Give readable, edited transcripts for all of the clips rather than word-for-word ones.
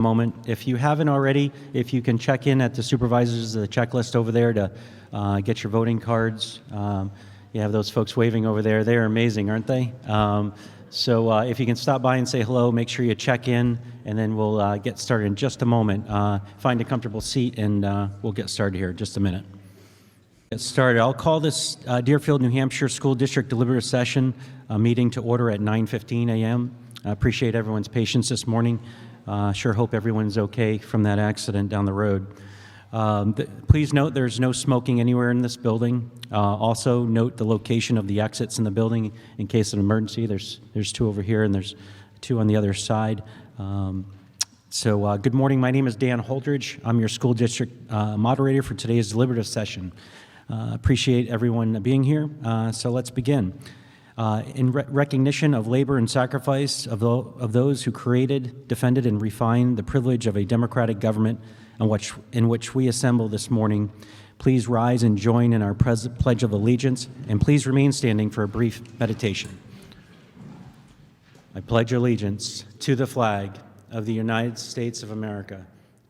moment. If you haven't already, if you can check in at the supervisors, the checklist over there to get your voting cards. You have those folks waving over there. They're amazing, aren't they? So if you can stop by and say hello, make sure you check in, and then we'll get started in just a moment. Find a comfortable seat, and we'll get started here in just a minute. Get started. I'll call this Deerfield, New Hampshire School District Deliberative Session meeting to order at 9:15 a.m. I appreciate everyone's patience this morning. Sure hope everyone's okay from that accident down the road. Please note there's no smoking anywhere in this building. Also note the location of the exits in the building in case of an emergency. There's two over here and there's two on the other side. Good morning. My name is Dan Holdridge. I'm your school district moderator for today's deliberative session. Appreciate everyone being here. So let's begin. In recognition of labor and sacrifice of those who created, defended, and refined the privilege of a democratic government in which we assemble this morning, please rise and join in our Pledge of Allegiance, and please remain standing for a brief meditation. I pledge allegiance to the flag of the United States of America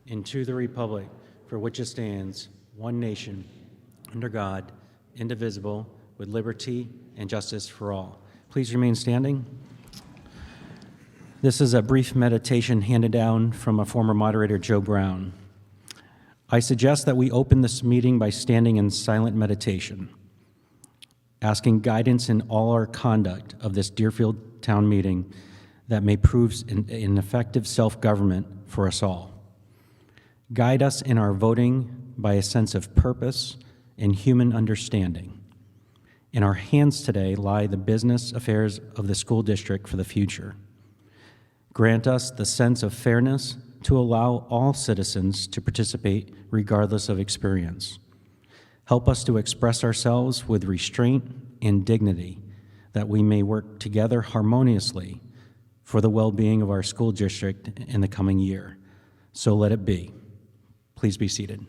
and to the republic for which it stands, one nation, under God, indivisible, with liberty and justice for all. Please remain standing. This is a brief meditation handed down from a former moderator, Joe Brown. I suggest that we open this meeting by standing in silent meditation, asking guidance in all our conduct of this Deerfield town meeting that may prove an effective self-government for us all. Guide us in our voting by a sense of purpose and human understanding. In our hands today lie the business affairs of the school district for the future. Grant us the sense of fairness to allow all citizens to participate regardless of experience. Help us to express ourselves with restraint and dignity, that we may work together harmoniously for the well-being of our school district in the coming year. So let it be. Please be seated.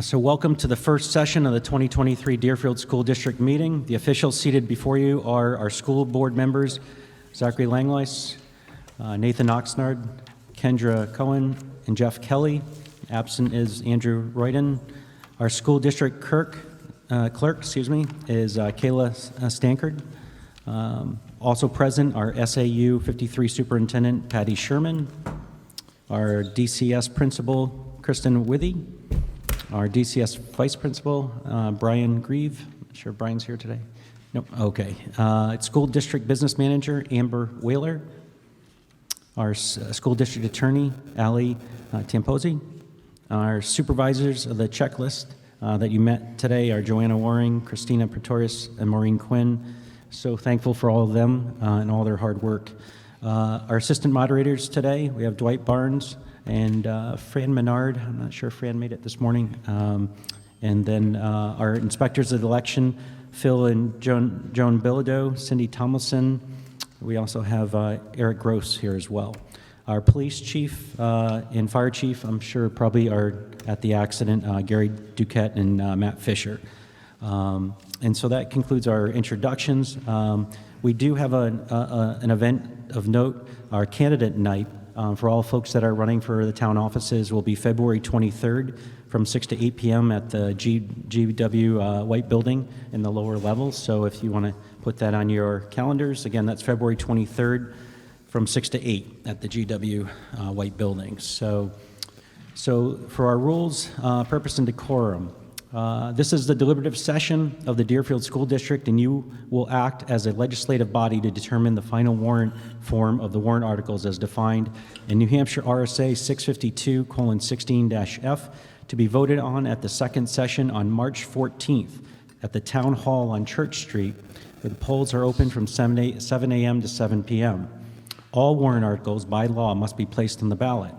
So welcome to the first session of the 2023 Deerfield School District meeting. The officials seated before you are our school board members, Zachary Langlois, Nathan Oxnard, Kendra Cohen, and Jeff Kelly. Absent is Andrew Royden. Our school district clerk, is Kayla Stankard. Also present are SAU 53 Superintendent Patty Sherman, our DCS Principal Kristen Withy, our DCS Vice Principal, Brian Grieve. Not sure if Brian's here today. Nope, okay. School District Business Manager, Amber Whaler. Our School District Attorney, Allie Tamposi. Our supervisors of the checklist that you met today are Joanna Waring, Christina Pretorius, and Maureen Quinn. So thankful for all of them and all their hard work. Our assistant moderators today, we have Dwight Barnes, and Fran Menard. I'm not sure if Fran made it this morning. And then our inspectors of the election, Phil and Joan Bilodeau, Cindy Tomlinson. We also have Eric Gross here as well. Our police chief and fire chief, I'm sure probably are at the accident, Gary Duquette and Matt Fisher. And so that concludes our introductions. We do have an event of note, our candidate night. For all folks that are running for the town offices will be February 23rd from 6 to 8 p.m. at the GW White Building in the lower levels. So if you want to put that on your calendars, again, that's February 23rd from 6 to 8 at the GW White Building. So for our rules, purpose, and decorum, this is the deliberative session of the Deerfield School District, and you will act as a legislative body to determine the final warrant form of the warrant articles as defined in New Hampshire RSA 652:16-F to be voted on at the second session on March 14th at the Town Hall on Church Street, where the polls are open from 7 a.m. to 7 p.m. All warrant articles by law must be placed on the ballot.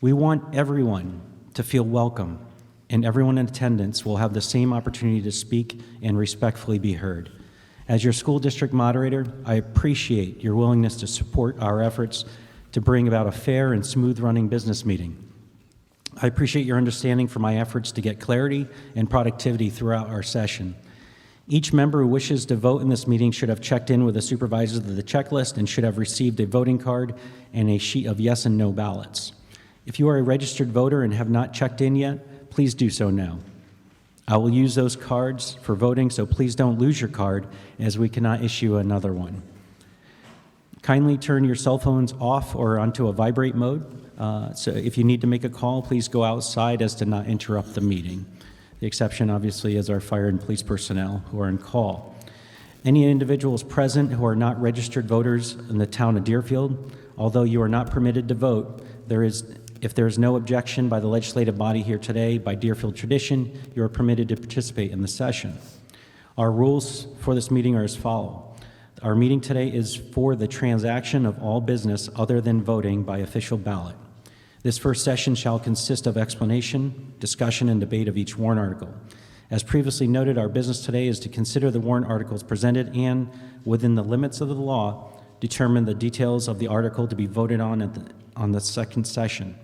We want everyone to feel welcome, and everyone in attendance will have the same opportunity to speak and respectfully be heard. As your school district moderator, I appreciate your willingness to support our efforts to bring about a fair and smooth-running business meeting. I appreciate your understanding for my efforts to get clarity and productivity throughout our session. Each member who wishes to vote in this meeting should have checked in with the supervisors of the checklist and should have received a voting card and a sheet of yes and no ballots. If you are a registered voter and have not checked in yet, please do so now. I will use those cards for voting, so please don't lose your card, as we cannot issue another one. Kindly turn your cell phones off or onto a vibrate mode. So if you need to make a call, please go outside as to not interrupt the meeting. The exception, obviously, is our fire and police personnel who are on call. Any individuals present who are not registered voters in the town of Deerfield, although you are not permitted to vote, if there is no objection by the legislative body here today, by Deerfield tradition, you are permitted to participate in the session. Our rules for this meeting are as follows. Our meeting today is for the transaction of all business other than voting by official ballot. This first session shall consist of explanation, discussion, and debate of each warrant article. As previously noted, our business today is to consider the warrant articles presented and, within the limits of the law, determine the details of the article to be voted on on the second session.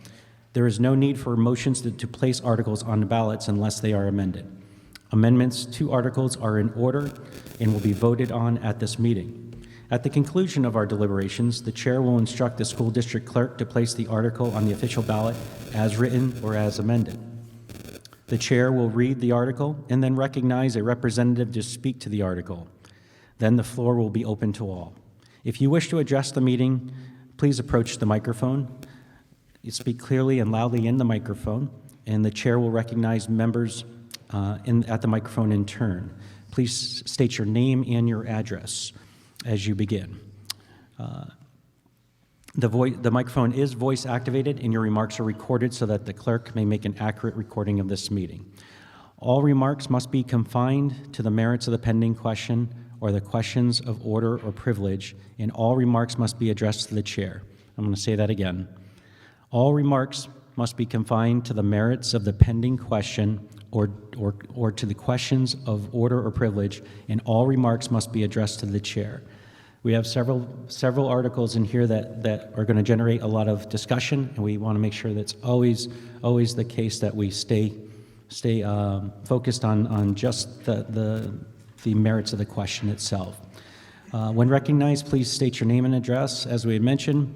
There is no need for motions to place articles on the ballots unless they are amended. Amendments to articles are in order and will be voted on at this meeting. At the conclusion of our deliberations, the chair will instruct the school district clerk to place the article on the official ballot as written or as amended. The chair will read the article and then recognize a representative to speak to the article. Then the floor will be open to all. If you wish to address the meeting, please approach the microphone. You speak clearly and loudly in the microphone, and the chair will recognize members at the microphone in turn. Please state your name and your address as you begin. The microphone is voice activated and your remarks are recorded so that the clerk may make an accurate recording of this meeting. All remarks must be confined to the merits of the pending question or the questions of order or privilege, and all remarks must be addressed to the chair. I'm going to say that again. All remarks must be confined to the merits of the pending question or to the questions of order or privilege, and all remarks must be addressed to the chair. We have several articles in here that are going to generate a lot of discussion, and we want to make sure that's always the case that we stay focused on just the merits of the question itself. When recognized, please state your name and address. As we had mentioned,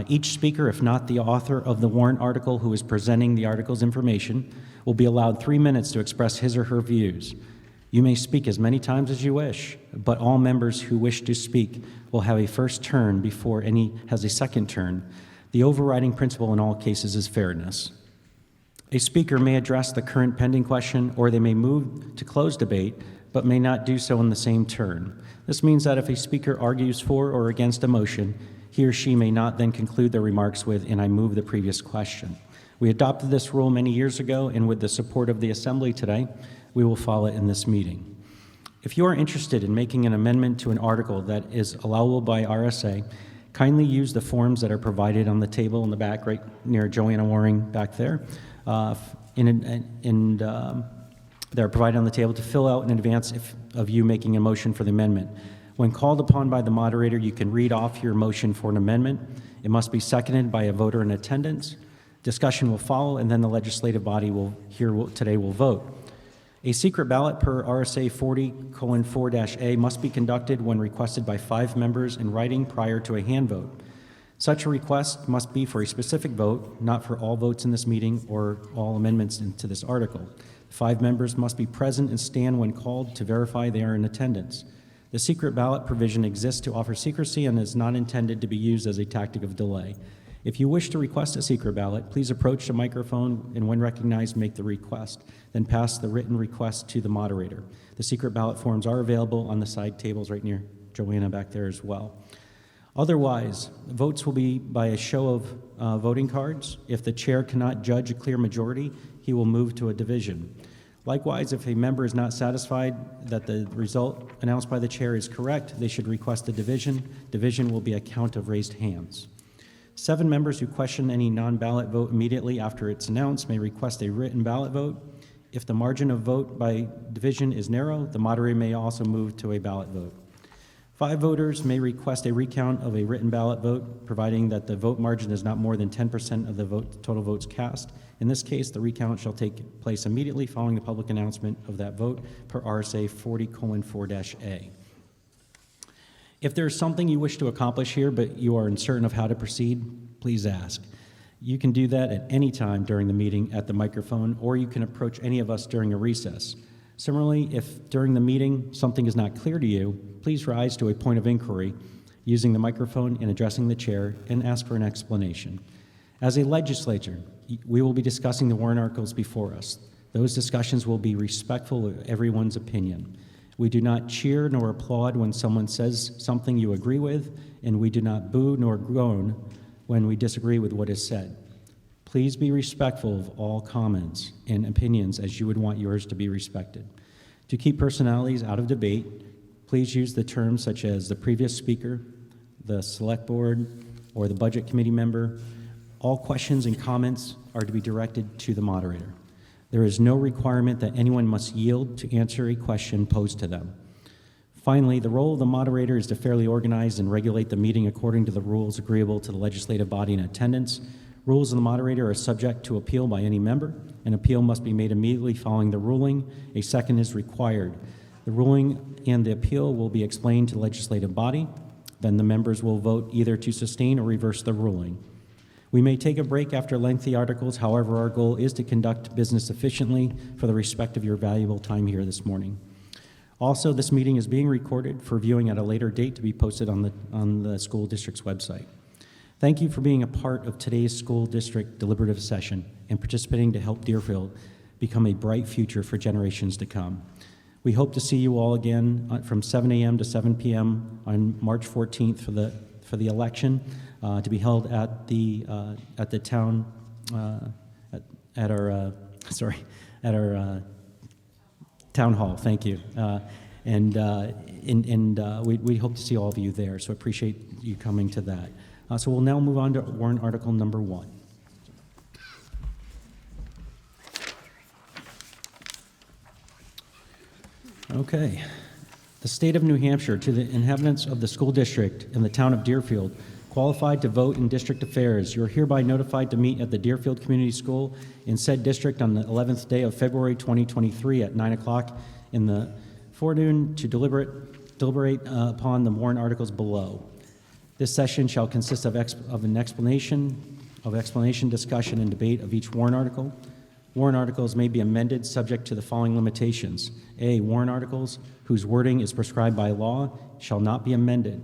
each speaker, if not the author of the warrant article who is presenting the article's information, will be allowed 3 minutes to express his or her views. You may speak as many times as you wish, but all members who wish to speak will have a first turn before any has a second turn. The overriding principle in all cases is fairness. A speaker may address the current pending question, or they may move to close debate, but may not do so in the same turn. This means that if a speaker argues for or against a motion, he or she may not then conclude their remarks with, "and I move the previous question." We adopted this rule many years ago, and with the support of the Assembly today, we will follow it in this meeting. If you are interested in making an amendment to an article that is allowable by RSA, kindly use the forms that are provided on the table in the back, right near Joanna Waring back there, they're provided on the table to fill out in advance of you making a motion for the amendment. When called upon by the moderator, you can read off your motion for an amendment. It must be seconded by a voter in attendance. Discussion will follow, and then the legislative body today will vote. A secret ballot per RSA 40:4-A must be conducted when requested by 5 members in writing prior to a hand vote. Such a request must be for a specific vote, not for all votes in this meeting or all amendments to this article. 5 members must be present and stand when called to verify they are in attendance. The secret ballot provision exists to offer secrecy and is not intended to be used as a tactic of delay. If you wish to request a secret ballot, please approach the microphone and when recognized, make the request. Then pass the written request to the moderator. The secret ballot forms are available on the side tables right near Joanna back there as well. Otherwise, votes will be by a show of voting cards. If the chair cannot judge a clear majority, he will move to a division. Likewise, if a member is not satisfied that the result announced by the chair is correct, they should request a division. Division will be a count of raised hands. 7 members who question any non-ballot vote immediately after it's announced may request a written ballot vote. If the margin of vote by division is narrow, the moderator may also move to a ballot vote. 5 voters may request a recount of a written ballot vote, providing that the vote margin is not more than 10% of the total votes cast. In this case, the recount shall take place immediately following the public announcement of that vote per RSA 40:4-A. If there is something you wish to accomplish here, but you are uncertain of how to proceed, please ask. You can do that at any time during the meeting at the microphone, or you can approach any of us during a recess. Similarly, if during the meeting something is not clear to you, please rise to a point of inquiry using the microphone and addressing the chair and ask for an explanation. As a legislature, we will be discussing the warrant articles before us. Those discussions will be respectful of everyone's opinion. We do not cheer nor applaud when someone says something you agree with, and we do not boo nor groan when we disagree with what is said. Please be respectful of all comments and opinions as you would want yours to be respected. To keep personalities out of debate, please use the terms such as the previous speaker, the select board, or the budget committee member. All questions and comments are to be directed to the moderator. There is no requirement that anyone must yield to answer a question posed to them. Finally, the role of the moderator is to fairly organize and regulate the meeting according to the rules agreeable to the legislative body in attendance. Rules of the moderator are subject to appeal by any member. An appeal must be made immediately following the ruling. A second is required. The ruling and the appeal will be explained to the legislative body. Then the members will vote either to sustain or reverse the ruling. We may take a break after lengthy articles. However, our goal is to conduct business efficiently for the respect of your valuable time here this morning. Also, this meeting is being recorded for viewing at a later date to be posted on the school district's website. Thank you for being a part of today's school district deliberative session and participating to help Deerfield become a bright future for generations to come. We hope to see you all again from 7 a.m. to 7 p.m. on March 14th for the election to be held at the town at our town hall. Thank you, we hope to see all of you there. So appreciate you coming to that. So we'll now move on to warrant article number 1. Okay. The state of New Hampshire, to the inhabitants of the school district in the town of Deerfield, qualified to vote in district affairs, you're hereby notified to meet at the Deerfield Community School in said district on the 11th day of February 2023 at 9 o'clock in the forenoon to deliberate upon the warrant articles below. This session shall consist of explanation, discussion, and debate of each warrant article. Warrant articles may be amended subject to the following limitations. A, warrant articles whose wording is prescribed by law shall not be amended.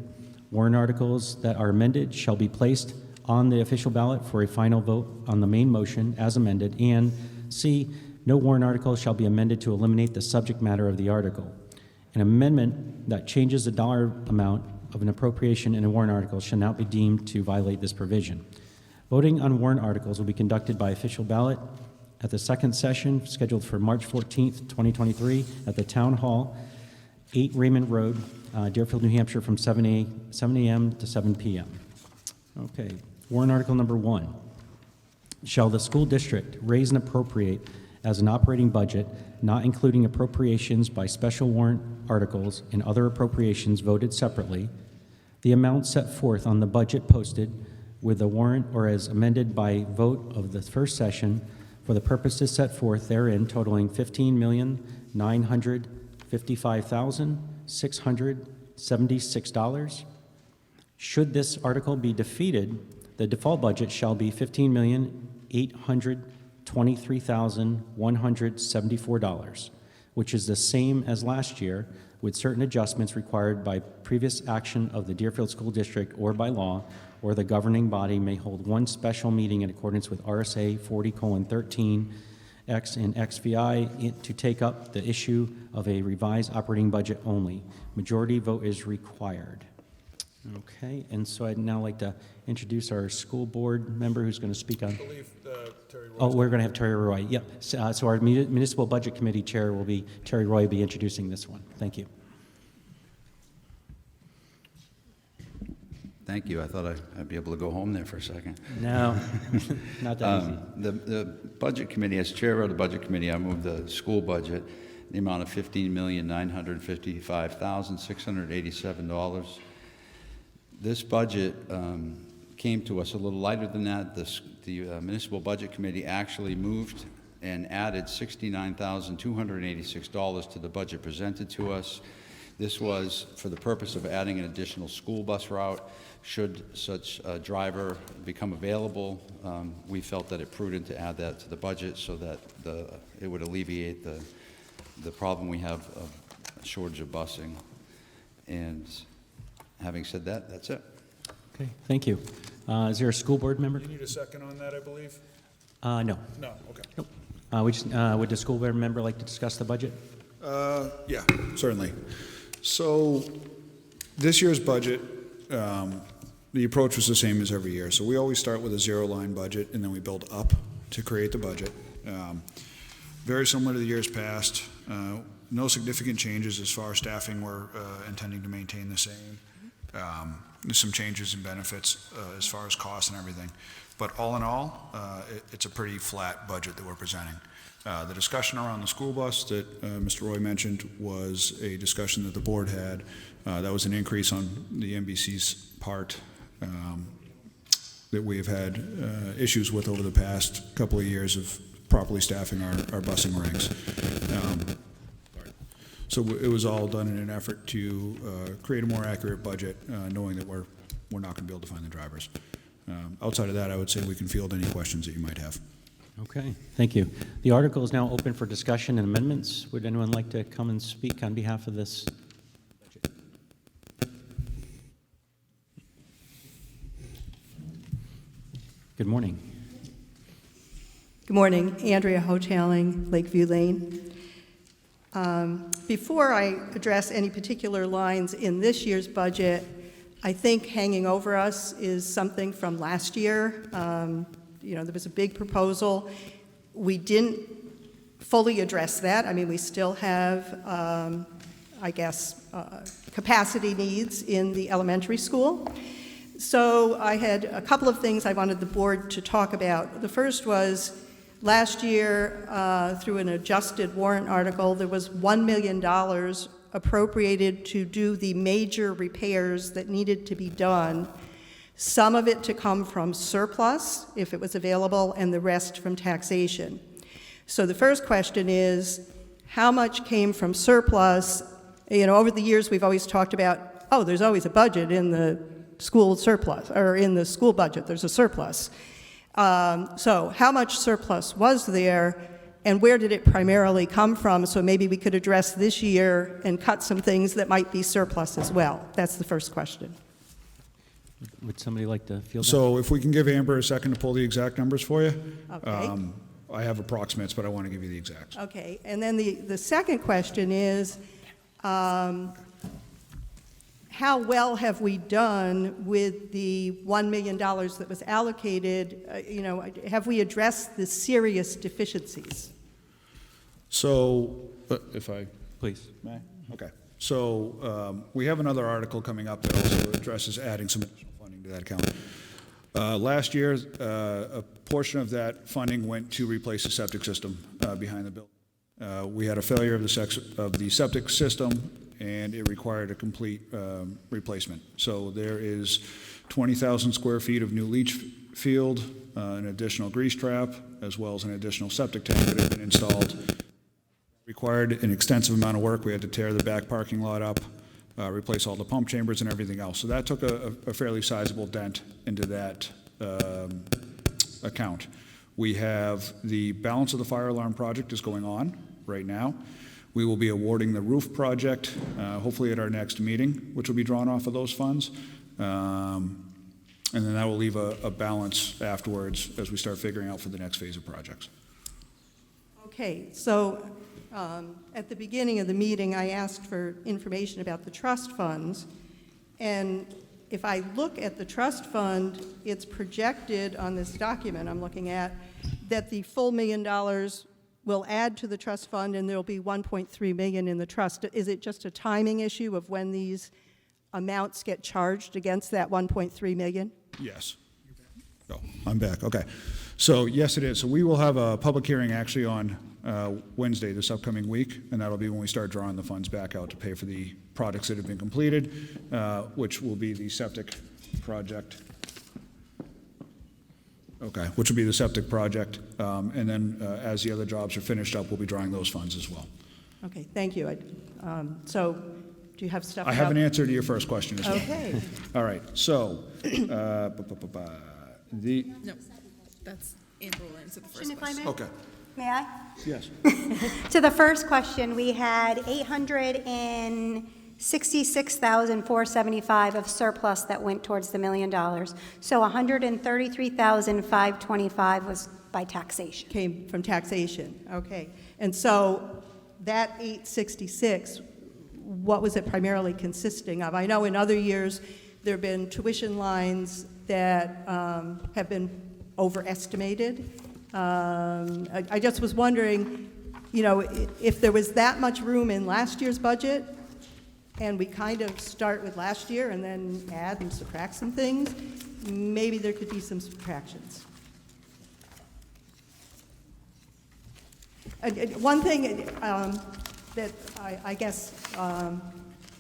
Warrant articles that are amended shall be placed on the official ballot for a final vote on the main motion as amended. And C, no warrant article shall be amended to eliminate the subject matter of the article. An amendment that changes the dollar amount of an appropriation in a warrant article shall not be deemed to violate this provision. Voting on warrant articles will be conducted by official ballot at the second session scheduled for March 14th, 2023 at the Town Hall, 8 Raymond Road, Deerfield, New Hampshire from 7 a.m. to 7 p.m. Okay, warrant article number 1. Shall the school district raise and appropriate as an operating budget, not including appropriations by special warrant articles and other appropriations voted separately, the amount set forth on the budget posted with the warrant or as amended by vote of the first session for the purposes set forth therein totaling $15,955,676. Should this article be defeated, the default budget shall be $15,823,174, which is the same as last year, with certain adjustments required by previous action of the Deerfield School District or by law, or the governing body may hold one special meeting in accordance with RSA 40:13X and XVI to take up the issue of a revised operating budget only. Majority vote is required. Okay, and so I'd now like to introduce our school board member who's going to speak on. I believe Terry Roy. Oh, we're going to have Terry Roy. Yep. So our municipal budget committee chair will be Terry Roy. Will be introducing this one. Thank you. Thank you. I thought I'd be able to go home there for a second. No, not that easy. The budget committee, as chair of the budget committee, I move the school budget the amount of $15,955,687. This budget came to us a little lighter than that. The Municipal Budget Committee actually moved and added $69,286 to the budget presented to us. This was for the purpose of adding an additional school bus route. Should such a driver become available, we felt that it prudent to add that to the budget so that it would alleviate the problem we have of a shortage of busing. And having said that, that's it. Okay, thank you. Is there a school board member? You need a second on that, I believe? No. No, okay. Nope. Would the school board member like to discuss the budget? Yeah, certainly. So this year's budget, the approach was the same as every year. So we always start with a zero-line budget, and then we build up to create the budget. Very similar to the years past. No significant changes as far as staffing. We're intending to maintain the same. There's some changes in benefits as far as costs and everything. But all in all, it's a pretty flat budget that we're presenting. The discussion around the school bus that Mr. Roy mentioned was a discussion that the board had. That was an increase on the NBC's part that we've had issues with over the past couple of years of properly staffing our busing ranks. So it was all done in an effort to create a more accurate budget, knowing that we're not going to be able to find the drivers. Outside of that, I would say we can field any questions that you might have. Okay, thank you. The article is now open for discussion and amendments. Would anyone like to come and speak on behalf of this budget? Good morning. Good morning. Andrea Hoteling, Lakeview Lane. Before I address any particular lines in this year's budget, I think hanging over us is something from last year. There was a big proposal. We didn't fully address that. I mean, we still have, capacity needs in the elementary school. So I had a couple of things I wanted the board to talk about. The first was last year, through an adjusted warrant article, there was $1 million appropriated to do the major repairs that needed to be done. Some of it to come from surplus, if it was available, and the rest from taxation. So the first question is, how much came from surplus? Over the years, we've always talked about, there's always a budget in the school surplus, or in the school budget, there's a surplus. So how much surplus was there, and where did it primarily come from? So maybe we could address this year and cut some things that might be surplus as well. That's the first question. Would somebody like to field that? So if we can give Amber a second to pull the exact numbers for you. Okay. I have approximates, but I want to give you the exacts. Okay, and then the second question is, how well have we done with the $1 million that was allocated? Have we addressed the serious deficiencies? So, if I Please. may? Okay. So we have another article coming up that also addresses adding some additional funding to that account. Last year, a portion of that funding went to replace the septic system behind the building. We had a failure of the septic system, and it required a complete replacement. So there is 20,000 square feet of new leach field, an additional grease trap, as well as an additional septic tank that had been installed. Required an extensive amount of work. We had to tear the back parking lot up, replace all the pump chambers and everything else. So that took a fairly sizable dent into that account. We have the balance of the fire alarm project is going on right now. We will be awarding the roof project hopefully at our next meeting, which will be drawn off of those funds. And then that will leave a balance afterwards as we start figuring out for the next phase of projects. Okay, so at the beginning of the meeting, I asked for information about the trust funds, and if I look at the trust fund, it's projected on this document I'm looking at that the full $1 million will add to the trust fund, and there'll be $1.3 million in the trust. Is it just a timing issue of when these amounts get charged against that $1.3 million? Yes. Oh, I'm back. Okay. So yes, it is. So we will have a public hearing actually on Wednesday, this upcoming week, and that'll be when we start drawing the funds back out to pay for the projects that have been completed, which will be the septic project. Okay, which will be the septic project, and then as the other jobs are finished up, we'll be drawing those funds as well. Okay, thank you. So, do you have stuff? I have an answer to your first question as well. Okay. All right, so, No, that's April answered the first If I question. may? okay, May I? yes. To the first question, we had 866,475 of surplus that went towards the $1 million. So 133,525 was by taxation. Came from taxation, okay. And so that 866, what was it primarily consisting of? I know in other years, there have been tuition lines that have been overestimated. I just was wondering, you know, if there was that much room in last year's budget, and we kind of start with last year and then add and subtract some things, maybe there could be some subtractions. One thing that I guess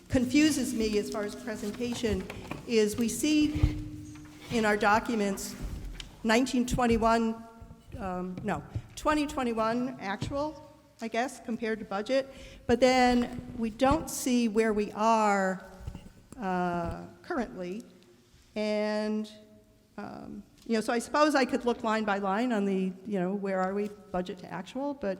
confuses me as far as presentation is we see in our documents 2021 actual, I guess, compared to budget, but then we don't see where we are currently. And, you know, so I suppose I could look line by line on the, you know, where are we budget to actual, but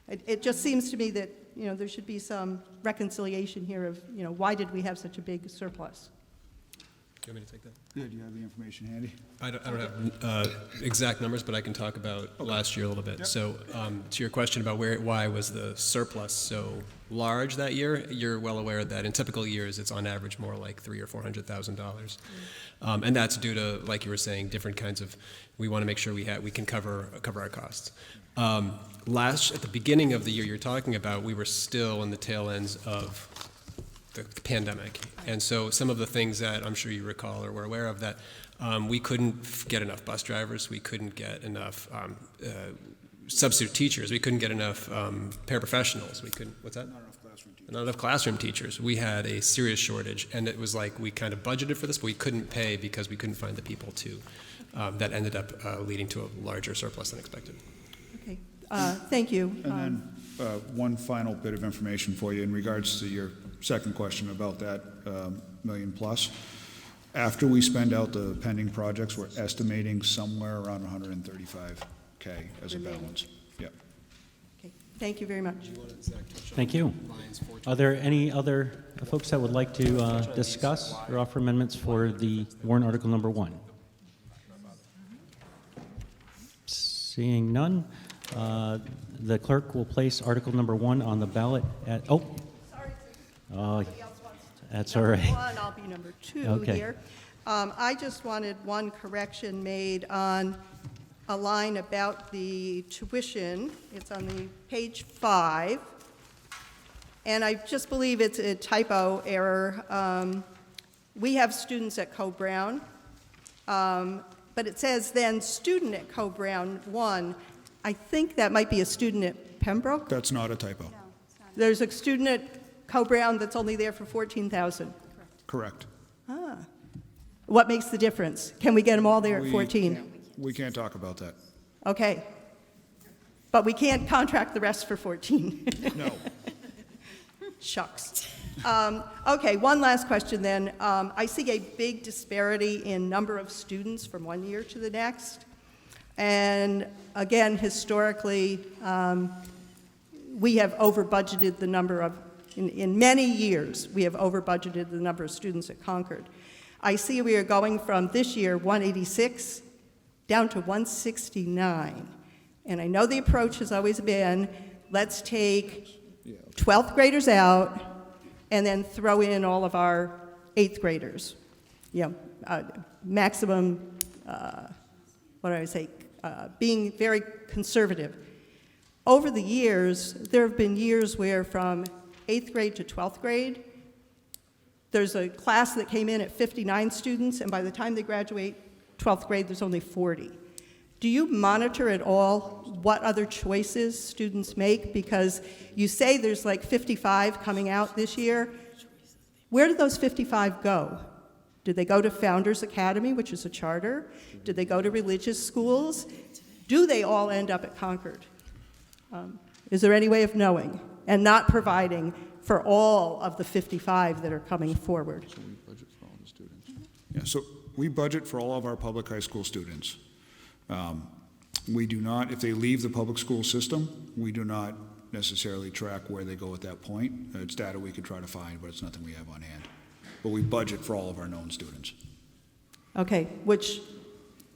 it just seems to me that, you know, there should be some reconciliation here of, you know, why did we have such a big surplus? Do you want me to take that? Yeah, do you have the information handy? I don't have exact numbers, but I can talk about last year a little bit. Yep. So to your question about why was the surplus so large that year, you're well aware that in typical years it's on average more like $300,000 or $400,000, and that's due to, like you were saying, different kinds of. We want to make sure we can cover our costs. At the beginning of the year you're talking about, we were still in the tail ends of the pandemic. And so some of the things that I'm sure you recall or were aware of, that we couldn't get enough bus drivers, we couldn't get enough substitute teachers, we couldn't get enough paraprofessionals, we couldn't, what's that? Not enough classroom teachers. We had a serious shortage, and it was like we kind of budgeted for this, but we couldn't pay because we couldn't find the people to. That ended up leading to a larger surplus than expected. Okay, thank you. And then one final bit of information for you in regards to your second question about that million plus. After we spend out the pending projects, we're estimating somewhere around 135K as a balance. Yep. Okay, thank you very much. Thank you. Are there any other folks that would like to discuss or offer amendments for the warrant article number 1? Seeing none, the clerk will place article number 1 on the ballot at, Sorry, somebody else wants that's to all right. one, I'll be number 2 Okay. here. I just wanted one correction made on a line about the tuition. It's on the page 5, and I just believe it's a typo error. We have students at Co-Brown, but it says then student at Co-Brown 1. I think that might be a student at Pembroke. That's not a typo. There's a student at Co-Brown that's only there for 14,000. Correct. What makes the difference? Can we get them all there at 14? We can't talk about that. Okay. But we can't contract the rest for 14. No. Shucks. Okay, one last question then. I see a big disparity in number of students from one year to the next. And again, historically, we have over-budgeted the number of, in many years, we have over-budgeted the number of students at Concord. I see we are going from this year 186 down to 169. And I know the approach has always been, let's take 12th graders out and then throw in all of our 8th graders. You know, maximum, what do I say, being very conservative. Over the years, there have been years where from 8th grade to 12th grade, there's a class that came in at 59 students, and by the time they graduate 12th grade, there's only 40. do you monitor at all what other choices students make? Because you say there's like 55 coming out this year. Where did those 55 go? Did they go to Founders Academy, which is a charter? Did they go to religious schools? Do they all end up at Concord? Is there any way of knowing and not providing for all of the 55 that are coming forward? Yeah, so we budget for all of our public high school students. We do not, if they leave the public school system, we do not necessarily track where they go at that point. It's data we could try to find, but it's nothing we have on hand. But we budget for all of our known students. Okay, which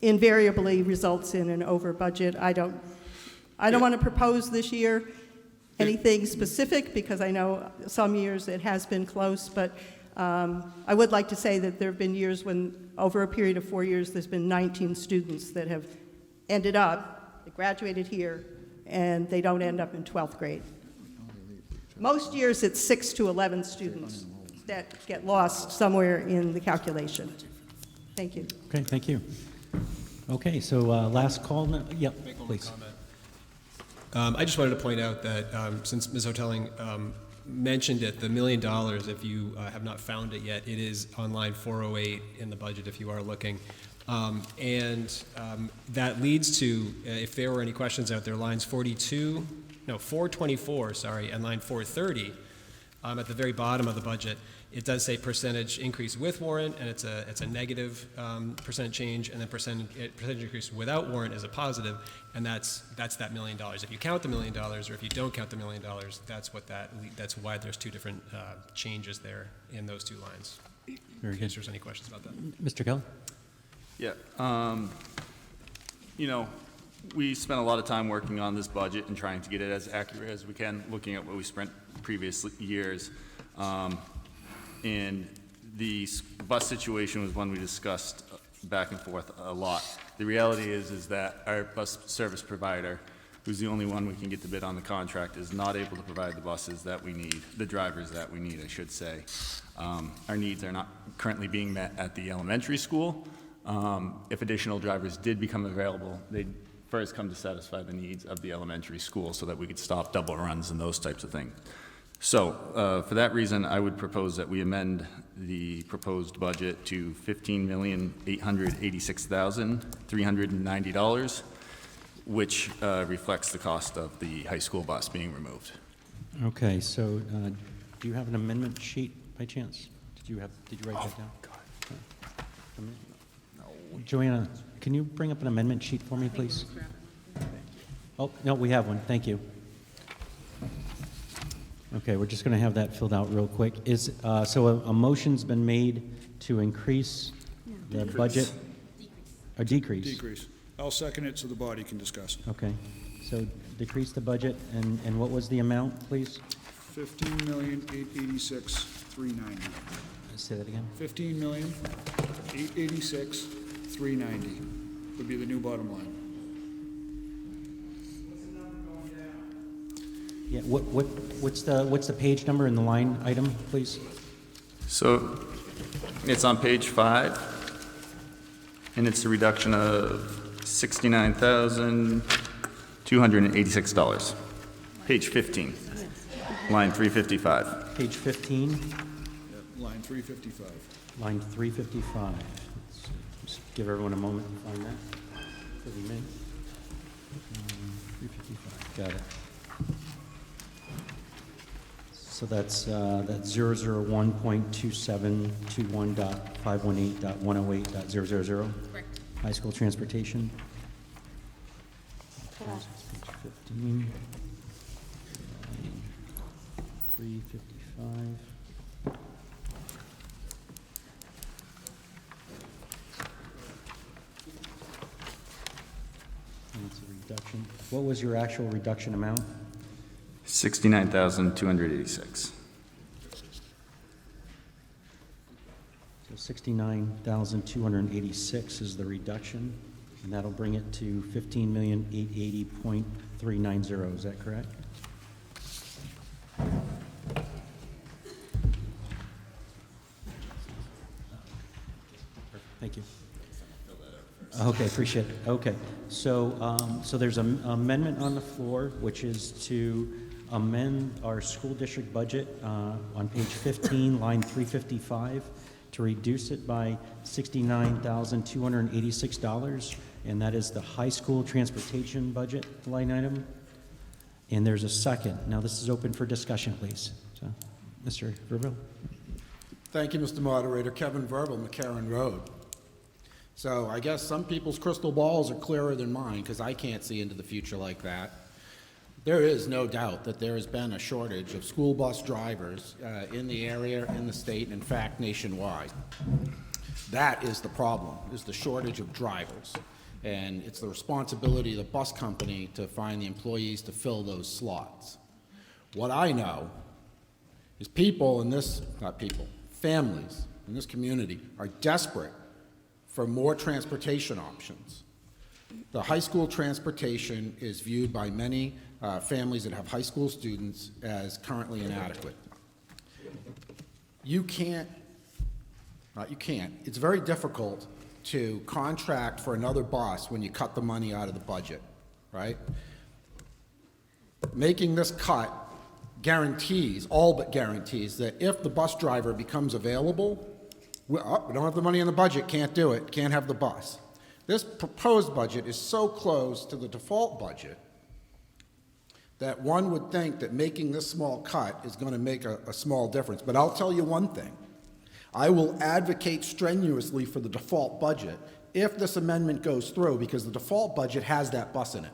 invariably results in an over budget. I don't want to propose this year anything specific because I know some years it has been close, but I would like to say that there have been years when over a period of 4 years there's been 19 students that have ended up, they graduated here, and they don't end up in 12th grade. Most years it's 6 to 11 students that get lost somewhere in the calculation. Thank you. Okay, thank you. Okay, so last call, yep, please. I just wanted to point out that since Ms. Hotelling mentioned it, the $1 million, if you have not found it yet, it is on line 408 in the budget if you are looking. That leads to, if there were any questions out there, lines 424, and line 430, at the very bottom of the budget, it does say percentage increase with warrant, and it's a negative percent change, and then percentage increase without warrant is a positive, and that's that $1 million. If you count the $1 million, or if you don't count the $1 million, that's why there's two different changes there in those two lines. Very In good. case there's any questions about that. Mr. Kelly? Yeah, we spent a lot of time working on this budget and trying to get it as accurate as we can, looking at what we spent previous years. And the bus situation was one we discussed back and forth a lot. The reality is that our bus service provider, who's the only one we can get to bid on the contract, is not able to provide the buses that we need, the drivers that we need, I should say. Our needs are not currently being met at the elementary school. If additional drivers did become available, they'd first come to satisfy the needs of the elementary school so that we could stop double runs and those types of things. So, for that reason, I would propose that we amend the proposed budget to $15,886,390, which reflects the cost of the high school bus being removed. Okay, so do you have an amendment sheet by chance? Did you write that down? No. Joanna, can you bring up an amendment sheet for me, please? Oh, no, we have one. Thank you. Okay, we're just going to have that filled out real quick. So a motion's been made to increase the budget? Or decrease? Decrease. I'll second it so the body can discuss. Okay, so decrease the budget, and what was the amount, please? $15,886,390. Say that again. $15,886,390 would be the new bottom line. Yeah, what's the page number in the line item, please? So, it's on page 5, and it's a reduction of $69,286. Page 15, line 355. Page 15, Yep, line 355. line 355. Let's just give everyone a moment to find that. 30 minutes. 355, got it. So that's 001.2721.518.108.000. Correct. High school transportation. Correct. Page 15. 355. And it's a reduction. What was your actual reduction amount? $69,286. So 69,286 is the reduction, and that'll bring it to 15,880.390. Is that correct? Thank you. Okay, appreciate it. Okay, so there's an amendment on the floor, which is to amend our school district budget on page 15, line 355, to reduce it by $69,286, and that is the high school transportation budget line item. And there's a second. Now this is open for discussion, please. So, Mr. Verville. Thank you, Mr. Moderator. Kevin Verbal, McCarran Road. So I guess some people's crystal balls are clearer than mine because I can't see into the future like that. There is no doubt that there has been a shortage of school bus drivers in the area, in the state, and in fact nationwide. That is the problem, is the shortage of drivers. And it's the responsibility of the bus company to find the employees to fill those slots. What I know is people in this, not people, families in this community are desperate for more transportation options. The high school transportation is viewed by many families that have high school students as currently inadequate. It's very difficult to contract for another bus when you cut the money out of the budget, right? Making this cut guarantees, all but guarantees, that if the bus driver becomes available, we don't have the money in the budget, can't do it, can't have the bus. This proposed budget is so close to the default budget that one would think that making this small cut is going to make a small difference. But I'll tell you one thing. I will advocate strenuously for the default budget if this amendment goes through, because the default budget has that bus in it.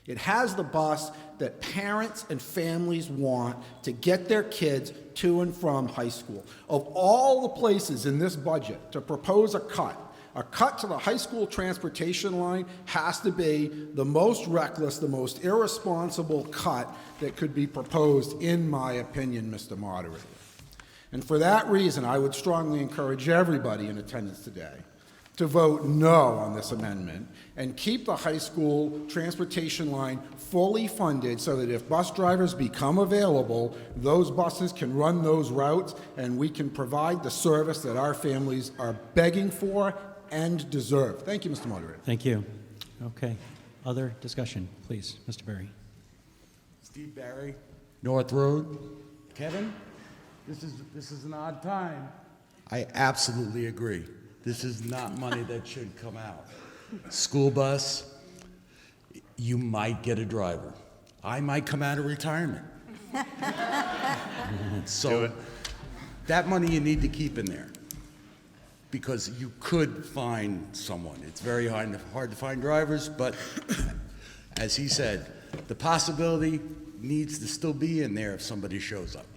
It has the bus that parents and families want to get their kids to and from high school. Of all the places in this budget to propose a cut to the high school transportation line has to be the most reckless, the most irresponsible cut that could be proposed, in my opinion, Mr. Moderator. And for that reason, I would strongly encourage everybody in attendance today to vote no on this amendment and keep the high school transportation line fully funded so that if bus drivers become available, those buses can run those routes and we can provide the service that our families are begging for and deserve. Thank you, Mr. Moderator. Thank you. Okay. Other discussion, please. Mr. Berry. Steve Barry, North Road. Kevin, this is an odd time. I absolutely agree. This is not money that should come out. School bus, you might get a driver. I might come out of retirement. So that money you need to keep in there because you could find someone. It's very hard to find drivers, but as he said, the possibility needs to still be in there if somebody shows up.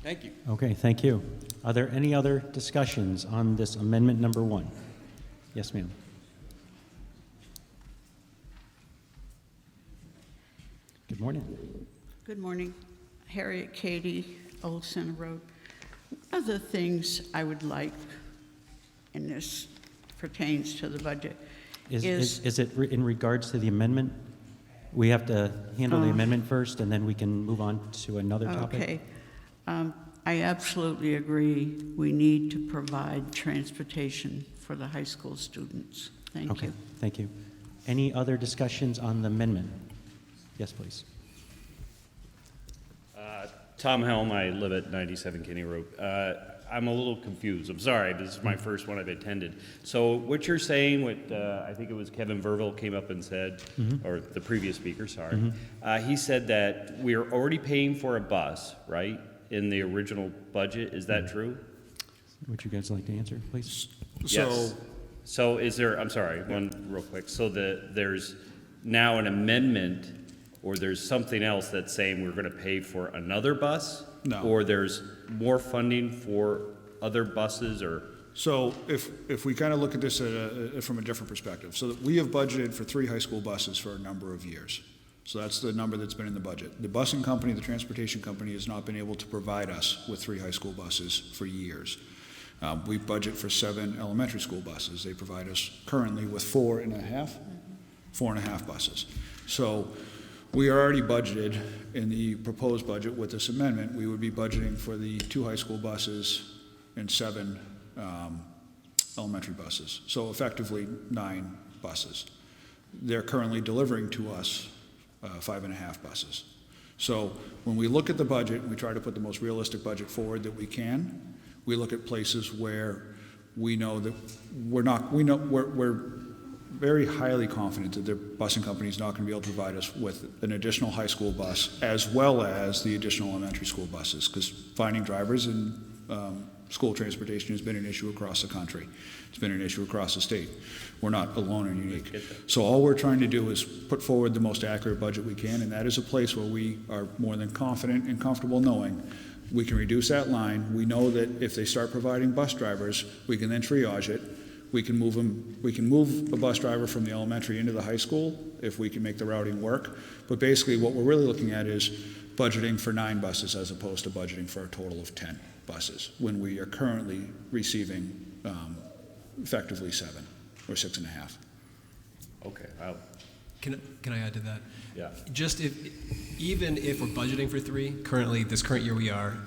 Thank you. Okay, thank you. Are there any other discussions on this amendment number 1? Yes, ma'am. Good morning. Good morning. Harriet Katie, Old Center Road. One of the things I would like, and this pertains to the budget, Is it in regards to the amendment? We have to handle the amendment first, and then we can move on to another topic? Okay. I absolutely agree. We need to provide transportation for the high school students. Thank you. Thank you. Any other discussions on the amendment? Yes, please. Tom Helm, I live at 97 Kinney Road. I'm a little confused. I'm sorry, this is my first one I've attended. So what you're saying, what I think it was Kevin Verville came up and said, or the previous speaker, sorry. He said that we are already paying for a bus, right, in the original budget. Is that true? Would you guys like to answer, please? Yes. So is there, I'm sorry, one real quick. So there's now an amendment, or there's something else that's saying we're going to pay for another bus? No. Or there's more funding for other buses, or? So if we kind of look at this from a different perspective, so that we have budgeted for 3 high school buses for a number of years. So that's the number that's been in the budget. The busing company, the transportation company, has not been able to provide us with 3 high school buses for years. We budget for 7 elementary school buses. They provide us currently with 4.5 buses. So we are already budgeted in the proposed budget with this amendment. We would be budgeting for the 2 high school buses and 7 elementary buses, so effectively 9 buses. They're currently delivering to us 5.5 buses. So when we look at the budget, we try to put the most realistic budget forward that we can. We look at places where we know that we're very highly confident that the busing company is not going to be able to provide us with an additional high school bus as well as the additional elementary school buses, because finding drivers and school transportation has been an issue across the country. It's been an issue across the state. We're not alone and unique. So all we're trying to do is put forward the most accurate budget we can, and that is a place where we are more than confident and comfortable knowing we can reduce that line. We know that if they start providing bus drivers, we can then triage it. We can move a bus driver from the elementary into the high school if we can make the routing work. But basically what we're really looking at is budgeting for 9 buses as opposed to budgeting for a total of 10 buses when we are currently receiving effectively 7 or 6.5. Okay, Can I add to that? yeah. Just even if we're budgeting for 3, currently, this current year we are,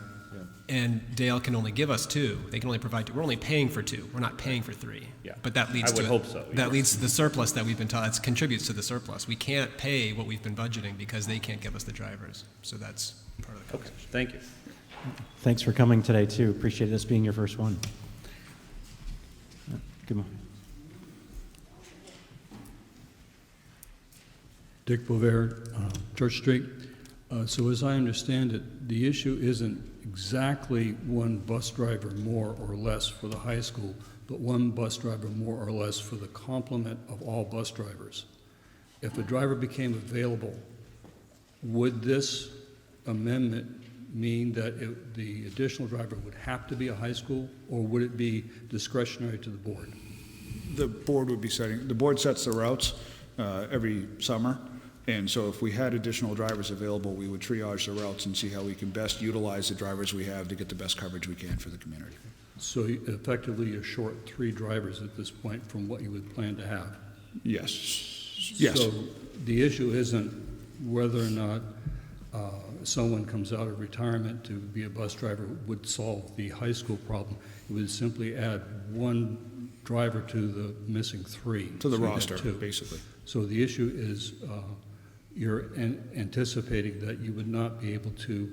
and Dale can only give us 2, they can only provide 2, we're only paying for 2, we're not paying for 3. Yeah. But that leads I to. would hope so, That yes. leads to the surplus that we've been taught, it contributes to the surplus. We can't pay what we've been budgeting because they can't give us the drivers. So that's part of the Okay, conversation. thank you. Thanks for coming today, too. Appreciate this being your first one. Good morning. Dick Bovair, Church Street. So as I understand it, the issue isn't exactly one bus driver more or less for the high school, but one bus driver more or less for the complement of all bus drivers. If a driver became available, would this amendment mean that the additional driver would have to be a high school, or would it be discretionary to the board? The board sets the routes every summer, and so if we had additional drivers available, we would triage the routes and see how we can best utilize the drivers we have to get the best coverage we can for the community. So effectively, you're short 3 drivers at this point from what you would plan to have? Yes. Yes. So the issue isn't whether or not someone comes out of retirement to be a bus driver would solve the high school problem. It would simply add 1 driver to the missing 3. To the So you had roster, 2. basically. So the issue is you're anticipating that you would not be able to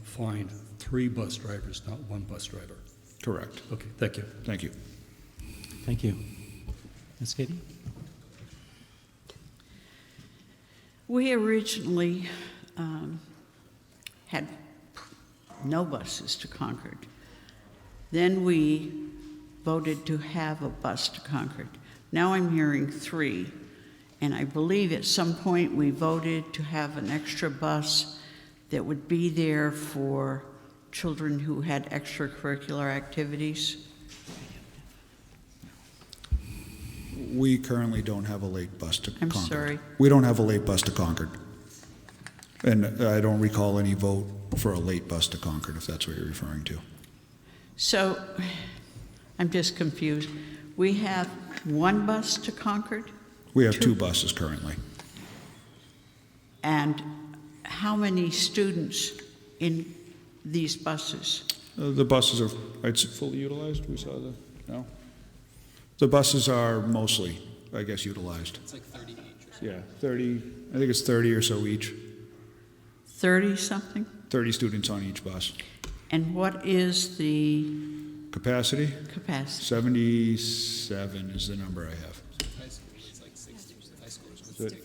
find 3 bus drivers, not 1 bus driver. Correct. Okay, thank you. Thank you. Thank you. Ms. Katie? We originally had no buses to Concord. Then we voted to have a bus to Concord. Now I'm hearing 3. And I believe at some point we voted to have an extra bus that would be there for children who had extracurricular activities. We currently don't have a late bus to I'm Concord. sorry. We don't have a late bus to Concord. And I don't recall any vote for a late bus to Concord, if that's what you're referring to. So I'm just confused. We have 1 bus to Concord? We have 2 buses currently. And how many students in these buses? The buses are, it's fully utilized, we saw no? The buses are mostly, I guess, utilized. It's like 30 each or something. Yeah, 30, I think it's 30 or so each. 30-something? 30 students on each bus. And what is the Capacity? capacity? 77 is the number I have. High school is like 60, high schoolers with Good.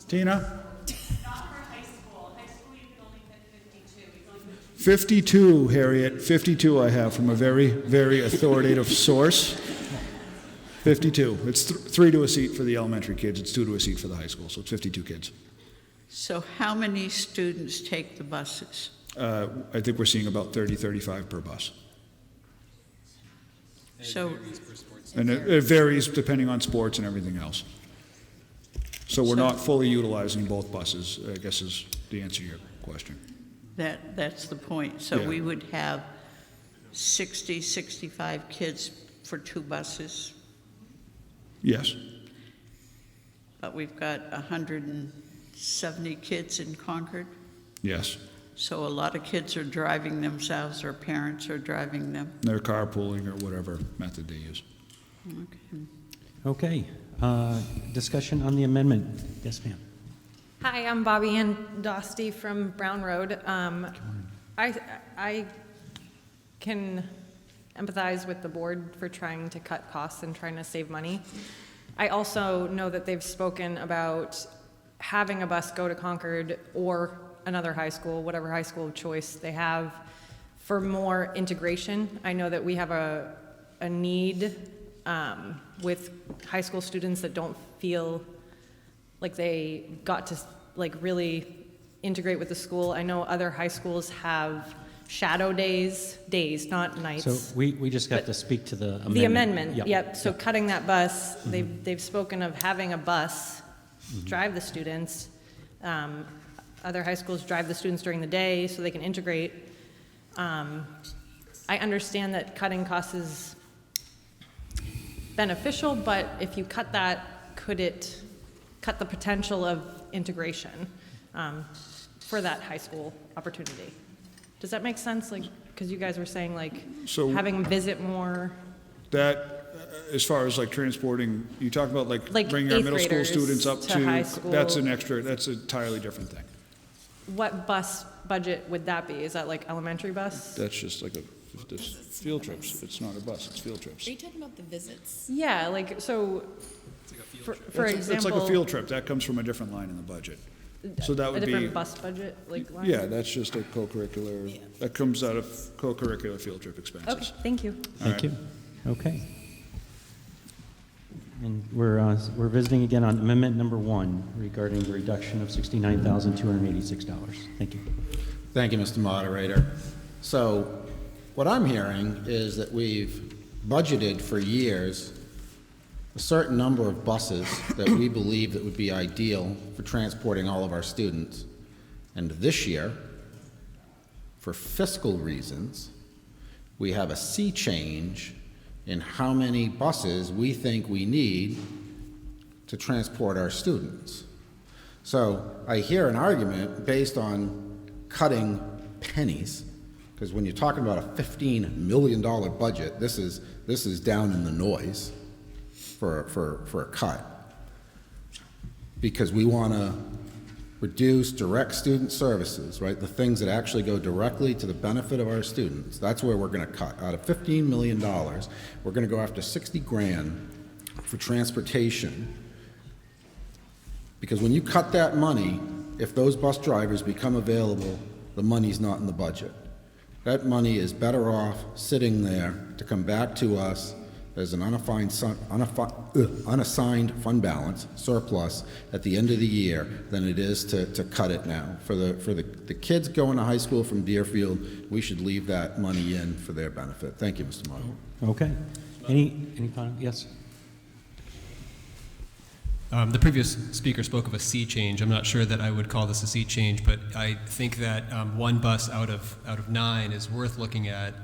Tina? Not for high school. High school, you can only fit 52. You can only fit 52, Harriet. 52 I have from a very, very authoritative source. 52. It's 3 to a seat for the elementary kids. It's 2 to a seat for the high school. So it's 52 kids. So how many students take the buses? I think we're seeing about 30, 35 per bus. So, And it varies depending on sports and everything else. So we're not fully utilizing both buses, I guess is the answer to your question. that's the point. So Yeah. we would have 60, 65 kids for 2 buses, Yes. but we've got 170 kids in Concord. Yes. So a lot of kids are driving themselves, or parents are driving them. They're carpooling or whatever method they use. Okay. Okay, discussion on the amendment. Yes, ma'am. Hi, I'm Bobby Ann Dosty from Brown Road. I can empathize with the board for trying to cut costs and trying to save money. I also know that they've spoken about having a bus go to Concord or another high school, whatever high school of choice they have, for more integration. I know that we have a need with high school students that don't feel like they got to really integrate with the school. I know other high schools have shadow days, not nights. So we just got to speak to the amendment. The amendment, Yep. yep. So cutting that bus, they've spoken of having a bus drive the students. Other high schools drive the students during the day so they can integrate. I understand that cutting costs is beneficial, but if you cut that, could it cut the potential of integration for that high school opportunity? Does that make sense? Because you guys were saying So- having them visit more. That, as far as transporting, you talk about Like bringing our eighth middle school graders students up to high school. that's an entirely different thing. What bus budget would that be? Is that elementary bus? That's just just field trips. It's not a bus, it's field trips. Are you talking about the visits? Yeah, so, for example. It's like a field trip. That comes from a different line in the budget. So that would A be. different bus budget, line? Yeah, that's just a co-curricular, that comes out of co-curricular field trip expenses. Okay, thank you. Thank you. Okay. And we're visiting again on amendment number 1 regarding the reduction of $69,286. Thank you. Thank you, Mr. Moderator. So what I'm hearing is that we've budgeted for years a certain number of buses that we believe that would be ideal for transporting all of our students. And this year, for fiscal reasons, we have a sea change in how many buses we think we need to transport our students. So I hear an argument based on cutting pennies, because when you're talking about a $15 million budget, this is down in the noise for a cut, because we want to reduce direct student services, right? The things that actually go directly to the benefit of our students. That's where we're going to cut. Out of $15 million, we're going to go after 60 grand for transportation. Because when you cut that money, if those bus drivers become available, the money's not in the budget. That money is better off sitting there to come back to us as an unassigned fund balance, surplus, at the end of the year than it is to cut it now. For the kids going to high school from Deerfield, we should leave that money in for their benefit. Thank you, Mr. Moderator. Okay. Any final? Yes. The previous speaker spoke of a sea change. I'm not sure that I would call this a sea change, but I think that one bus out of 9 is worth looking at,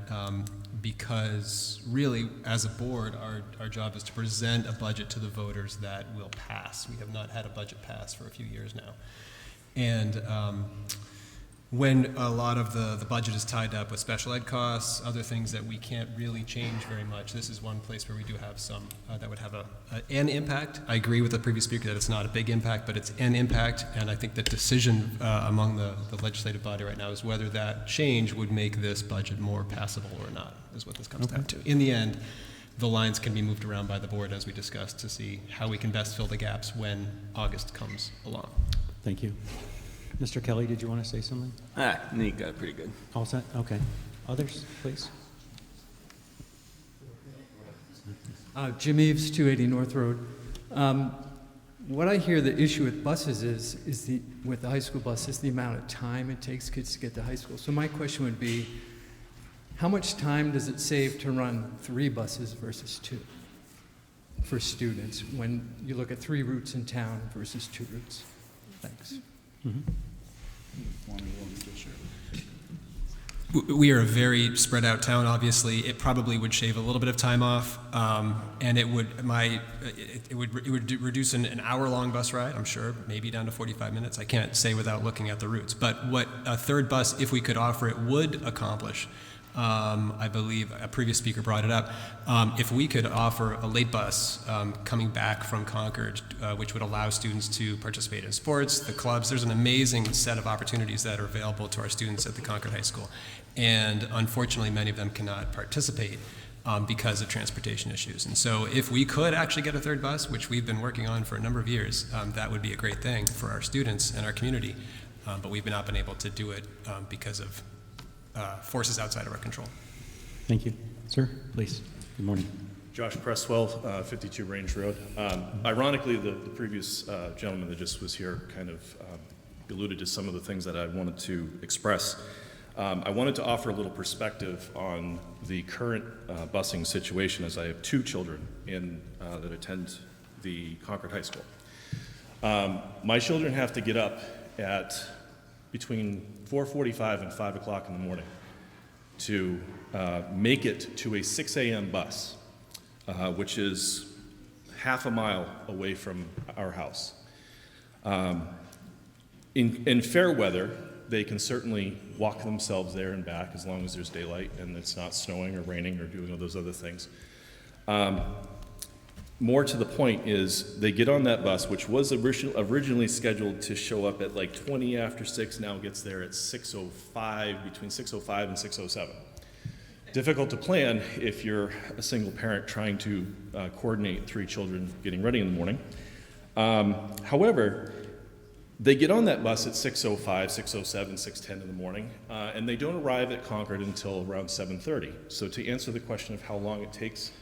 because really, as a board, our job is to present a budget to the voters that will pass. We have not had a budget pass for a few years now. And when a lot of the budget is tied up with special ed costs, other things that we can't really change very much, this is one place where we do have some that would have an impact. I agree with the previous speaker that it's not a big impact, but it's an impact, and I think the decision among the legislative body right now is whether that change would make this budget more passable or not, is what this comes down to. In the end, the lines can be moved around by the board, as we discussed, to see how we can best fill the gaps when August comes along. Thank you. Mr. Kelly, did you want to say something? Nate got it pretty good. All set? Okay. Others, please? Jim Eves, 280 North Road. What I hear the issue with buses with the high school bus is the amount of time it takes kids to get to high school. So my question would be, how much time does it save to run 3 buses versus 2 for students when you look at 3 routes in town versus 2 routes? Thanks. We are a very spread out town, obviously. It probably would shave a little bit of time off, and it would reduce an hour-long bus ride, I'm sure, maybe down to 45 minutes. I can't say without looking at the routes. But what a third bus, if we could offer it, would accomplish I believe a previous speaker brought it up. If we could offer a late bus coming back from Concord, which would allow students to participate in sports, the clubs, there's an amazing set of opportunities that are available to our students at the Concord High School. And unfortunately, many of them cannot participate because of transportation issues. And so if we could actually get a third bus, which we've been working on for a number of years, that would be a great thing for our students and our community. But we've not been able to do it because of forces outside of our control. Thank you. Sir, please. Good morning. Josh Cresswell, 52 Range Road. Ironically, the previous gentleman that just was here kind of alluded to some of the things that I wanted to express. I wanted to offer a little perspective on the current busing situation, as I have two children that attend the Concord High School. My children have to get up at between 4:45 and 5 o'clock in the morning to make it to a 6 a.m. bus, which is half a mile away from our house. In fair weather, they can certainly walk themselves there and back as long as there's daylight and it's not snowing or raining or doing all those other things. More to the point is they get on that bus, which was originally scheduled to show up at like 20 after 6, now gets there at 6:05, between 6:05 and 6:07. Difficult to plan if you're a single parent trying to coordinate 3 children getting ready in the morning. However, they get on that bus at 6:05, 6:07, 6:10 in the morning, and they don't arrive at Concord until around 7:30. So to answer the question of how long it takes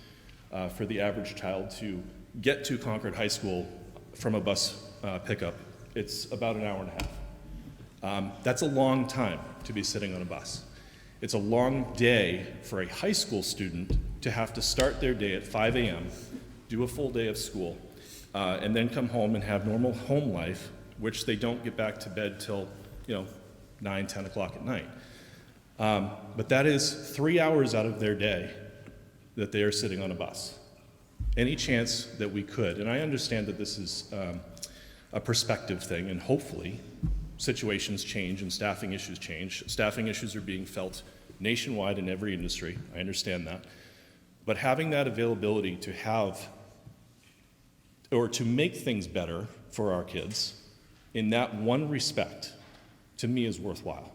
for the average child to get to Concord High School from a bus pickup, it's about an hour and a half. That's a long time to be sitting on a bus. It's a long day for a high school student to have to start their day at 5 a.m., do a full day of school, and then come home and have normal home life, which they don't get back to bed till 9, 10 o'clock at night. But that is 3 hours out of their day that they are sitting on a bus. Any chance that we could, and I understand that this is a perspective thing, and hopefully situations change and staffing issues change. Staffing issues are being felt nationwide in every industry. I understand that. But having that availability to have, or to make things better for our kids in that one respect, to me is worthwhile.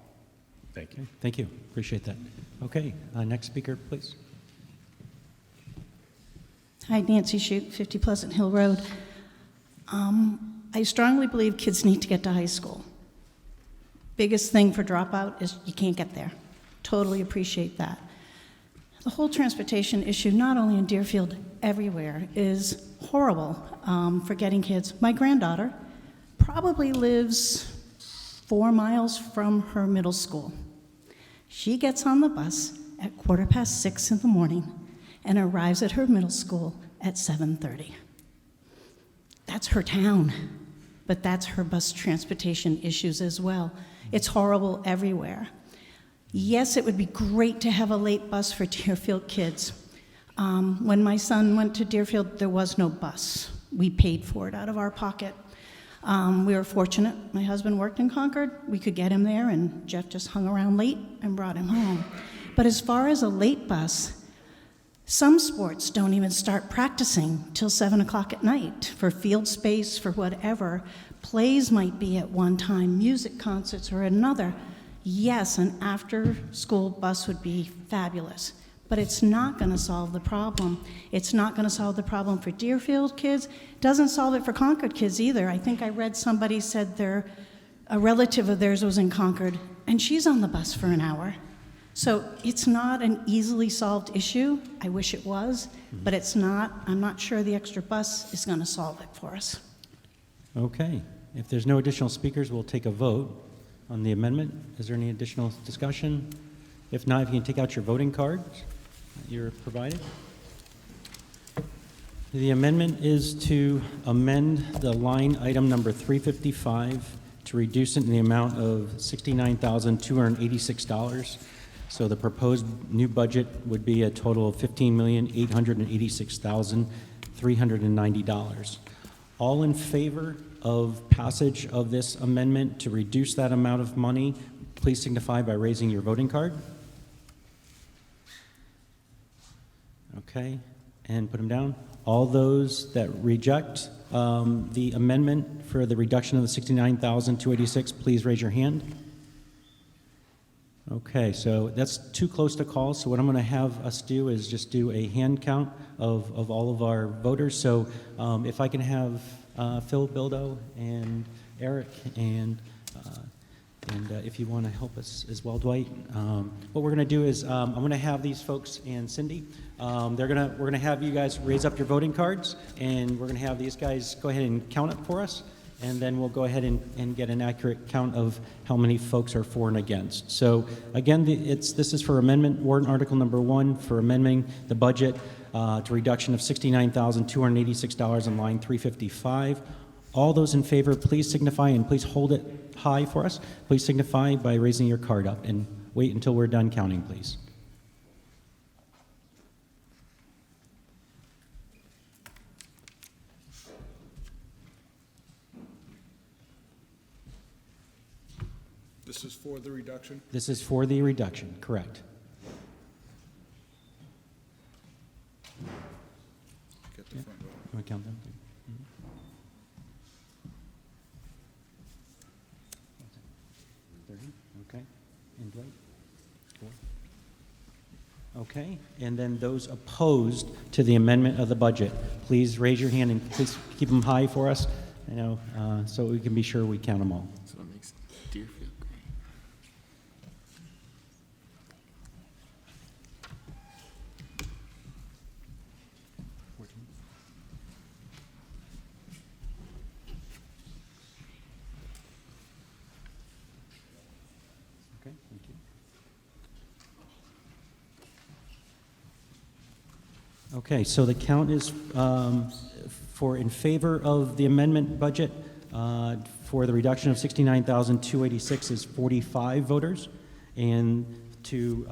Thank you. Thank you. Appreciate that. Okay, next speaker, please. Hi, Nancy Shute, 50 Pleasant Hill Road. I strongly believe kids need to get to high school. Biggest thing for dropout is you can't get there. Totally appreciate that. The whole transportation issue, not only in Deerfield, everywhere, is horrible for getting kids. My granddaughter probably lives 4 miles from her middle school. She gets on the bus at 6:15 in the morning and arrives at her middle school at 7:30. That's her town, but that's her bus transportation issues as well. It's horrible everywhere. Yes, it would be great to have a late bus for Deerfield kids. When my son went to Deerfield, there was no bus. We paid for it out of our pocket. We were fortunate. My husband worked in Concord. We could get him there, and Jeff just hung around late and brought him home. But as far as a late bus, some sports don't even start practicing till 7 o'clock at night for field space, for whatever. Plays might be at one time, music concerts or another. Yes, an after-school bus would be fabulous, but it's not going to solve the problem. It's not going to solve the problem for Deerfield kids. It doesn't solve it for Concord kids either. I think I read somebody said a relative of theirs was in Concord, and she's on the bus for an hour. So it's not an easily solved issue. I wish it was, but it's not. I'm not sure the extra bus is going to solve it for us. Okay. If there's no additional speakers, we'll take a vote on the amendment. Is there any additional discussion? If not, if you can take out your voting cards that you're provided. The amendment is to amend the line item number 355 to reduce it in the amount of $69,286. So the proposed new budget would be a total of $15,886,390. All in favor of passage of this amendment to reduce that amount of money, please signify by raising your voting card. Okay, and put them down. All those that reject the amendment for the reduction of the 69,286, please raise your hand. Okay, so that's too close to call, so what I'm going to have us do is just do a hand count of all of our voters. So if I can have Phil Bildo and Eric and if you want to help us as well, Dwight. What we're going to do is I'm going to have these folks and Cindy. We're going to have you guys raise up your voting cards, and we're going to have these guys go ahead and count it for us, and then we'll go ahead and get an accurate count of how many folks are for and against. So again, this is for amendment, warrant article number 1, for amending the budget to reduction of $69,286 in line 355. All those in favor, please signify, and please hold it high for us. Please signify by raising your card up, and wait until we're done counting, please. This is for the reduction? This is for the reduction, correct. Get the front row. Want to count them? Okay, and Dwight? 4. Okay, and then those opposed to the amendment of the budget, please raise your hand and please keep them high for us, so we can be sure we count them all. That's what makes Deerfield great. Okay, thank you. Okay, so the count is for in favor of the amendment budget for the reduction of 69,286 is 45 voters, and to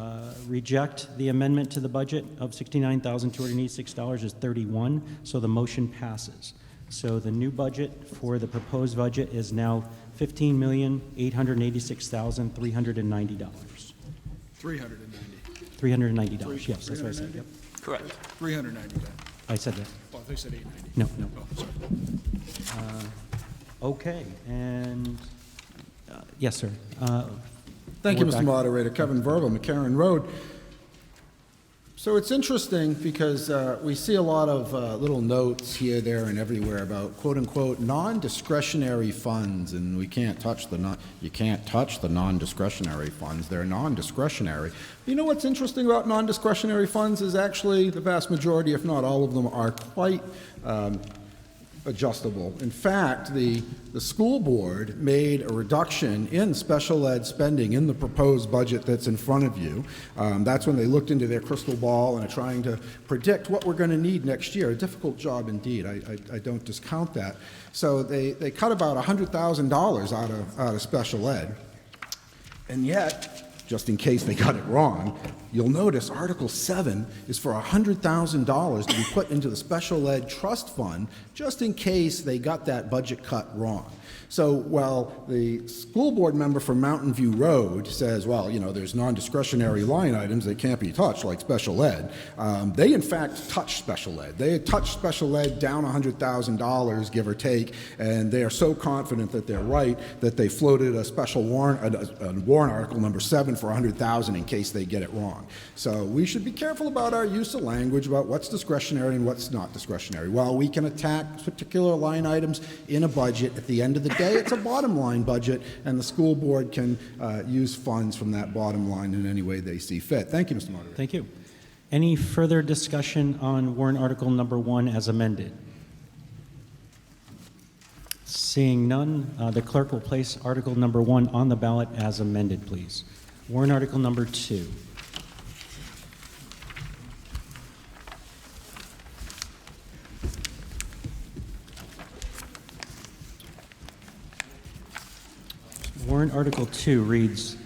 reject the amendment to the budget of $69,286 is 31, so the motion passes. So the new budget for the proposed budget is now $15,886,390. $390, yes, that's what I said, yep. Correct. 390 then. I said that. Oh, they said 890. No, no. Oh, sorry. Okay, and, yes, sir. Thank you, Board Mr. back- Moderator. Kevin Verval, McCarran Road. So it's interesting because we see a lot of little notes here, there, and everywhere about quote-unquote non-discretionary funds, and you can't touch the non-discretionary funds. They're non-discretionary. You know what's interesting about non-discretionary funds is actually the vast majority, if not all of them, are quite adjustable. In fact, the school board made a reduction in special ed spending in the proposed budget that's in front of you. That's when they looked into their crystal ball and are trying to predict what we're going to need next year. A difficult job indeed. I don't discount that. So they cut about $100,000 out of special ed. And yet, just in case they got it wrong, you'll notice Article 7 is for $100,000 to be put into the special ed trust fund just in case they got that budget cut wrong. So while the school board member from Mountain View Road says, well, you know, there's non-discretionary line items that can't be touched, like special ed, they in fact touched special ed. They had touched special ed down $100,000, give or take, and they are so confident that they're right that they floated a special warrant article number 7 for $100,000 in case they get it wrong. So we should be careful about our use of language about what's discretionary and what's not discretionary. While we can attack particular line items in a budget, at the end of the day, it's a bottom line budget, and the school board can use funds from that bottom line in any way they see fit. Thank you, Mr. Moderator. Thank you. Any further discussion on warrant article number 1 as amended? Seeing none, the clerk will place article number 1 on the ballot as amended, please. Warrant article number 2. Warrant Article 2 reads,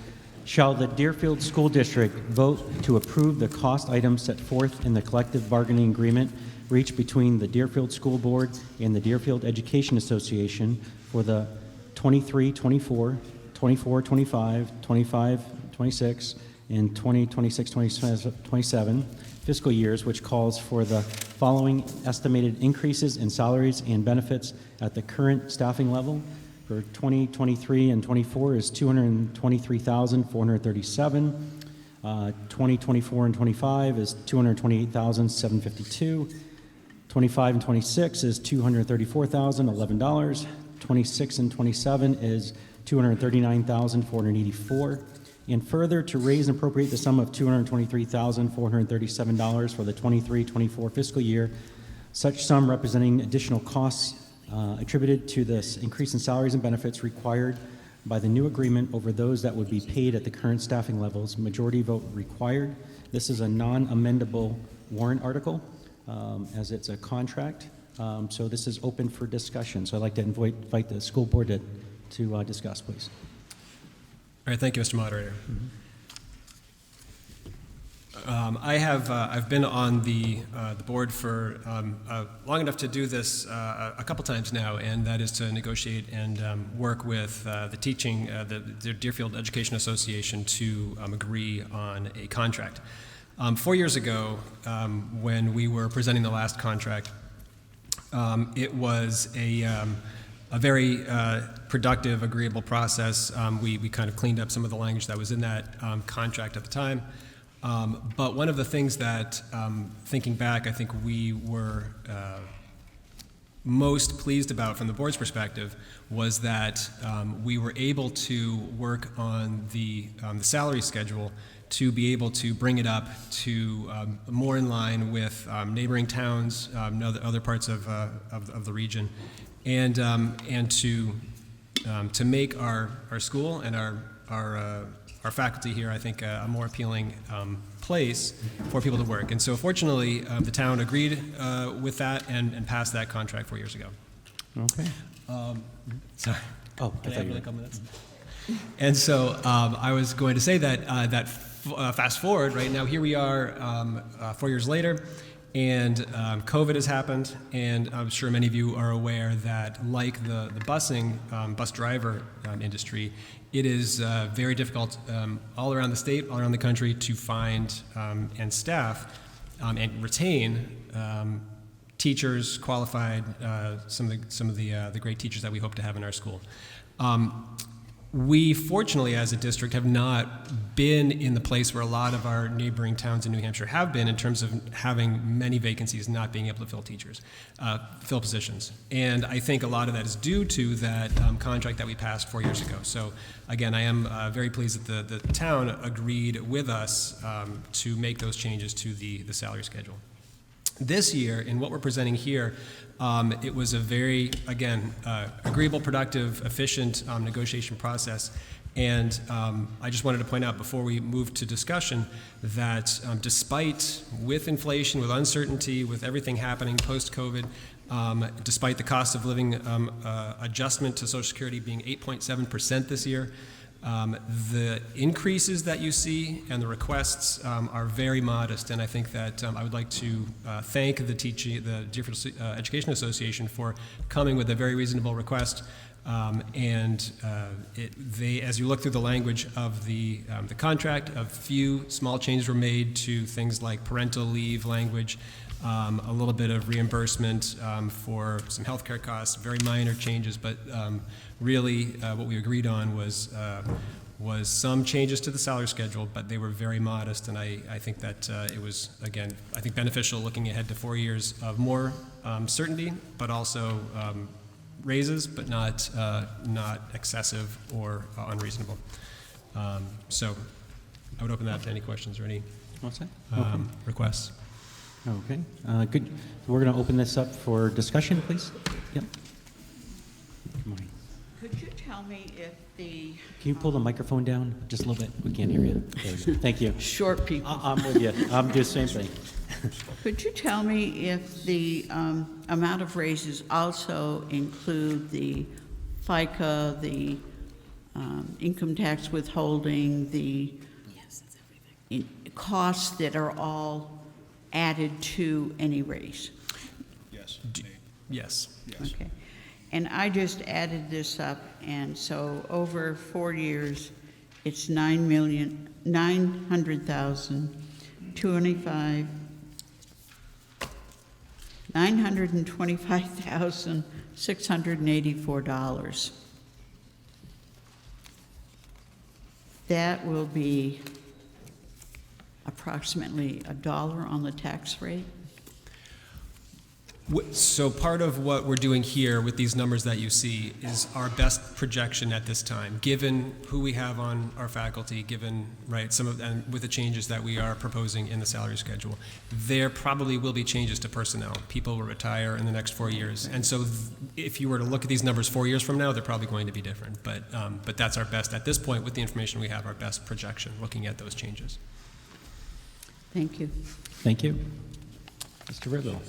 shall the Deerfield School District vote to approve the cost items set forth in the collective bargaining agreement reached between the Deerfield School Board and the Deerfield Education Association for the 23-24, 24-25, 25-26, and 20-26-27 fiscal years, which calls for the following estimated increases in salaries and benefits at the current staffing level. For 2023 and 24 is $223,437. 2024 and 25 is $228,752. 25 and 26 is $234,011. 26 and 27 is $239,484. And further, to raise and appropriate the sum of $223,437 for the 23-24 fiscal year, such sum representing additional costs attributed to this increase in salaries and benefits required by the new agreement over those that would be paid at the current staffing levels, majority vote required. This is a non-amendable warrant article, as it's a contract. So this is open for discussion. So I'd like to invite the school board to discuss, please. All right, thank you, Mr. Moderator. I've been on the board for long enough to do this a couple times now, and that is to negotiate and work with the Deerfield Education Association to agree on a contract. 4 years ago, when we were presenting the last contract, it was a very productive, agreeable process. We kind of cleaned up some of the language that was in that contract at the time. But one of the things that, thinking back, I think we were most pleased about from the board's perspective was that we were able to work on the salary schedule to be able to bring it up to more in line with neighboring towns, other parts of the region, and to make our school and our faculty here, I think, a more appealing place for people to work. And so fortunately, the town agreed with that and passed that contract 4 years ago. Okay. Sorry. Oh, Can I have another couple minutes? And so I was going to say that fast forward, right now, here we are 4 years later, and COVID has happened, and I'm sure many of you are aware that, like the busing, bus driver industry, it is very difficult all around the state, all around the country, to find and staff and retain teachers, qualified, some of the great teachers that we hope to have in our school. We, fortunately, as a district, have not been in the place where a lot of our neighboring towns in New Hampshire have been in terms of having many vacancies, not being able to fill positions. And I think a lot of that is due to that contract that we passed 4 years ago. So, again, I am very pleased that the town agreed with us to make those changes to the salary schedule. This year, in what we're presenting here, it was a very, again, agreeable, productive, efficient negotiation process. And I just wanted to point out before we move to discussion that despite, with inflation, with uncertainty, with everything happening post-COVID, despite the cost of living adjustment to Social Security being 8.7% this year, the increases that you see and the requests are very modest, and I think that I would like to thank the Deerfield Education Association for coming with a very reasonable request. As you look through the language of the contract, a few small changes were made to things like parental leave language, a little bit of reimbursement for some healthcare costs, very minor changes, but really what we agreed on was some changes to the salary schedule, but they were very modest, and I think that it was, again, I think beneficial looking ahead to 4 years of more certainty, but also raises, but not excessive or unreasonable. So I would open that up to any questions or any requests. Okay, good. We're going to open this up for discussion, please. Yep. Good morning. Could you tell me if the... Can you pull the microphone down just a little bit? We can't hear you. There we go. Thank you. Short people. I'm with you. I'm doing the same thing. Could you tell me if the amount of raises also include the FICA, the income tax withholding, the costs that are all added to any raise? Yes. Yes. Okay. And I just added this up, and so over 4 years, it's $9,900,025, $925,684. That will be approximately $1 on the tax rate. So part of what we're doing here with these numbers that you see is our best projection at this time, given who we have on our faculty, given, right, some of, and with the changes that we are proposing in the salary schedule. There probably will be changes to personnel. People will retire in the next 4 years. And so if you were to look at these numbers 4 years from now, they're probably going to be different. But that's our best, at this point, with the information we have, our best projection, looking at those changes. Thank you. Thank you. Mr. Rizzo.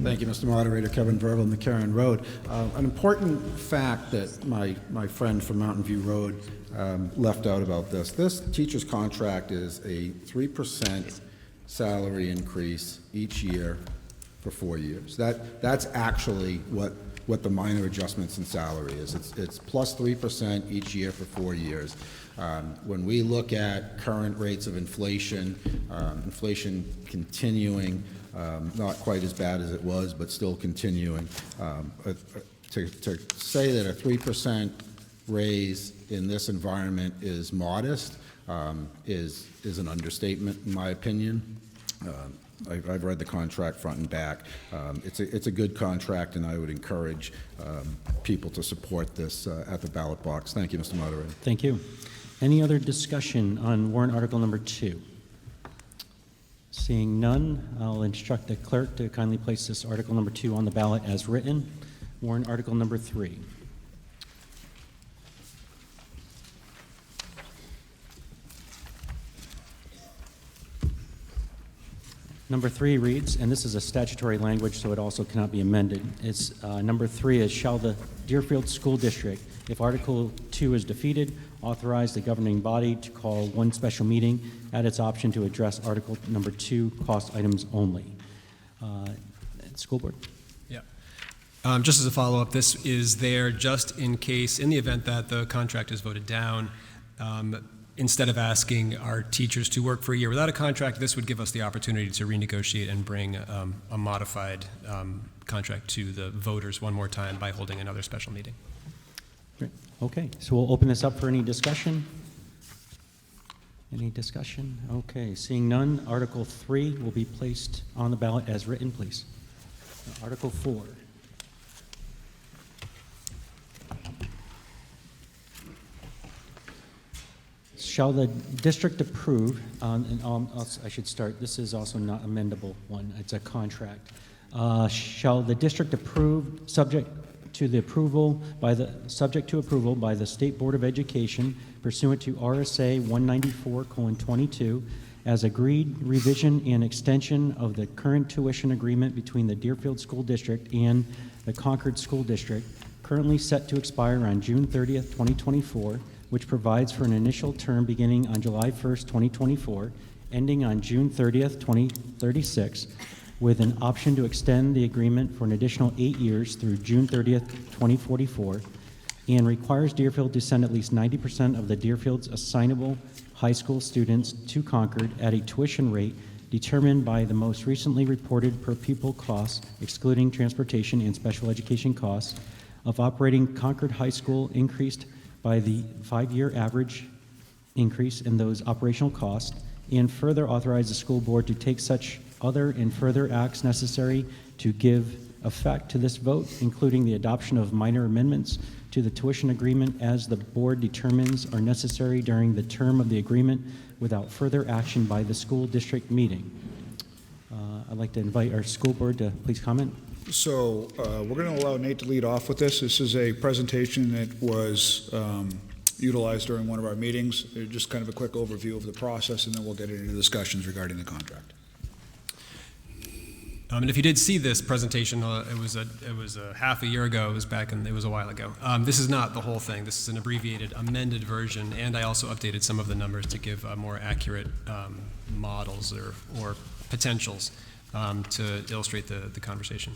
Thank you, Mr. Moderator. Kevin Verville, McCarran Road. An important fact that my friend from Mountain View Road left out about this. This teacher's contract is a 3% salary increase each year for 4 years. That's actually what the minor adjustments in salary is. It's plus 3% each year for 4 years. When we look at current rates of inflation, inflation continuing, not quite as bad as it was, but still continuing. To say that a 3% raise in this environment is modest is an understatement, in my opinion. I've read the contract front and back. It's a good contract, and I would encourage people to support this at the ballot box. Thank you, Mr. Moderator. Thank you. Any other discussion on warrant article number 2? Seeing none, I'll instruct the clerk to kindly place this article number 2 on the ballot as written. Warrant article number 3. Number 3 reads, and this is a statutory language, so it also cannot be amended. It's number 3 is, shall the Deerfield School District, if Article 2 is defeated, authorize the governing body to call one special meeting at its option to address Article number 2 cost items only. School board. Yeah. Just as a follow-up, this is there just in case, in the event that the contract is voted down, instead of asking our teachers to work for a year without a contract, this would give us the opportunity to renegotiate and bring a modified contract to the voters one more time by holding another special meeting. Great. Okay, so we'll open this up for any discussion. Any discussion? Okay, seeing none, Article 3 will be placed on the ballot as written, please. Article 4. Shall the district approve, I should start, this is also not amendable one, it's a contract. Shall the district approve, subject to approval by the State Board of Education pursuant to RSA 194:22 as agreed revision and extension of the current tuition agreement between the Deerfield School District and the Concord School District, currently set to expire on June 30th, 2024, which provides for an initial term beginning on July 1st, 2024, ending on June 30th, 2036, with an option to extend the agreement for an additional 8 years through June 30th, 2044, and requires Deerfield to send at least 90% of the Deerfield's assignable high school students to Concord at a tuition rate determined by the most recently reported per pupil costs, excluding transportation and special education costs, of operating Concord High School increased by the 5-year average increase in those operational costs, and further authorize the school board to take such other and further acts necessary to give effect to this vote, including the adoption of minor amendments to the tuition agreement as the board determines are necessary during the term of the agreement without further action by the school district meeting. I'd like to invite our school board to please comment. So we're going to allow Nate to lead off with this. This is a presentation that was utilized during one of our meetings. Just kind of a quick overview of the process, and then we'll get into discussions regarding the contract. And if you did see this presentation, it was a half a year ago. It was a while ago. This is not the whole thing. This is an abbreviated, amended version, and I also updated some of the numbers to give more accurate models or potentials to illustrate the conversation.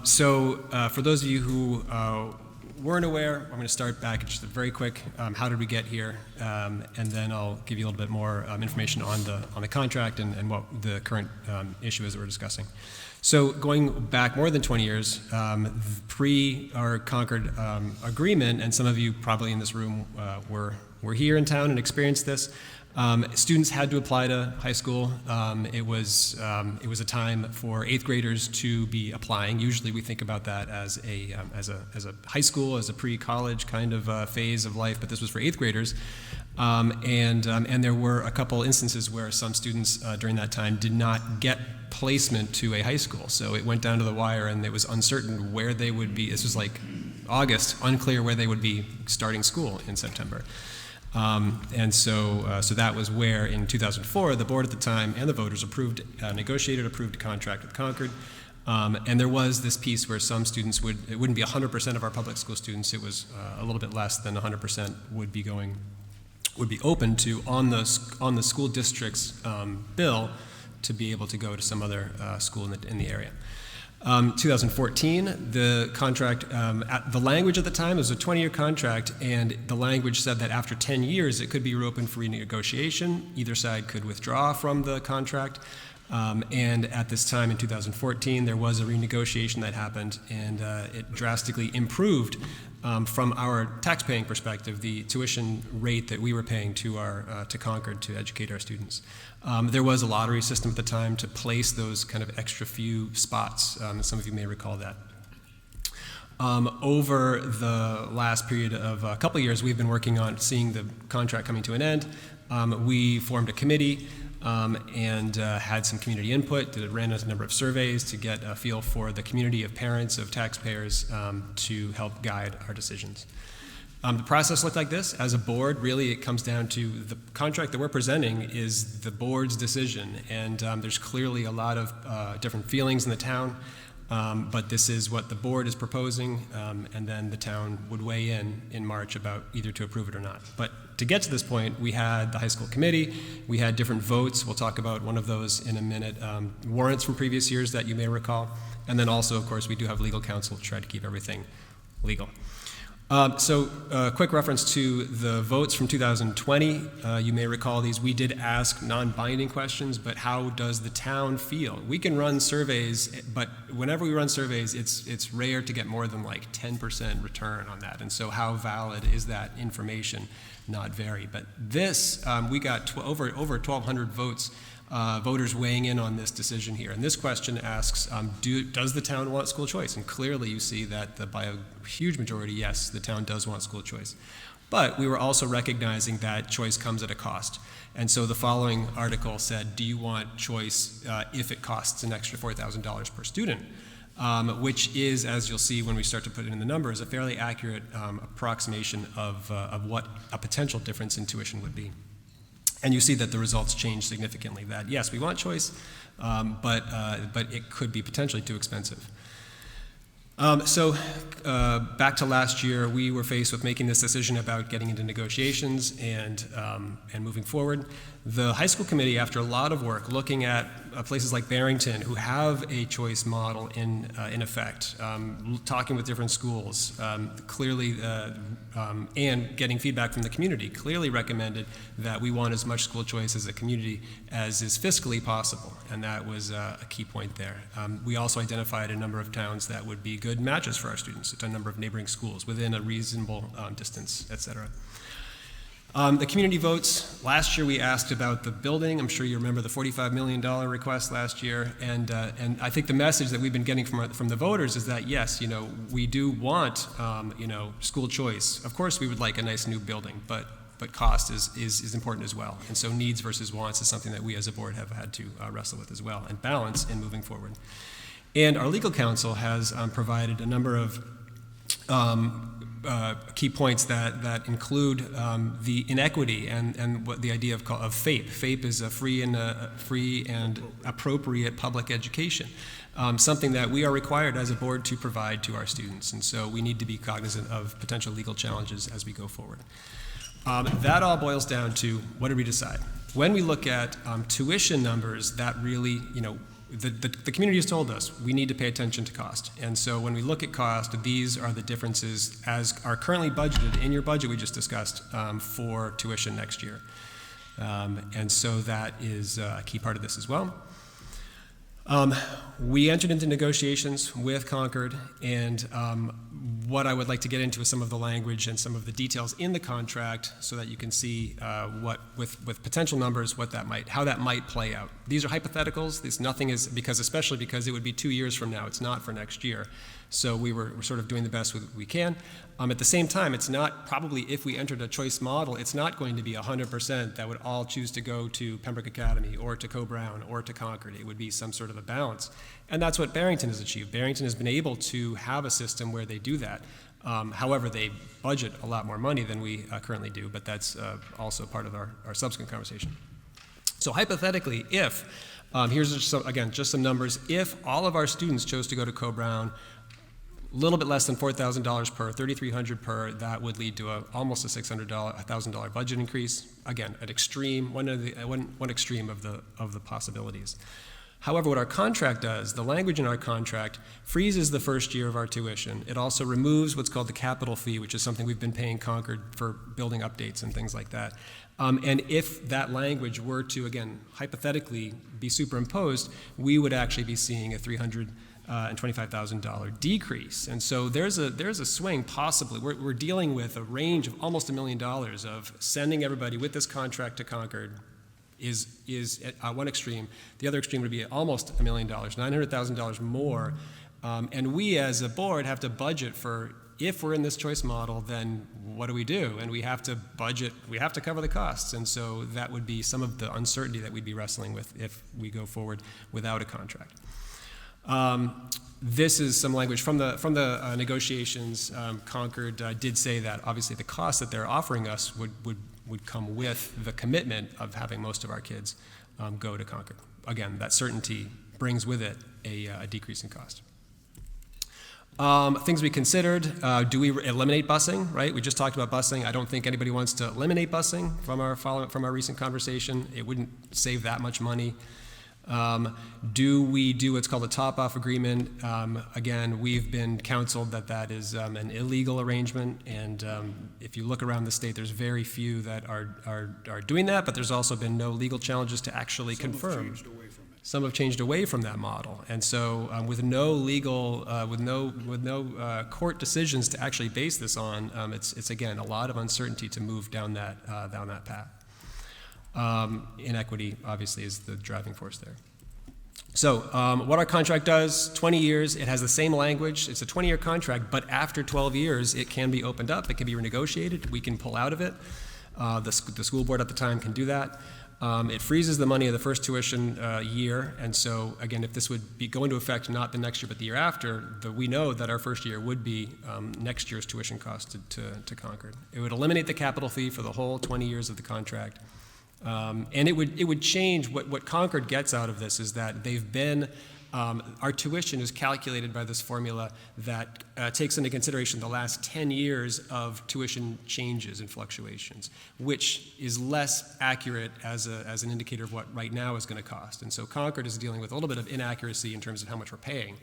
So for those of you who weren't aware, I'm going to start back at just a very quick, how did we get here? And then I'll give you a little bit more information on the contract and what the current issue is that we're discussing. So going back more than 20 years, pre our Concord agreement, and some of you probably in this room were here in town and experienced this, students had to apply to high school. It was a time for 8th graders to be applying. Usually we think about that as a high school, as a pre-college kind of phase of life, but this was for 8th graders. And there were a couple instances where some students during that time did not get placement to a high school. So it went down to the wire, and it was uncertain where they would be. This was like August, unclear where they would be starting school in September. So that was where in 2004, the board at the time and the voters approved a contract with Concord. And there was this piece where some students it wouldn't be 100% of our public school students, it was a little bit less than 100% would be open to on the school district's bill to be able to go to some other school in the area. 2014, the contract, the language at the time was a 20-year contract, and the language said that after 10 years it could be reopened for renegotiation. Either side could withdraw from the contract. And at this time in 2014, there was a renegotiation that happened, and it drastically improved from our tax-paying perspective the tuition rate that we were paying to Concord to educate our students. There was a lottery system at the time to place those kind of extra few spots. Some of you may recall that. Over the last period of a couple of years, we've been working on seeing the contract coming to an end. We formed a committee and had some community input, ran a number of surveys to get a feel for the community of parents, of taxpayers, to help guide our decisions. The process looked like this. As a board, really it comes down to the contract that we're presenting is the board's decision, and there's clearly a lot of different feelings in the town, but this is what the board is proposing, and then the town would weigh in March about either to approve it or not. But to get to this point, we had the high school committee, we had different votes, we'll talk about one of those in a minute, warrants from previous years that you may recall, and then also, of course, we do have legal counsel to try to keep everything legal. So a quick reference to the votes from 2020. You may recall these. We did ask non-binding questions, but how does the town feel? We can run surveys, but whenever we run surveys, it's rare to get more than like 10% return on that. And so how valid is that information? Not very. But this, we got over 1,200 votes. Voters weighing in on this decision here. And this question asks, does the town want school choice? And clearly you see that by a huge majority, yes, the town does want school choice. But we were also recognizing that choice comes at a cost. And so the following article said, do you want choice if it costs an extra $4,000 per student? Which is, as you'll see when we start to put it in the numbers, a fairly accurate approximation of what a potential difference in tuition would be. And you see that the results change significantly, that yes, we want choice, but it could be potentially too expensive. So back to last year, we were faced with making this decision about getting into negotiations and moving forward. The high school committee, after a lot of work, looking at places like Barrington, who have a choice model in effect, talking with different schools, clearly, and getting feedback from the community, clearly recommended that we want as much school choice as a community as is fiscally possible, and that was a key point there. We also identified a number of towns that would be good matches for our students, a number of neighboring schools within a reasonable distance, et cetera. The community votes, last year we asked about the building. I'm sure you remember the $45 million request last year, and I think the message that we've been getting from the voters is that yes, we do want school choice. Of course we would like a nice new building, but cost is important as well. And so needs versus wants is something that we as a board have had to wrestle with as well and balance in moving forward. And our legal counsel has provided a number of key points that include the inequity and what the idea of FAPE. FAPE is a free and appropriate public education, something that we are required as a board to provide to our students. And so we need to be cognizant of potential legal challenges as we go forward. That all boils down to what did we decide? When we look at tuition numbers, that really, the community has told us we need to pay attention to cost. And so when we look at cost, these are the differences as are currently budgeted in your budget we just discussed for tuition next year. And so that is a key part of this as well. We entered into negotiations with Concord, and what I would like to get into is some of the language and some of the details in the contract so that you can see what, with potential numbers, how that might play out. These are hypotheticals. Nothing is, especially because it would be 2 years from now. It's not for next year. So we're sort of doing the best we can. At the same time, it's not probably, if we entered a choice model, it's not going to be 100% that would all choose to go to Pembroke Academy or to Co-Brown or to Concord. It would be some sort of a balance. And that's what Barrington has achieved. Barrington has been able to have a system where they do that. However, they budget a lot more money than we currently do, but that's also part of our subsequent conversation. So hypothetically, if, here's just some numbers, if all of our students chose to go to Co-Brown, a little bit less than $4,000 per, $3,300 per, that would lead to almost a $1,000 budget increase. Again, an extreme, one extreme of the possibilities. However, what our contract does, the language in our contract freezes the first year of our tuition. It also removes what's called the capital fee, which is something we've been paying Concord for building updates and things like that. And if that language were to, again, hypothetically be superimposed, we would actually be seeing a $325,000 decrease. And so there's a swing possibly. We're dealing with a range of almost $1 million of sending everybody with this contract to Concord is at one extreme. The other extreme would be almost $1 million, $900,000 more. And we as a board have to budget for, if we're in this choice model, then what do we do? And we have to budget, we have to cover the costs. And so that would be some of the uncertainty that we'd be wrestling with if we go forward without a contract. This is some language from the negotiations. Concord did say that obviously the cost that they're offering us would come with the commitment of having most of our kids go to Concord. Again, that certainty brings with it a decrease in cost. Things we considered, do we eliminate busing, right? We just talked about busing. I don't think anybody wants to eliminate busing from our recent conversation. It wouldn't save that much money. Do we do what's called a top-off agreement? Again, we've been counseled that is an illegal arrangement, and if you look around the state, there's very few that are doing that, but there's also been no legal challenges to actually confirm. Some have changed away from that model, and so with no legal, with no court decisions to actually base this on, it's again a lot of uncertainty to move down that path. Inequity, obviously, is the driving force there. So what our contract does, 20 years, it has the same language. It's a 20-year contract, but after 12 years, it can be opened up. It can be renegotiated. We can pull out of it. The school board at the time can do that. It freezes the money of the first tuition year, and so, again, if this would go into effect not the next year but the year after, we know that our first year would be next year's tuition cost to Concord. It would eliminate the capital fee for the whole 20 years of the contract. And it would change, what Concord gets out of this is that they've been, our tuition is calculated by this formula that takes into consideration the last 10 years of tuition changes and fluctuations, which is less accurate as an indicator of what right now is going to cost. And so Concord is dealing with a little bit of inaccuracy in terms of how much we're paying.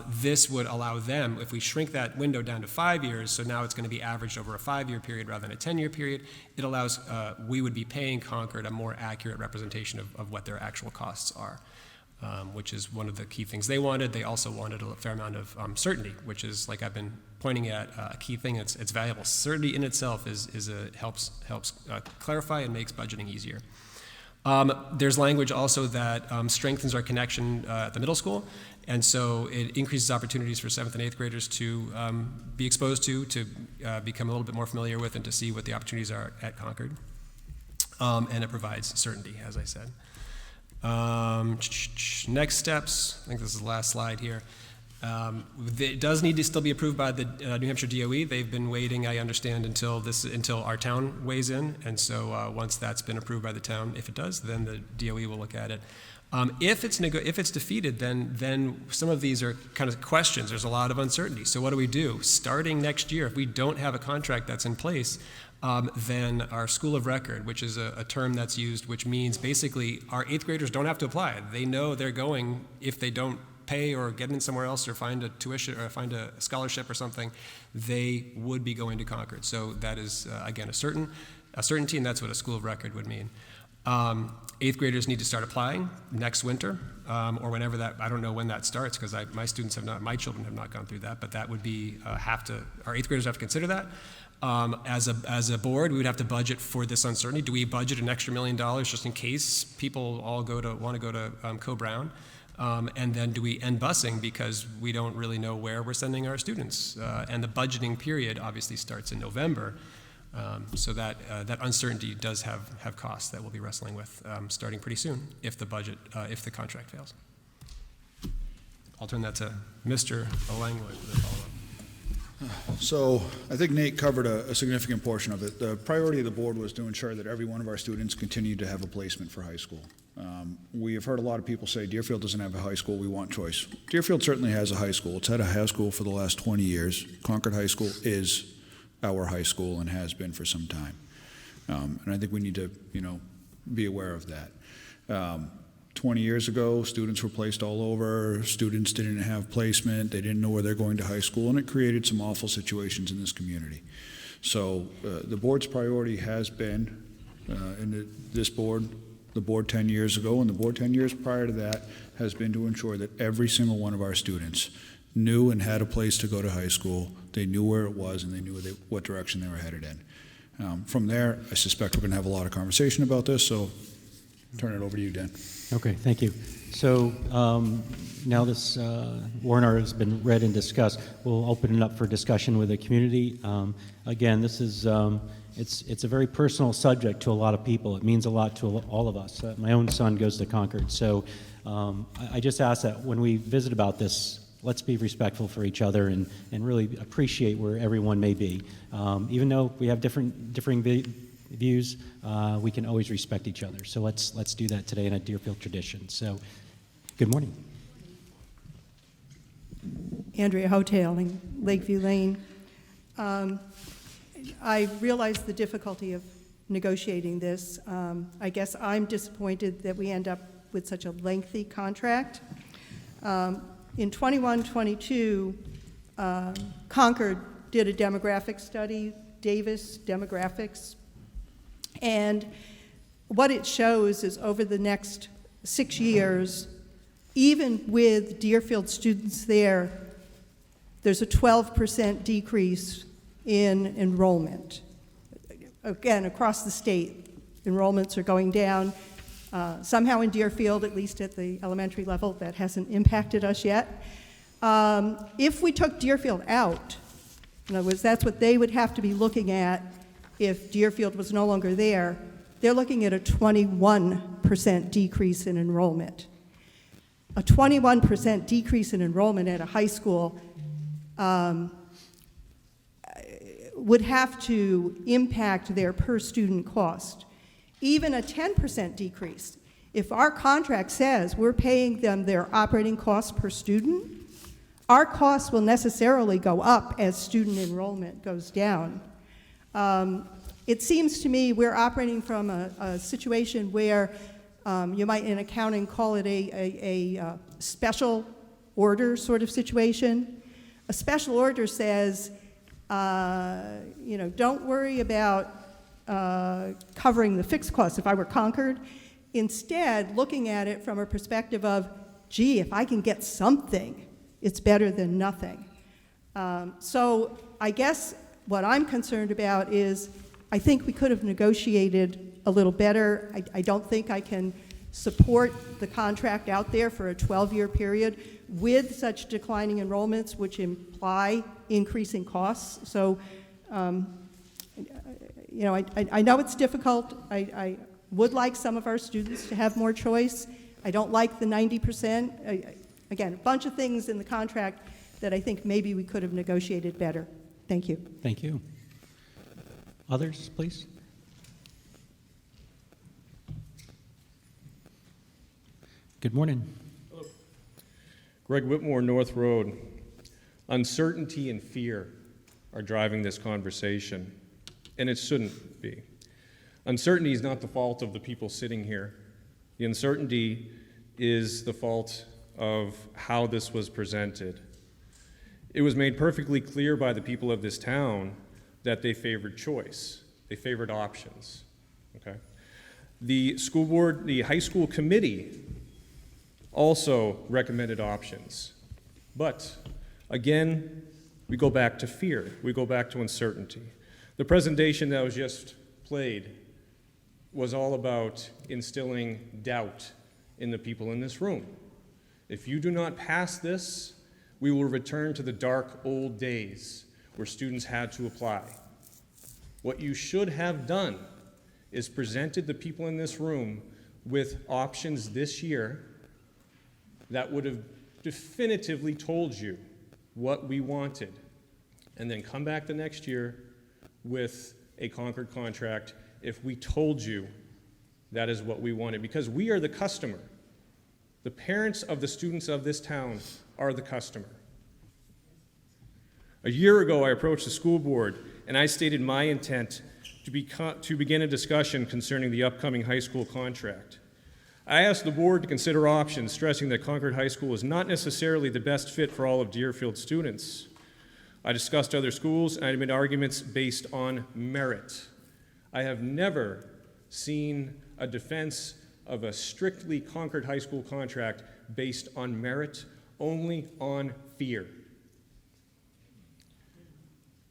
This would allow them, if we shrink that window down to 5 years, so now it's going to be averaged over a 5-year period rather than a 10-year period, it allows, we would be paying Concord a more accurate representation of what their actual costs are, which is one of the key things they wanted. They also wanted a fair amount of certainty, which is, like I've been pointing at, a key thing. It's valuable. Certainty in itself helps clarify and makes budgeting easier. There's language also that strengthens our connection at the middle school, and so it increases opportunities for 7th and 8th graders to be exposed to become a little bit more familiar with, and to see what the opportunities are at Concord. And it provides certainty, as I said. Next steps, I think this is the last slide here. It does need to still be approved by the New Hampshire DOE. They've been waiting, I understand, until our town weighs in, and so once that's been approved by the town, if it does, then the DOE will look at it. If it's defeated, then some of these are kind of questions. There's a lot of uncertainty. So what do we do? Starting next year, if we don't have a contract that's in place, than our school of record, which is a term that's used, which means basically our 8th graders don't have to apply. They know they're going, if they don't pay or get in somewhere else or find a tuition or find a scholarship or something, they would be going to Concord. So that is, again, a certainty, and that's what a school of record would mean. 8th graders need to start applying next winter, or whenever that, I don't know when that starts, because my children have not gone through that, but that would be, our 8th graders have to consider that. As a board, we would have to budget for this uncertainty. Do we budget an extra $1 million just in case people all want to go to Co-Brown? And then do we end busing because we don't really know where we're sending our students? And the budgeting period obviously starts in November. So that uncertainty does have costs that we'll be wrestling with starting pretty soon if the contract fails. I'll turn that to Mr. Langlois for the follow-up. So I think Nate covered a significant portion of it. The priority of the board was to ensure that every one of our students continued to have a placement for high school. We have heard a lot of people say Deerfield doesn't have a high school, we want choice. Deerfield certainly has a high school. It's had a high school for the last 20 years. Concord High School is our high school and has been for some time. And I think we need to, be aware of that. 20 years ago, students were placed all over. Students didn't have placement. They didn't know where they're going to high school, and it created some awful situations in this community. So the board's priority has been, this board, the board 10 years ago, and the board 10 years prior to that, has been to ensure that every single one of our students knew and had a place to go to high school. They knew where it was, and they knew what direction they were headed in. From there, I suspect we're going to have a lot of conversation about this, so turn it over to you, Dan. Okay, thank you. So now this warrant article has been read and discussed. We'll open it up for discussion with the community. Again, this is it's a very personal subject to a lot of people. It means a lot to all of us. My own son goes to Concord, so I just ask that when we visit about this, let's be respectful for each other and really appreciate where everyone may be. Even though we have differing views, we can always respect each other. So let's do that today in a Deerfield tradition. So, good morning. Andrea Hotailing, Lakeview Lane. I realize the difficulty of negotiating this. I guess I'm disappointed that we end up with such a lengthy contract. In 21-22, Concord did a demographic study, Davis Demographics, and what it shows is over the next 6 years, even with Deerfield students there, there's a 12% decrease in enrollment. Again, across the state, enrollments are going down. Somehow in Deerfield, at least at the elementary level, that hasn't impacted us yet. If we took Deerfield out, in other words, that's what they would have to be looking at if Deerfield was no longer there, they're looking at a 21% decrease in enrollment. A 21% decrease in enrollment at a high school would have to impact their per student cost. Even a 10% decrease. If our contract says we're paying them their operating costs per student, our costs will necessarily go up as student enrollment goes down. It seems to me we're operating from a situation where you might in accounting call it a special order sort of situation. A special order says, don't worry about covering the fixed costs if I were Concord. Instead, looking at it from a perspective of, gee, if I can get something, it's better than nothing. So I guess what I'm concerned about is I think we could have negotiated a little better. I don't think I can support the contract out there for a 12-year period with such declining enrollments, which imply increasing costs. So, I know it's difficult. I would like some of our students to have more choice. I don't like the 90%. Again, a bunch of things in the contract that I think maybe we could have negotiated better. Thank you. Thank you. Others, please. Good morning. Hello. Greg Whitmore, North Road. Uncertainty and fear are driving this conversation. and it shouldn't be. Uncertainty is not the fault of the people sitting here. The uncertainty is the fault of how this was presented. It was made perfectly clear by the people of this town that they favored choice. They favored options, okay? The school board, the high school committee also recommended options. But again, we go back to fear. We go back to uncertainty. The presentation that was just played was all about instilling doubt in the people in this room. If you do not pass this, we will return to the dark old days where students had to apply. What you should have done is presented the people in this room with options this year that would have definitively told you what we wanted, and then come back the next year with a Concord contract if we told you that is what we wanted, because we are the customer. The parents of the students of this town are the customer. A year ago, I approached the school board and I stated my intent to begin a discussion concerning the upcoming high school contract. I asked the board to consider options, stressing that Concord High School is not necessarily the best fit for all of Deerfield students. I discussed other schools and I made arguments based on merit. I have never seen a defense of a strictly Concord High School contract based on merit, only on fear.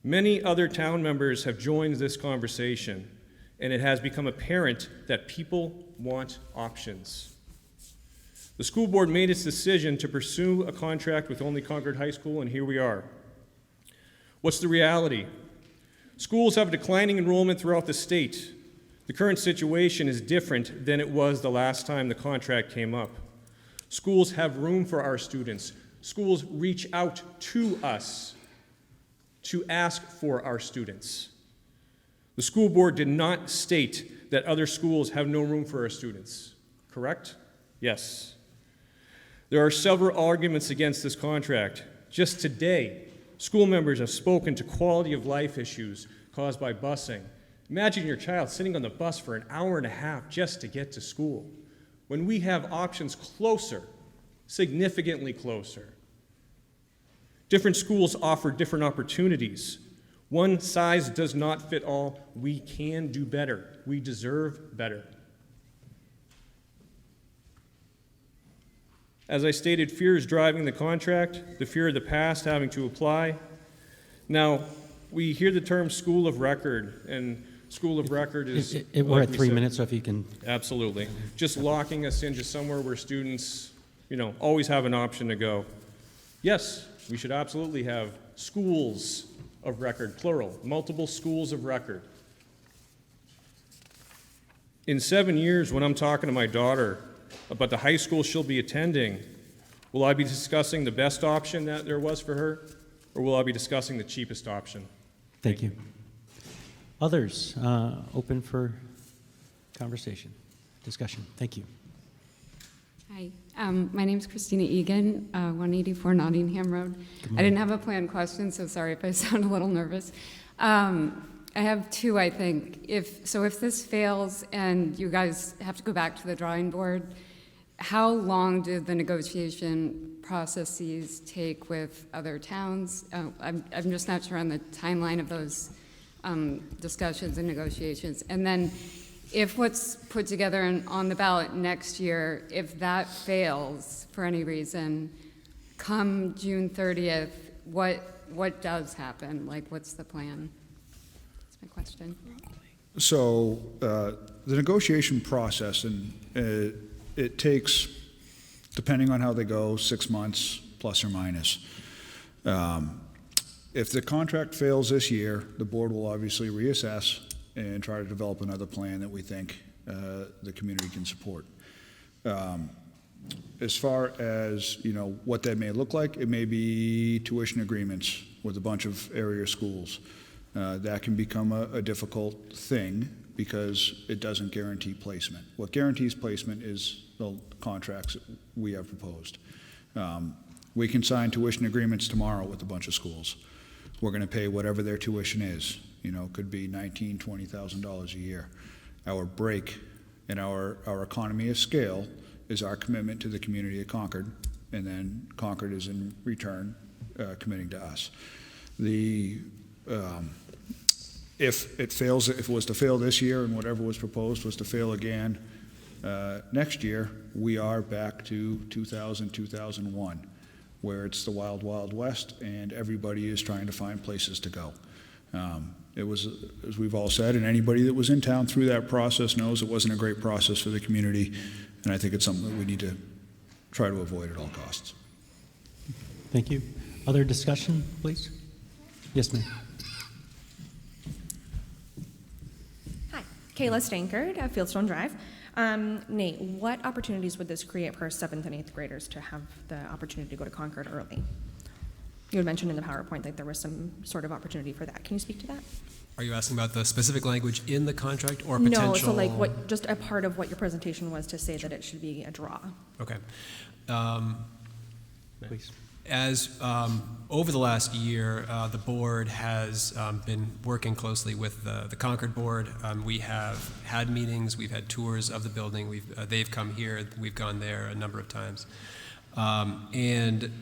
Many other town members have joined this conversation, and it has become apparent that people want options. The school board made its decision to pursue a contract with only Concord High School, and here we are. What's the reality? Schools have declining enrollment throughout the state. The current situation is different than it was the last time the contract came up. Schools have room for our students. Schools reach out to us to ask for our students. The school board did not state that other schools have no room for our students, correct? Yes. There are several arguments against this contract. Just today, school members have spoken to quality of life issues caused by busing. Imagine your child sitting on the bus for an hour and a half just to get to school, when we have options closer, significantly closer. Different schools offer different opportunities. One size does not fit all. We can do better. We deserve better. As I stated, fear is driving the contract, the fear of the past having to apply. Now, we hear the term school of record, and school of record is... We're like at we 3 said, minutes, so if you can... Absolutely. Just locking us into somewhere where students, always have an option to go. Yes, we should absolutely have schools of record, plural, multiple schools of record. In 7 years, when I'm talking to my daughter about the high school she'll be attending, will I be discussing the best option that there was for her, or will I be discussing the cheapest option? Thank you. Others, open for conversation, discussion. Thank you. Hi, my name's Christina Egan, 184 Nottingham Road. I didn't have a planned question, so sorry if I sound a little nervous. I have two, I think. If this fails and you guys have to go back to the drawing board, how long do the negotiation processes take with other towns? I'm just not sure on the timeline of those discussions and negotiations. And then if what's put together on the ballot next year, if that fails for any reason, come June 30th, what does happen? Like, what's the plan? That's my question. So the negotiation process, and it takes, depending on how they go, 6 months plus or minus. If the contract fails this year, the board will obviously reassess and try to develop another plan that we think the community can support. As far as what that may look like, it may be tuition agreements with a bunch of area schools. That can become a difficult thing because it doesn't guarantee placement. What guarantees placement is the contracts that we have proposed. We can sign tuition agreements tomorrow with a bunch of schools. we're going to pay whatever their tuition is. You know, it could be $19,000, $20,000 a year. Our break in our economy of scale is our commitment to the community of Concord, and then Concord is in return committing to us. If it fails, if it was to fail this year and whatever was proposed was to fail again next year, we are back to 2000, 2001, where it's the wild, wild west and everybody is trying to find places to go. It was, as we've all said, and anybody that was in town through that process knows it wasn't a great process for the community, and I think it's something that we need to try to avoid at all costs. Thank you. Other discussion, please? Yes, ma'am. Hi, Kayla Stankard at Fieldstone Drive. Nate, what opportunities would this create for our 7th and 8th graders to have the opportunity to go to Concord early? You had mentioned in the PowerPoint that there was some sort of opportunity for that. Can you speak to that? Are you asking about the specific language in the contract or potential? No, so like what, just a part of what your presentation was to say that it should be a draw. Okay. Please. As over the last year, the board has been working closely with the Concord board. We have had meetings, we've had tours of the building, they've come here, we've gone there a number of times. And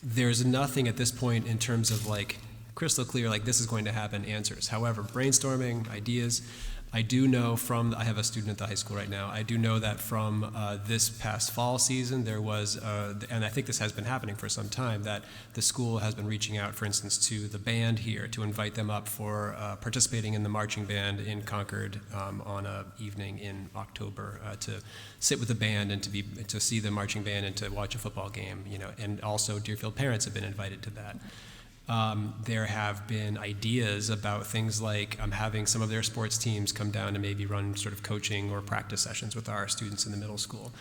there's nothing at this point in terms of like crystal clear, like this is going to happen answers. However, brainstorming, ideas, I do know from, I have a student at the high school right now, I do know that from this past fall season, there was, and I think this has been happening for some time, that the school has been reaching out, for instance, to the band here to invite them up for participating in the marching band in Concord on an evening in October to sit with the band and to see the marching band and to watch a football game, you know, and also Deerfield parents have been invited to that. There have been ideas about things like having some of their sports teams come down and maybe run sort of coaching or practice sessions with our students in the middle school.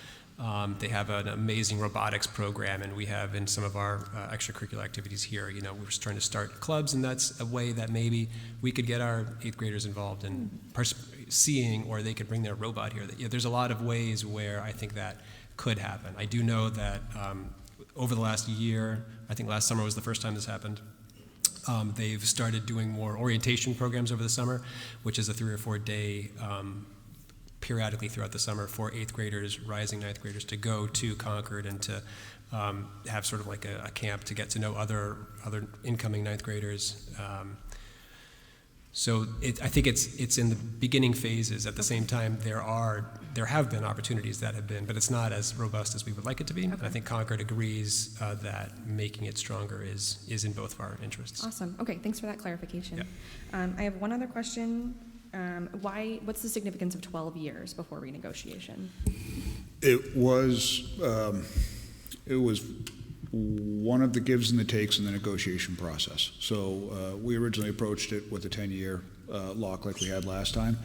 They have an amazing robotics program, and we have in some of our extracurricular activities here, you know, we're just trying to start clubs, and that's a way that maybe we could get our 8th graders involved in seeing, or they could bring their robot here. There's a lot of ways where I think that could happen. I do know that over the last year, I think last summer was the first time this happened, they've started doing more orientation programs over the summer, which is a 3 or 4 day periodically throughout the summer for 8th graders, rising 9th graders to go to Concord and to have sort of like a camp to get to know other incoming 9th graders. So I think it's in the beginning phases. At the same time, there have been opportunities that have been, but it's not as robust as we would like it to be. Okay. And I think Concord agrees that making it stronger is in both of our interests. Awesome. Okay, thanks for that clarification. Yeah. I have one other question. What's the significance of 12 years before renegotiation? It was one of the gives and the takes in the negotiation process. So we originally approached it with a 10-year lock like we had last time.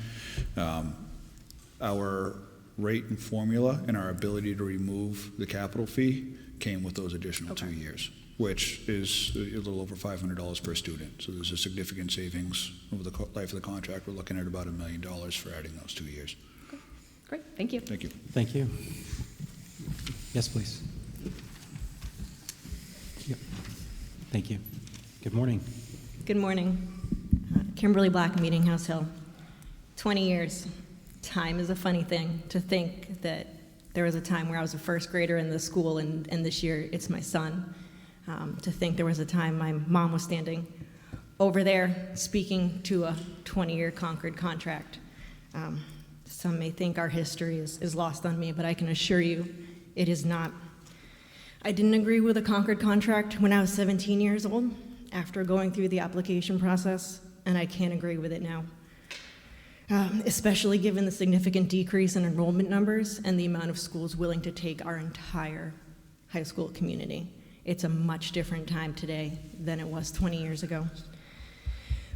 Our rate and formula and our ability to remove the capital fee came with those additional 2 years, which is a little over $500 per student. So there's a significant savings over the life of the contract. We're looking at about $1 million for adding those 2 years. Okay. Great, thank you. Thank you. Thank you. Yes, please. Yep. Thank you. Good morning. Good morning. Kimberly Black, Meeting House Hill. 20 years. Time is a funny thing. To think that there was a time where I was a first grader in the school, and this year it's my son. To think there was a time my mom was standing over there speaking to a 20-year Concord contract. Some may think our history is lost on me, but I can assure you it is not. I didn't agree with a Concord contract when I was 17 years old after going through the application process, and I can't agree with it now. Especially given the significant decrease in enrollment numbers and the amount of schools willing to take our entire high school community. It's a much different time today than it was 20 years ago.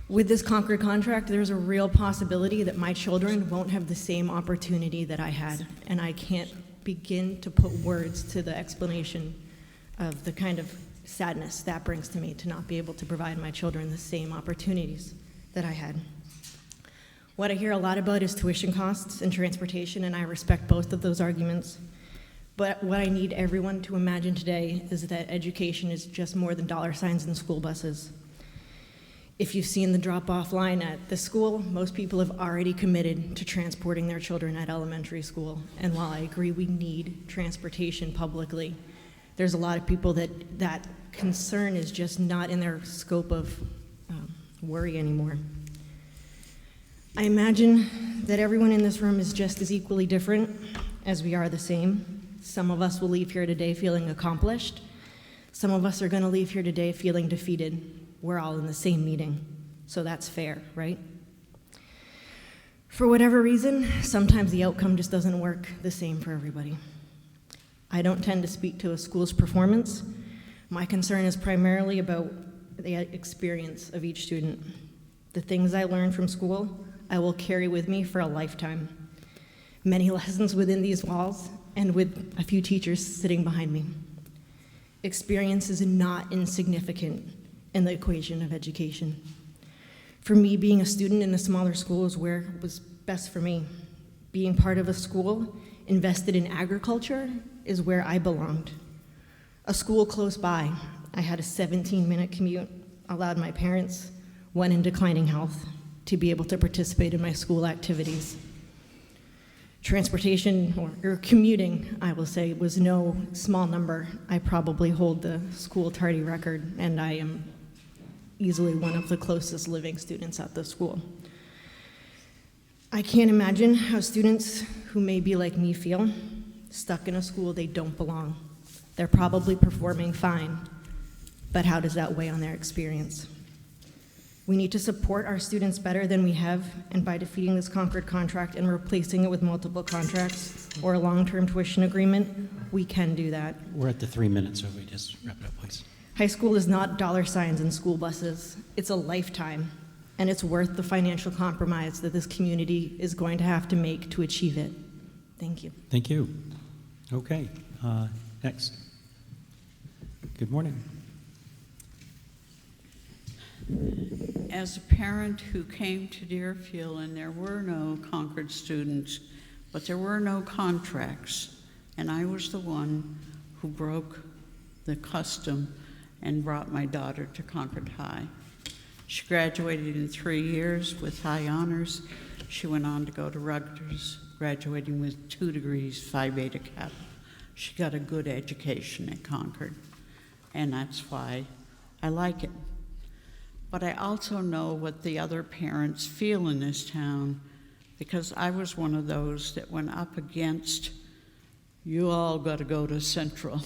With this Concord contract, there's a real possibility that my children won't have the same opportunity that I had, and I can't begin to put words to the explanation of the kind of sadness that brings to me to not be able to provide my children the same opportunities that I had. What I hear a lot about is tuition costs and transportation, and I respect both of those arguments. But what I need everyone to imagine today is that education is just more than dollar signs and school buses. If you've seen the drop-off line at the school, most people have already committed to transporting their children at elementary school. And while I agree we need transportation publicly, there's a lot of people that concern is just not in their scope of worry anymore. I imagine that everyone in this room is just as equally different as we are the same. Some of us will leave here today feeling accomplished. Some of us are going to leave here today feeling defeated. We're all in the same meeting, so that's fair, right? For whatever reason, sometimes the outcome just doesn't work the same for everybody. I don't tend to speak to a school's performance. My concern is primarily about the experience of each student. The things I learned from school, I will carry with me for a lifetime. Many lessons within these walls and with a few teachers sitting behind me. Experience is not insignificant in the equation of education. For me, being a student in a smaller school is where it was best for me. Being part of a school invested in agriculture is where I belonged. A school close by, I had a 17-minute commute, allowed my parents, one in declining health, to be able to participate in my school activities. Transportation, or commuting, I will say, was no small number. I probably hold the school tardy record, and I am easily one of the closest living students at the school. I can't imagine how students who may be like me feel, stuck in a school they don't belong. They're probably performing fine, but how does that weigh on their experience? We need to support our students better than we have, and by defeating this Concord contract and replacing it with multiple contracts or a long-term tuition agreement, we can do that. We're at the 3 minutes, so we just wrap it up, please. High school is not dollar signs and school buses. It's a lifetime, and it's worth the financial compromise that this community is going to have to make to achieve it. Thank you. Thank you. Okay, next. Good morning. As a parent who came to Deerfield and there were no Concord students, but there were no contracts, and I was the one who broke the custom and brought my daughter to Concord High. She graduated in 3 years with high honors. She went on to go to Rutgers, graduating with 2 degrees, Phi Beta Kappa. She got a good education at Concord, and that's why I like it. But I also know what the other parents feel in this town, because I was one of those that went up against, you all got to go to Central,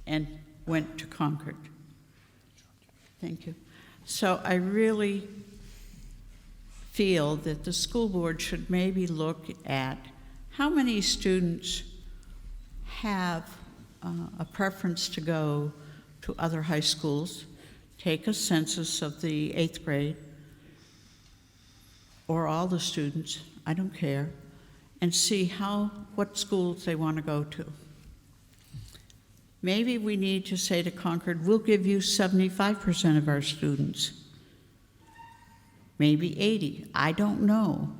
and went to Concord. Thank you. So I really feel that the school board should maybe look at how many students have a preference to go to other high schools, take a census of the 8th grade, or all the students, I don't care, and see what schools they want to go to. Maybe we need to say to Concord, we'll give you 75% of our students. Maybe 80, I don't know.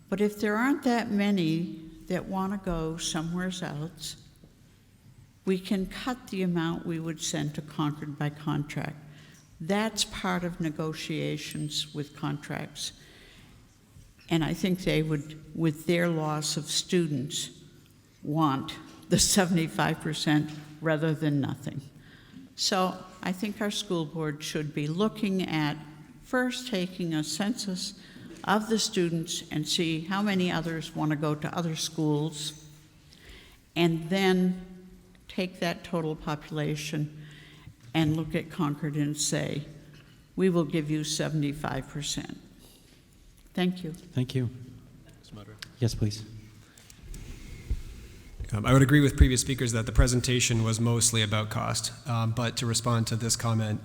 But if there aren't that many that want to go somewhere else, we can cut the amount we would send to Concord by contract. That's part of negotiations with contracts. And I think they would, with their loss of students, want the 75% rather than nothing. So I think our school board should be looking at first taking a census of the students and see how many others want to go to other schools, and then take that total population and look at Concord and say, we will give you 75%. Thank you. Thank you. Yes, please. I would agree with previous speakers that the presentation was mostly about cost, but to respond to this comment,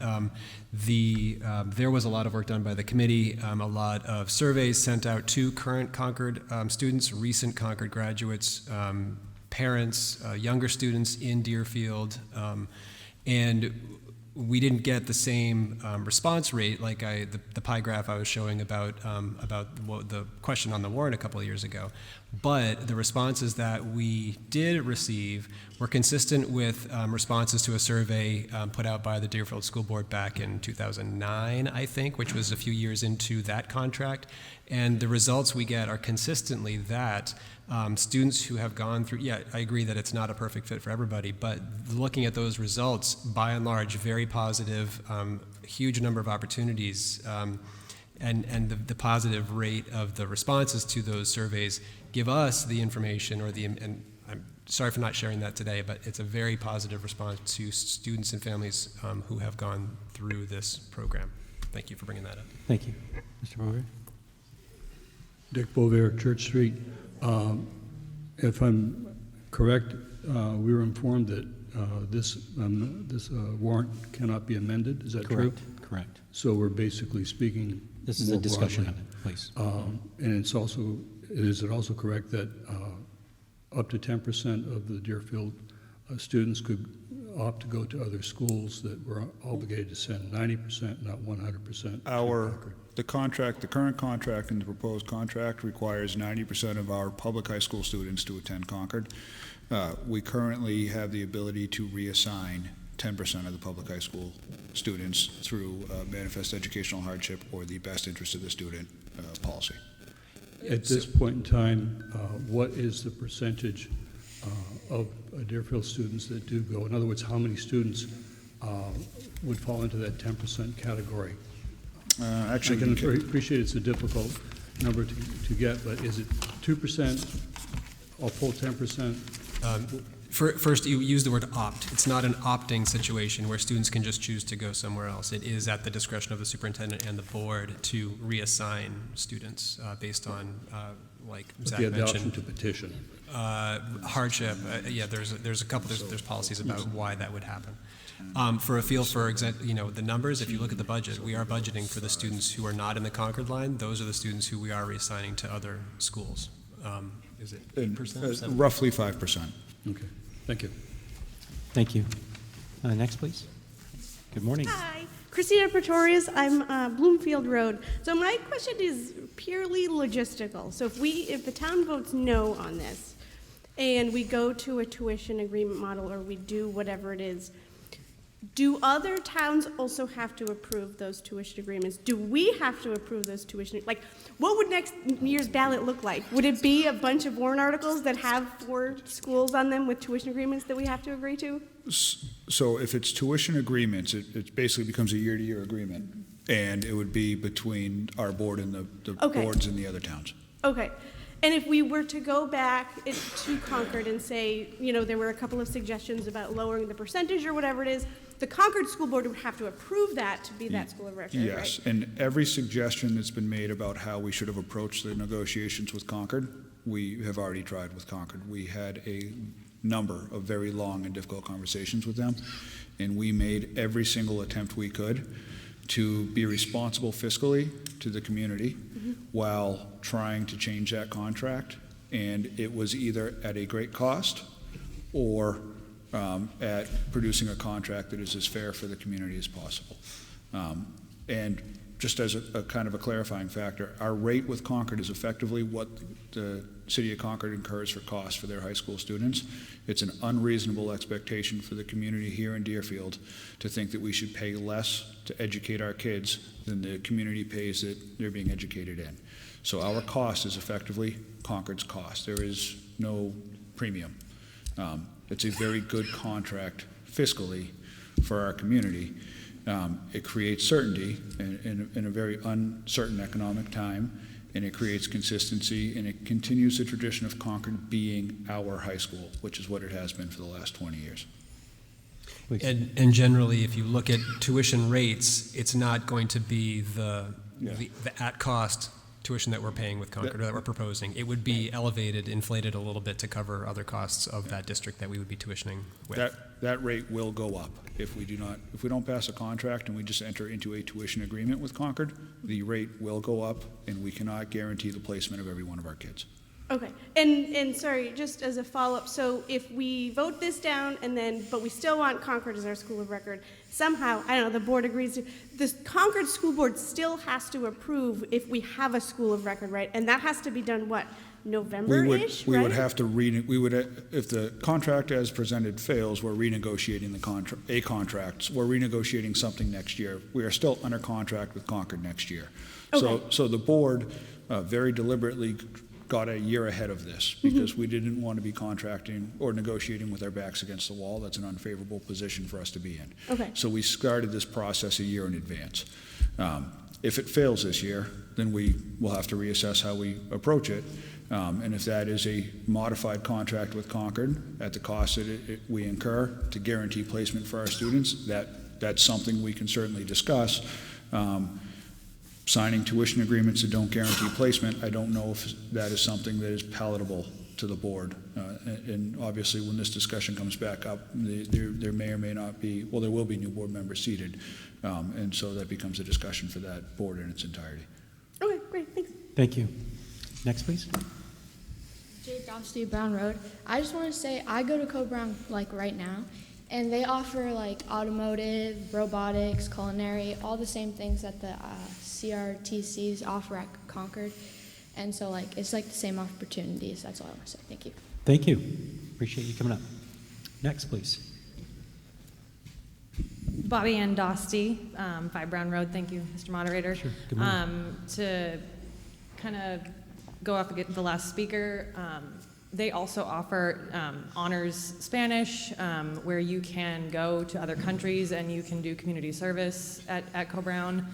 there was a lot of work done by the committee, a lot of surveys sent out to current Concord students, recent Concord graduates, parents, younger students in Deerfield, and we didn't get the same response rate like the pie graph I was showing about the question on the warrant a couple of years ago. But the responses that we did receive were consistent with responses to a survey put out by the Deerfield School Board back in 2009, I think, which was a few years into that contract. And the results we get are consistently that students who have gone through, yeah, I agree that it's not a perfect fit for everybody, but looking at those results, by and large, very positive, huge number of opportunities, and the positive rate of the responses to those surveys give us the information and I'm sorry for not sharing that today, but it's a very positive response to students and families who have gone through this program. Thank you for bringing that up. Thank you. Mr. Bover? Dick Bover, Church Street. If I'm correct, we were informed that this warrant cannot be amended. Is that true? Correct. So we're basically speaking. This is a more discussion broadly. on it, please. And is it also correct that up to 10% of the Deerfield students could opt to go to other schools that were obligated to send 90%, not 100%? The current contract and the proposed contract requires 90% of our public high school students to attend Concord. We currently have the ability to reassign 10% of the public high school students through manifest educational hardship or the best interest of the student policy. At this point in time, what is the percentage of Deerfield students that do go? In other words, how many students would fall into that 10% category? Actually, I can appreciate it's a difficult number to get, but is it 2%, a full 10%? First, you use the word opt. It's not an opting situation where students can just choose to go somewhere else. It is at the discretion of the superintendent and the board to reassign students based on, like Zach the mentioned. adoption to petition. Hardship. Yeah, there's a couple. There's policies about why that would happen. For a feel for the numbers, if you look at the budget, we are budgeting for the students who are not in the Concord line. Those are the students who we are reassigning to other schools. Is it 8%? Roughly 5%. Okay, thank you. Thank you. Next, please. Good morning. Hi, Christina Pretorius. I'm Bloomfield Road. So my question is purely logistical. So if the town votes no on this, and we go to a tuition agreement model, or we do whatever it is, do other towns also have to approve those tuition agreements? Do we have to approve those tuition? Like, what would next year's ballot look like? Would it be a bunch of warrant articles that have 4 schools on them with tuition agreements that we have to agree to? So if it's tuition agreements, it basically becomes a year-to-year agreement, and it would be between our board and the Okay. boards in the other towns. Okay. And if we were to go back to Concord and say, there were a couple of suggestions about lowering the percentage or whatever it is, the Concord School Board would have to approve that to be that school of record, right? Yes, and every suggestion that's been made about how we should have approached the negotiations with Concord, we have already tried with Concord. We had a number of very long and difficult conversations with them, and we made every single attempt we could to be responsible fiscally to the community while trying to change that contract. And it was either at a great cost or at producing a contract that is as fair for the community as possible. And just as a kind of a clarifying factor, our rate with Concord is effectively what the city of Concord incurs for costs for their high school students. It's an unreasonable expectation for the community here in Deerfield to think that we should pay less to educate our kids than the community pays that they're being educated in. So our cost is effectively Concord's cost. There is no premium. It's a very good contract fiscally for our community. It creates certainty in a very uncertain economic time, and it creates consistency, and it continues the tradition of Concord being our high school, which is what it has been for the last 20 years. And generally, if you look at tuition rates, it's not going to be the at-cost tuition that we're paying with Concord, or that we're proposing. It would be elevated, inflated a little bit to cover other costs of that district that we would be tuitioning with. That rate will go up if we don't pass a contract and we just enter into a tuition agreement with Concord. The rate will go up, and we cannot guarantee the placement of every one of our kids. Okay, and sorry, just as a follow-up, so if we vote this down but we still want Concord as our school of record, somehow, I don't know, the board agrees to, the Concord School Board still has to approve if we have a school of record, right? And that has to be done, what, November-ish, We right? would have to if the contract as presented fails, we're renegotiating a contract. We're renegotiating something next year. We are still under contract with Concord next year. Okay. So the board very deliberately got a year ahead of this because we didn't want to be contracting or negotiating with our backs against the wall. That's an unfavorable position for us to be in. Okay. So we started this process a year in advance. If it fails this year, then we will have to reassess how we approach it. And if that is a modified contract with Concord at the cost that we incur to guarantee placement for our students, that's something we can certainly discuss. Signing tuition agreements that don't guarantee placement, I don't know if that is something that is palatable to the board. And obviously, when this discussion comes back up, there may or may not be, well, there will be new board members seated. And so that becomes a discussion for that board in its entirety. Okay, great, thanks. Thank you. Next, please. Jake Dostey, Brown Road. I just want to say I go to Co-Brown like right now, and they offer like automotive, robotics, culinary, all the same things that the CRTCs offer at Concord. And so like it's like the same opportunities. That's all I want to say. Thank you. Thank you. Appreciate you coming up. Next, please. Bobby Ann Dostey, 5 Brown Road. Thank you, Mr. Moderator. Sure. Good morning. To kind of go off against the last speaker, they also offer honors Spanish, where you can go to other countries and you can do community service at Co-Brown.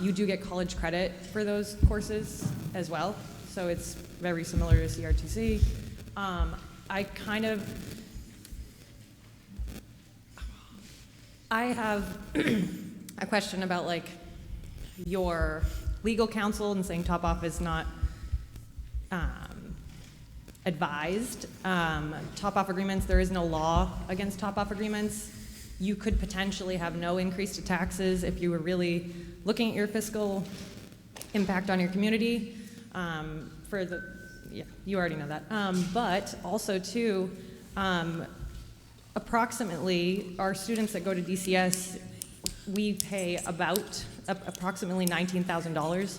You do get college credit for those courses as well, so it's very similar to CRTC. I have a question about like your legal counsel and saying top off is not advised. Top off agreements, there is no law against top off agreements. You could potentially have no increase to taxes if you were really looking at your fiscal impact on your community. You already know that. But also too, approximately, our students that go to DCS, we pay about approximately $19,000.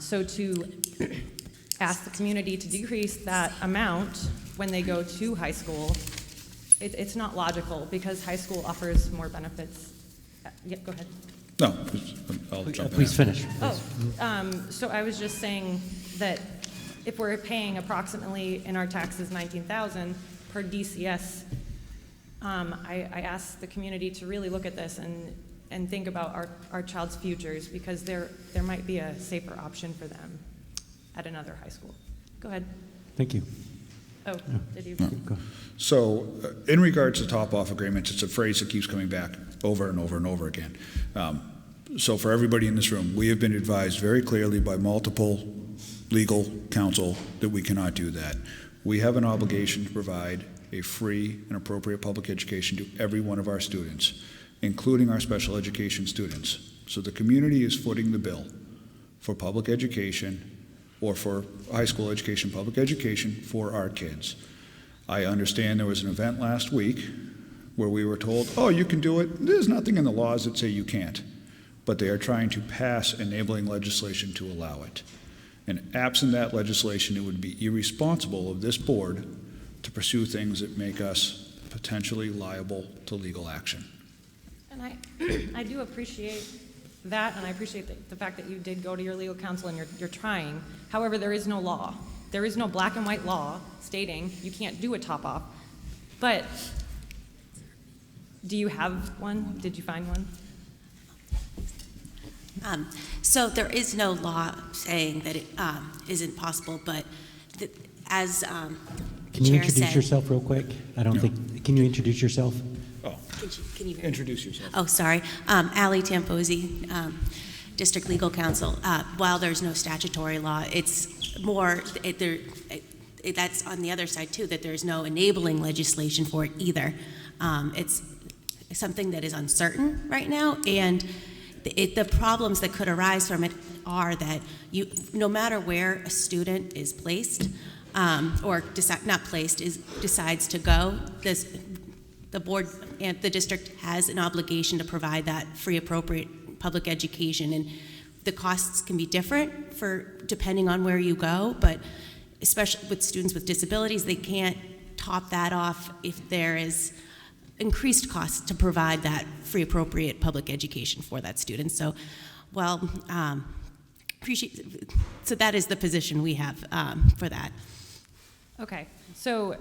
So to ask the community to decrease that amount when they go to high school, it's not logical because high school offers more benefits. Yeah, go ahead. No, I'll jump in. Please finish. So I was just saying that if we're paying approximately in our taxes $19,000 per DCS, I asked the community to really look at this and think about our child's futures because there might be a safer option for them at another high school. Go ahead. Thank you. Oh, did you? Go. So in regards to top-off agreements, it's a phrase that keeps coming back over and over and over again. So for everybody in this room, we have been advised very clearly by multiple legal counsel that we cannot do that. We have an obligation to provide a free and appropriate public education to every one of our students, including our special education students. So the community is footing the bill for public education or for high school education, public education for our kids. I understand there was an event last week where we were told, oh, you can do it. There's nothing in the laws that say you can't, but they are trying to pass enabling legislation to allow it. And absent that legislation, it would be irresponsible of this board to pursue things that make us potentially liable to legal action. And I do appreciate that, and I appreciate the fact that you did go to your legal counsel and you're trying. However, there is no law. There is no black and white law stating you can't do a top-off. But do you have one? Did you find one? So there is no law saying that it isn't possible, but as Can you introduce yourself real quick? I don't think, can you introduce yourself? Oh, can you introduce yourself. Oh, sorry. Allie Tamposi, District Legal Counsel. While there's no statutory law, it's more, that's on the other side too, that there's no enabling legislation for it either. It's something that is uncertain right now, and the problems that could arise from it are that no matter where a student is placed, or decides to go, the board and the district has an obligation to provide that free, appropriate public education, and the costs can be different depending on where you go, but especially with students with disabilities, they can't top that off if there is increased costs to provide that free, appropriate public education for that student. So, so that is the position we have for that. Okay, so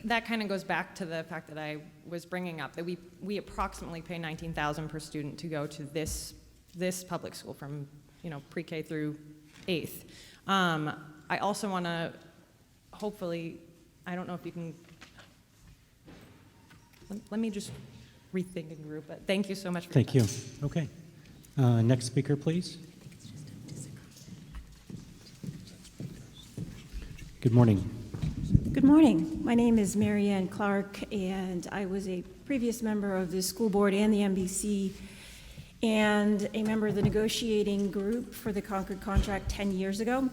that kind of goes back to the fact that I was bringing up, that we approximately pay $19,000 per student to go to this public school from, pre-K through 8th. I also want to, hopefully, I don't know if you can, let me just rethink and group it. Thank you so much for your time. Thank you. Okay. Next speaker, please. Good morning. Good morning. My name is Mary Ann Clark, and I was a previous member of the school board and the MBC, and a member of the negotiating group for the Concord contract 10 years ago.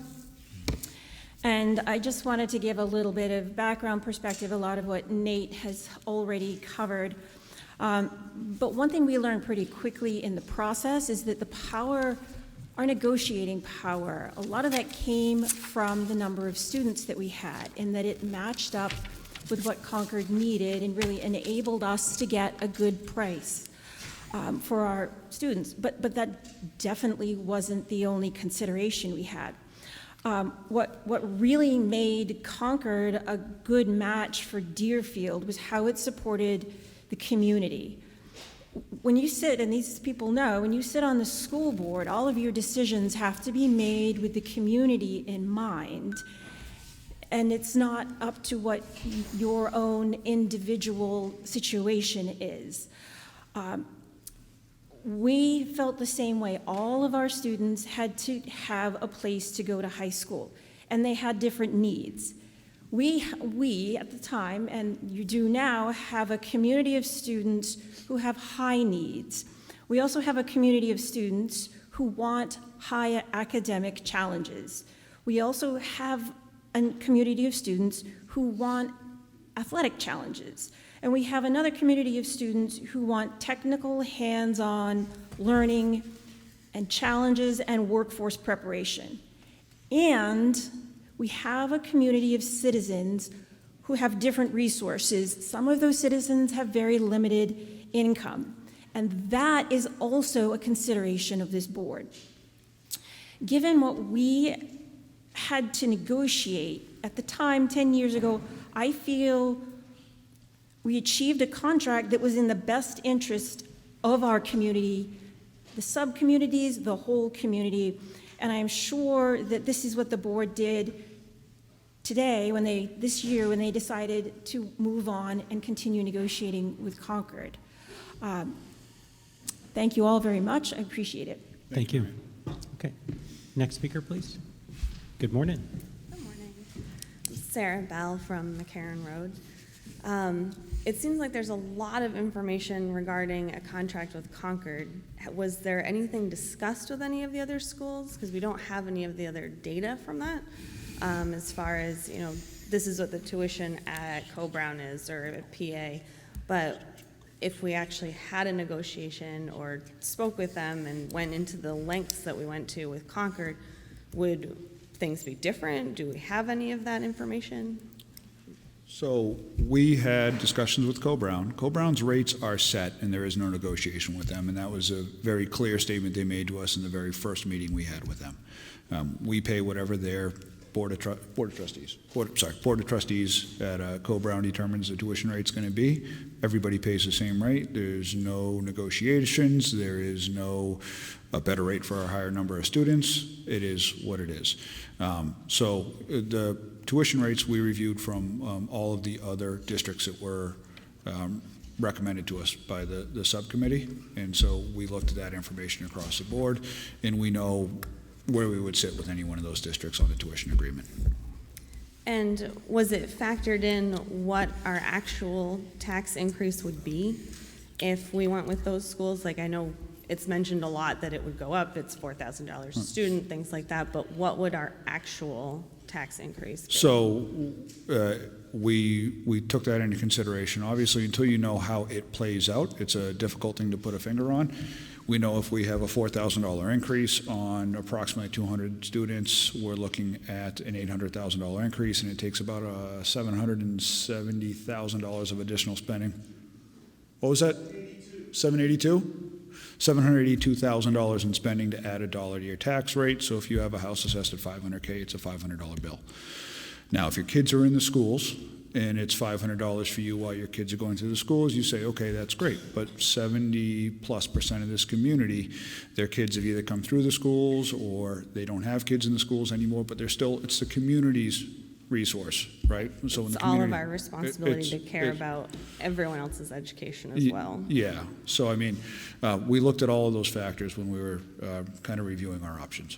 And I just wanted to give a little bit of background perspective, a lot of what Nate has already covered. But one thing we learned pretty quickly in the process is that our negotiating power, a lot of that came from the number of students that we had, and that it matched up with what Concord needed and really enabled us to get a good price for our students. But that definitely wasn't the only consideration we had. What really made Concord a good match for Deerfield was how it supported the community. When you sit, and these people know, when you sit on the school board, all of your decisions have to be made with the community in mind. And it's not up to what your own individual situation is. We felt the same way. All of our students had to have a place to go to high school, and they had different needs. We at the time, and you do now, have a community of students who have high needs. We also have a community of students who want high academic challenges. We also have a community of students who want athletic challenges. And we have another community of students who want technical, hands-on learning and challenges and workforce preparation. And we have a community of citizens who have different resources. Some of those citizens have very limited income, and that is also a consideration of this board. Given what we had to negotiate at the time, 10 years ago, I feel we achieved a contract that was in the best interest of our community, the sub-communities, the whole community, and I am sure that this is what the board did today, this year, when they decided to move on and continue negotiating with Concord. Thank you all very much. I appreciate it. Thank you. Okay. Next speaker, please. Good morning. Good morning. I'm Sarah Bell from McCarran Road. It seems like there's a lot of information regarding a contract with Concord. Was there anything discussed with any of the other schools? Because we don't have any of the other data from that. As far as, this is what the tuition at Co-Brown is, or at PA. But if we actually had a negotiation or spoke with them and went into the lengths that we went to with Concord, would things be different? Do we have any of that information? So we had discussions with Co-Brown. Co-Brown's rates are set, and there is no negotiation with them, and that was a very clear statement they made to us in the very first meeting we had with them. We pay whatever their Board of Trustees at Co-Brown determines the tuition rate's going to be. Everybody pays the same rate. There's no negotiations. There is no a better rate for a higher number of students. It is what it is. So the tuition rates we reviewed from all of the other districts that were recommended to us by the subcommittee, and so we looked at that information across the board, and we know where we would sit with any one of those districts on the tuition agreement. And was it factored in what our actual tax increase would be if we went with those schools? Like, I know it's mentioned a lot that it would go up, it's $4,000 a student, things like that, but what would our actual tax increase be? So we took that into consideration. Obviously, until you know how it plays out, it's a difficult thing to put a finger on. We know if we have a $4,000 increase on approximately 200 students, we're looking at an $800,000 increase, and it takes about $770,000 of additional spending. What was that? 782? $782,000 in spending to add $1 to your tax rate. So if you have a house assessed at $500K, it's a $500 bill. Now, if your kids are in the schools and it's $500 for you while your kids are going through the schools, you say, okay, that's great. But 70+% of this community, their kids have either come through the schools or they don't have kids in the schools anymore, but it's the community's resource, right? So It's all of our responsibility to care about everyone else's education as well. Yeah. So, I mean, we looked at all of those factors when we were kind of reviewing our options.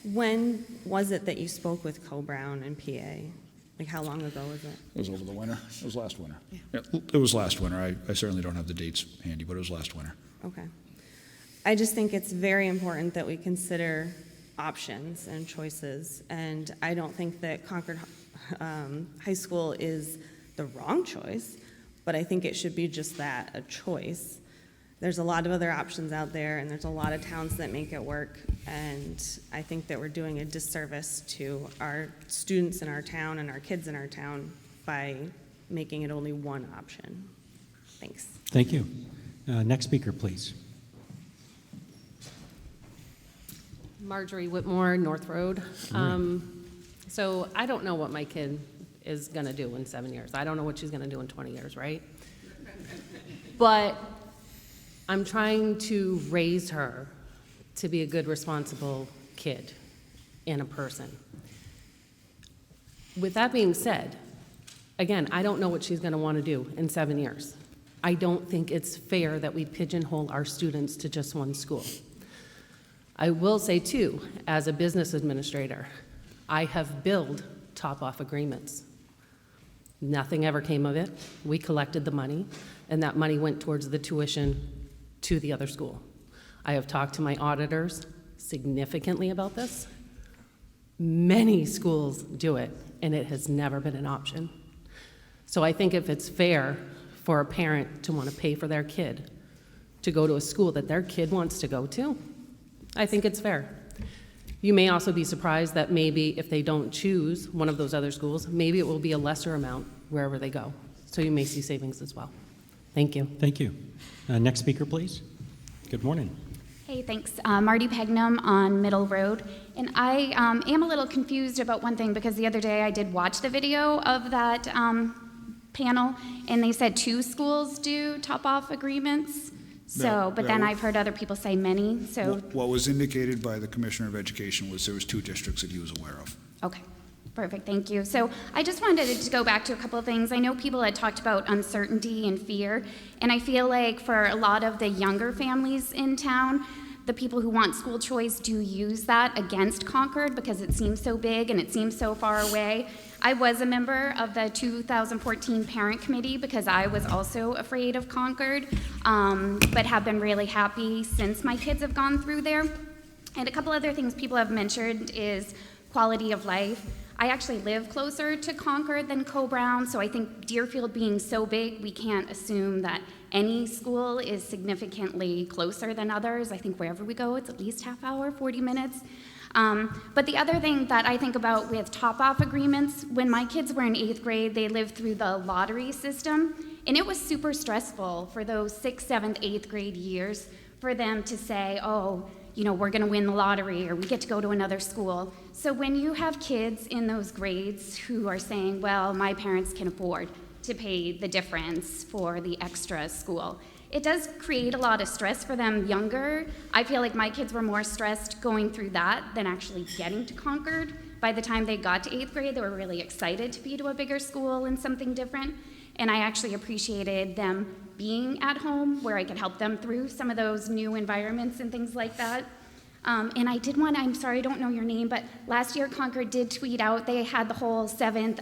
When was it that you spoke with Co-Brown and PA? Like, how long ago was it? It was over the winter. It was last winter. Yeah, it was last winter. I certainly don't have the dates handy, but it was last winter. Okay. I just think it's very important that we consider options and choices, and I don't think that Concord High School is the wrong choice, but I think it should be just that, a choice. There's a lot of other options out there, and there's a lot of towns that make it work, and I think that we're doing a disservice to our students in our town and our kids in our town by making it only one option. Thanks. Thank you. Next speaker, please. Marjorie Whitmore, North Road. So I don't know what my kid is going to do in 7 years. I don't know what she's going to do in 20 years, right? But I'm trying to raise her to be a good, responsible kid and a person. With that being said, again, I don't know what she's going to want to do in 7 years. I don't think it's fair that we pigeonhole our students to just one school. I will say, too, as a business administrator, I have billed top-off agreements. Nothing ever came of it. We collected the money, and that money went towards the tuition to the other school. I have talked to my auditors significantly about this. Many schools do it, and it has never been an option. So I think if it's fair for a parent to want to pay for their kid to go to a school that their kid wants to go to, I think it's fair. You may also be surprised that maybe if they don't choose one of those other schools, maybe it will be a lesser amount wherever they go. So you may see savings as well. Thank you. Thank you. Next speaker, please. Good morning. Hey, thanks. Marty Pegnam on Middle Road. And I am a little confused about one thing because the other day I did watch the video of that panel, and they said 2 schools do top-off agreements. So, but then I've heard other people say many, so. What was indicated by the Commissioner of Education was there was 2 districts that he was aware of. Okay, perfect, thank you. So I just wanted to go back to a couple of things. I know people had talked about uncertainty and fear, and I feel like for a lot of the younger families in town, the people who want school choice do use that against Concord because it seems so big and it seems so far away. I was a member of the 2014 parent committee because I was also afraid of Concord, but have been really happy since my kids have gone through there. And a couple other things people have mentioned is quality of life. I actually live closer to Concord than Co-Brown, so I think Deerfield being so big, we can't assume that any school is significantly closer than others. I think wherever we go, it's at least half hour, 40 minutes. But the other thing that I think about with top-off agreements, when my kids were in 8th grade, they lived through the lottery system, and it was super stressful for those 6th, 7th, 8th grade years for them to say, oh, you know, we're going to win the lottery or we get to go to another school. So when you have kids in those grades who are saying, well, my parents can afford to pay the difference for the extra school, it does create a lot of stress for them younger. I feel like my kids were more stressed going through that than actually getting to Concord. By the time they got to 8th grade, they were really excited to be to a bigger school and something different. And I actually appreciated them being at home where I could help them through some of those new environments and things like that. And I did want to, I'm sorry, I don't know your name, but last year Concord did tweet out, they had the whole 7th,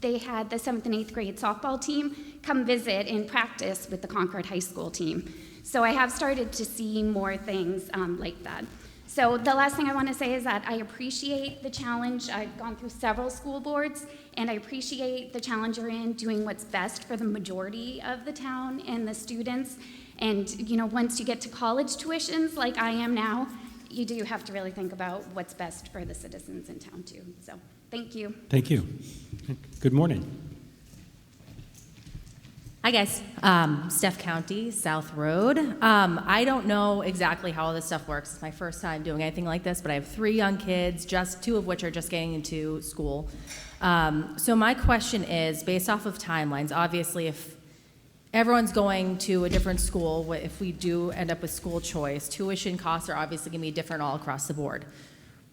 they had the 7th and 8th grade softball team come visit and practice with the Concord High School team. So I have started to see more things like that. So the last thing I want to say is that I appreciate the challenge. I've gone through several school boards, and I appreciate the challenge you're in doing what's best for the majority of the town and the students. And you know, once you get to college tuitions like I am now, you do have to really think about what's best for the citizens in town too. So thank you. Thank you. Good morning. Hi guys, Steph County, South Road. I don't know exactly how all this stuff works. It's my first time doing anything like this, but I have 3 young kids, just 2 of which are just getting into school. So my question is, based off of timelines, obviously if everyone's going to a different school, if we do end up with school choice, tuition costs are obviously gonna be different all across the board.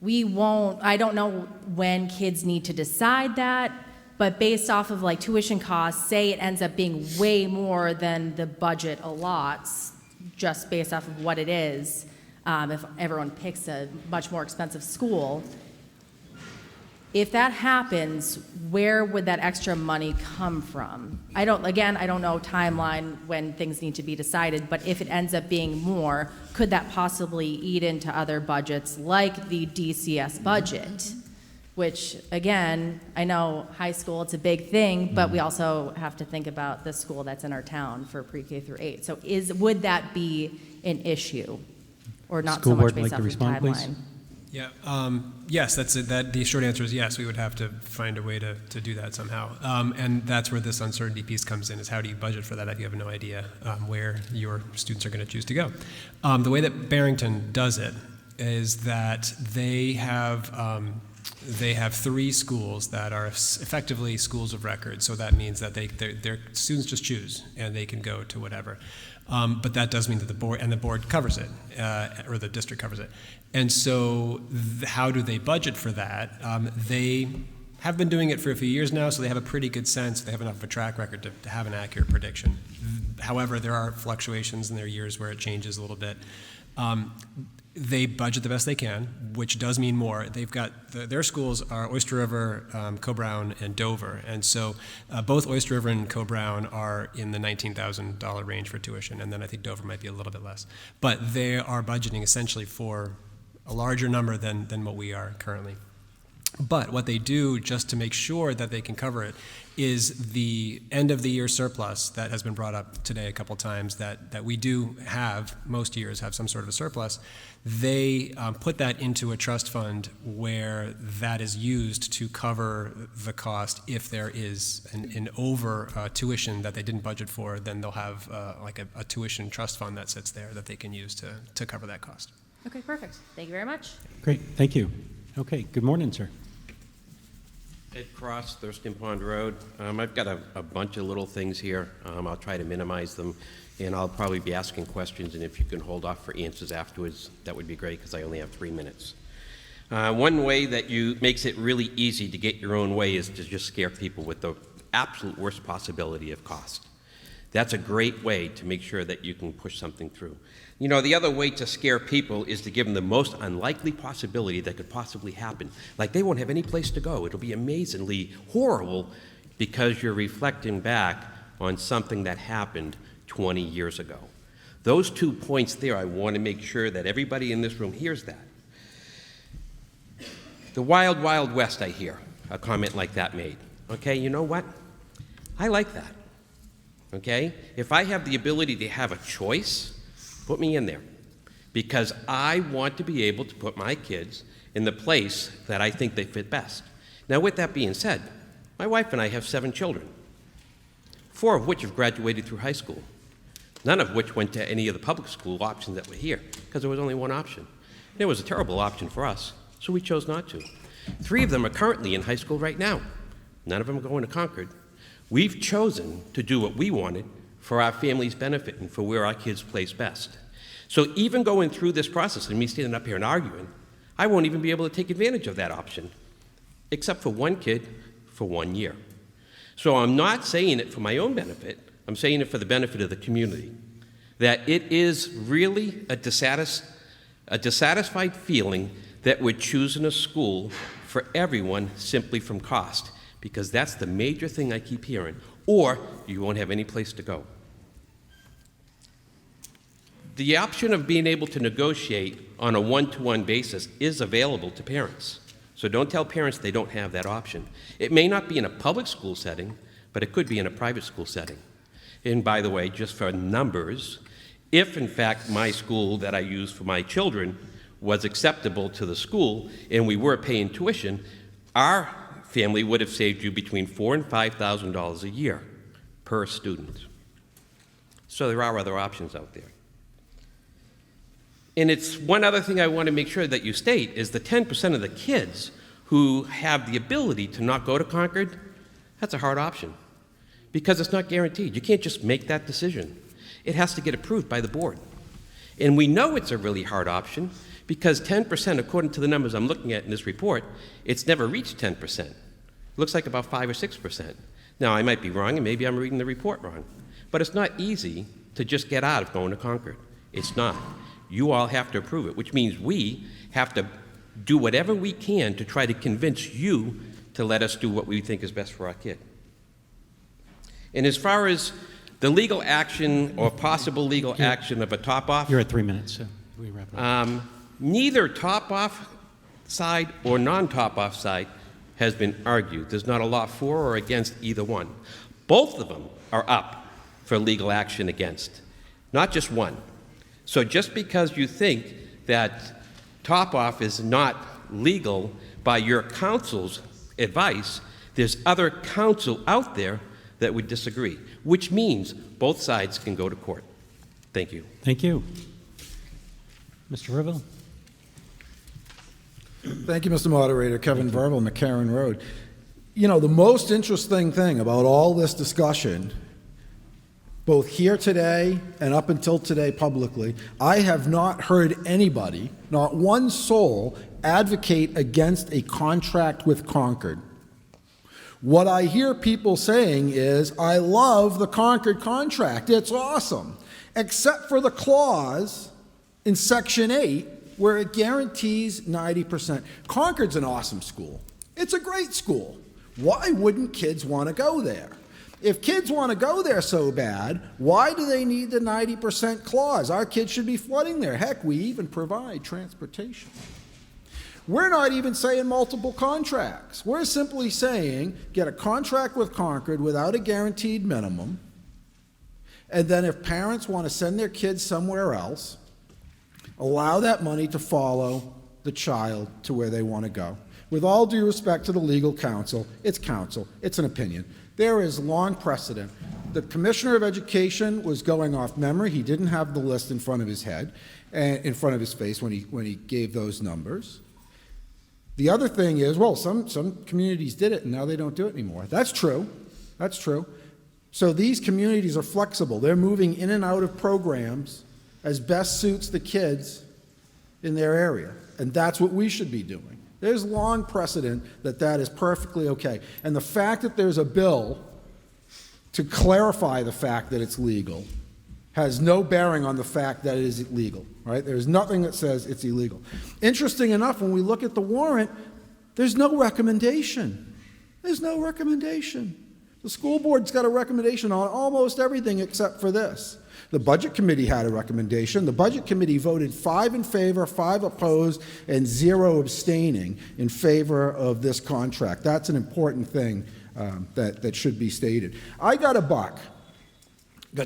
I don't know when kids need to decide that, but based off of like tuition costs, say it ends up being way more than the budget allots, just based off of what it is, if everyone picks a much more expensive school. If that happens, where would that extra money come from? I don't know timeline when things need to be decided, but if it ends up being more, could that possibly eat into other budgets like the DCS budget? Which, again, I know high school, it's a big thing, but we also have to think about the school that's in our town for pre-K through 8. So would that be an issue, or not so much based off of timeline? Yeah, yes, that's it. The short answer is yes, we would have to find a way to do that somehow. And that's where this uncertainty piece comes in, is how do you budget for that if you have no idea where your students are going to choose to go. The way that Barrington does it is that they have 3 schools that are effectively schools of record. So that means that their students just choose and they can go to whatever. But that does mean that the board covers it, or the district covers it. And so how do they budget for that? They have been doing it for a few years now, so they have a pretty good sense. They have enough of a track record to have an accurate prediction. However, there are fluctuations in their years where it changes a little bit. They budget the best they can, which does mean more. They've got their schools are Oyster River, Co-Brown, and Dover, and so both Oyster River and Co-Brown are in the $19,000 range for tuition, and then I think Dover might be a little bit less. But they are budgeting essentially for a larger number than what we are currently. But what they do, just to make sure that they can cover it, is the end of the year surplus that has been brought up today a couple times, that we do have, most years have some sort of a surplus. They put that into a trust fund where that is used to cover the cost. If there is an over tuition that they didn't budget for, then they'll have like a tuition trust fund that sits there that they can use to cover that cost. Okay, perfect. Thank you very much. Great, thank you. Okay, good morning, sir. Ed Cross, Thurston Pond Road. I've got a bunch of little things here. I'll try to minimize them, and I'll probably be asking questions, and if you can hold off for answers afterwards, that would be great, because I only have 3 minutes. One way that makes it really easy to get your own way is to just scare people with the absolute worst possibility of cost. That's a great way to make sure that you can push something through. You know, the other way to scare people is to give them the most unlikely possibility that could possibly happen. Like they won't have any place to go. It'll be amazingly horrible because you're reflecting back on something that happened 20 years ago. Those 2 points there, I want to make sure that everybody in this room hears that. The wild, wild west, I hear a comment like that made. Okay, you know what? I like that. Okay? If I have the ability to have a choice, put me in there, because I want to be able to put my kids in the place that I think they fit best. Now, with that being said, my wife and I have 7 children, 4 of which have graduated through high school, none of which went to any of the public school options that were here, because there was only one option. And it was a terrible option for us, so we chose not to. 3 of them are currently in high school right now. None of them are going to Concord. We've chosen to do what we wanted for our family's benefit and for where our kids place best. So even going through this process and me standing up here and arguing, I won't even be able to take advantage of that option, except for one kid for 1 year. So I'm not saying it for my own benefit, I'm saying it for the benefit of the community, that it is really a dissatisfied feeling that we're choosing a school for everyone simply from cost, because that's the major thing I keep hearing. or you won't have any place to go. The option of being able to negotiate on a one-to-one basis is available to parents. So don't tell parents they don't have that option. It may not be in a public school setting, but it could be in a private school setting. And by the way, just for numbers, if in fact my school that I use for my children was acceptable to the school and we were paying tuition, our family would have saved you between $4,000 and $5,000 a year per student. So there are other options out there. And it's one other thing I want to make sure that you state is the 10% of the kids who have the ability to not go to Concord, that's a hard option because it's not guaranteed. You can't just make that decision. It has to get approved by the board. And we know it's a really hard option because 10%, according to the numbers I'm looking at in this report, it's never reached 10%. It looks like about 5 or 6%. Now, I might be wrong, and maybe I'm reading the report wrong, but it's not easy to just get out of going to Concord. It's not. You all have to approve it, which means we have to do whatever we can to try to convince you to let us do what we think is best for our kid. And as far as the legal action or possible legal action of a top-off, You're at 3 minutes, so we wrap it up. neither top-off side or non-top-off side has been argued. There's not a law for or against either one. Both of them are up for legal action against, not just one. So just because you think that top-off is not legal by your counsel's advice, there's other counsel out there that would disagree, which means both sides can go to court. Thank you. Thank you. Mr. Rivell. Thank you, Mr. Moderator. Kevin Verville, McCarran Road. You know, the most interesting thing about all this discussion, both here today and up until today publicly, I have not heard anybody, not one soul, advocate against a contract with Concord. What I hear people saying is, I love the Concord contract, it's awesome, except for the clause in Section 8 where it guarantees 90%. Concord's an awesome school. It's a great school. Why wouldn't kids want to go there? If kids want to go there so bad, why do they need the 90% clause? Our kids should be flooding there. Heck, we even provide transportation. We're not even saying multiple contracts. We're simply saying get a contract with Concord without a guaranteed minimum, and then if parents want to send their kids somewhere else, allow that money to follow the child to where they want to go. With all due respect to the legal counsel, it's an opinion. There is long precedent. The Commissioner of Education was going off memory. He didn't have the list in front of his head, in front of his face when he gave those numbers. The other thing is, well, some communities did it and now they don't do it anymore. That's true. That's true. So these communities are flexible. They're moving in and out of programs as best suits the kids in their area. And that's what we should be doing. There's long precedent that that is perfectly okay. And the fact that there's a bill to clarify the fact that it's legal has no bearing on the fact that it is illegal, right? There's nothing that says it's illegal. Interesting enough, when we look at the warrant, there's no recommendation. There's no recommendation. The school board's got a recommendation on almost everything except for this. The Budget Committee had a recommendation. The Budget Committee voted 5 in favor, 5 opposed, and 0 abstaining in favor of this contract. That's an important thing that should be stated. I got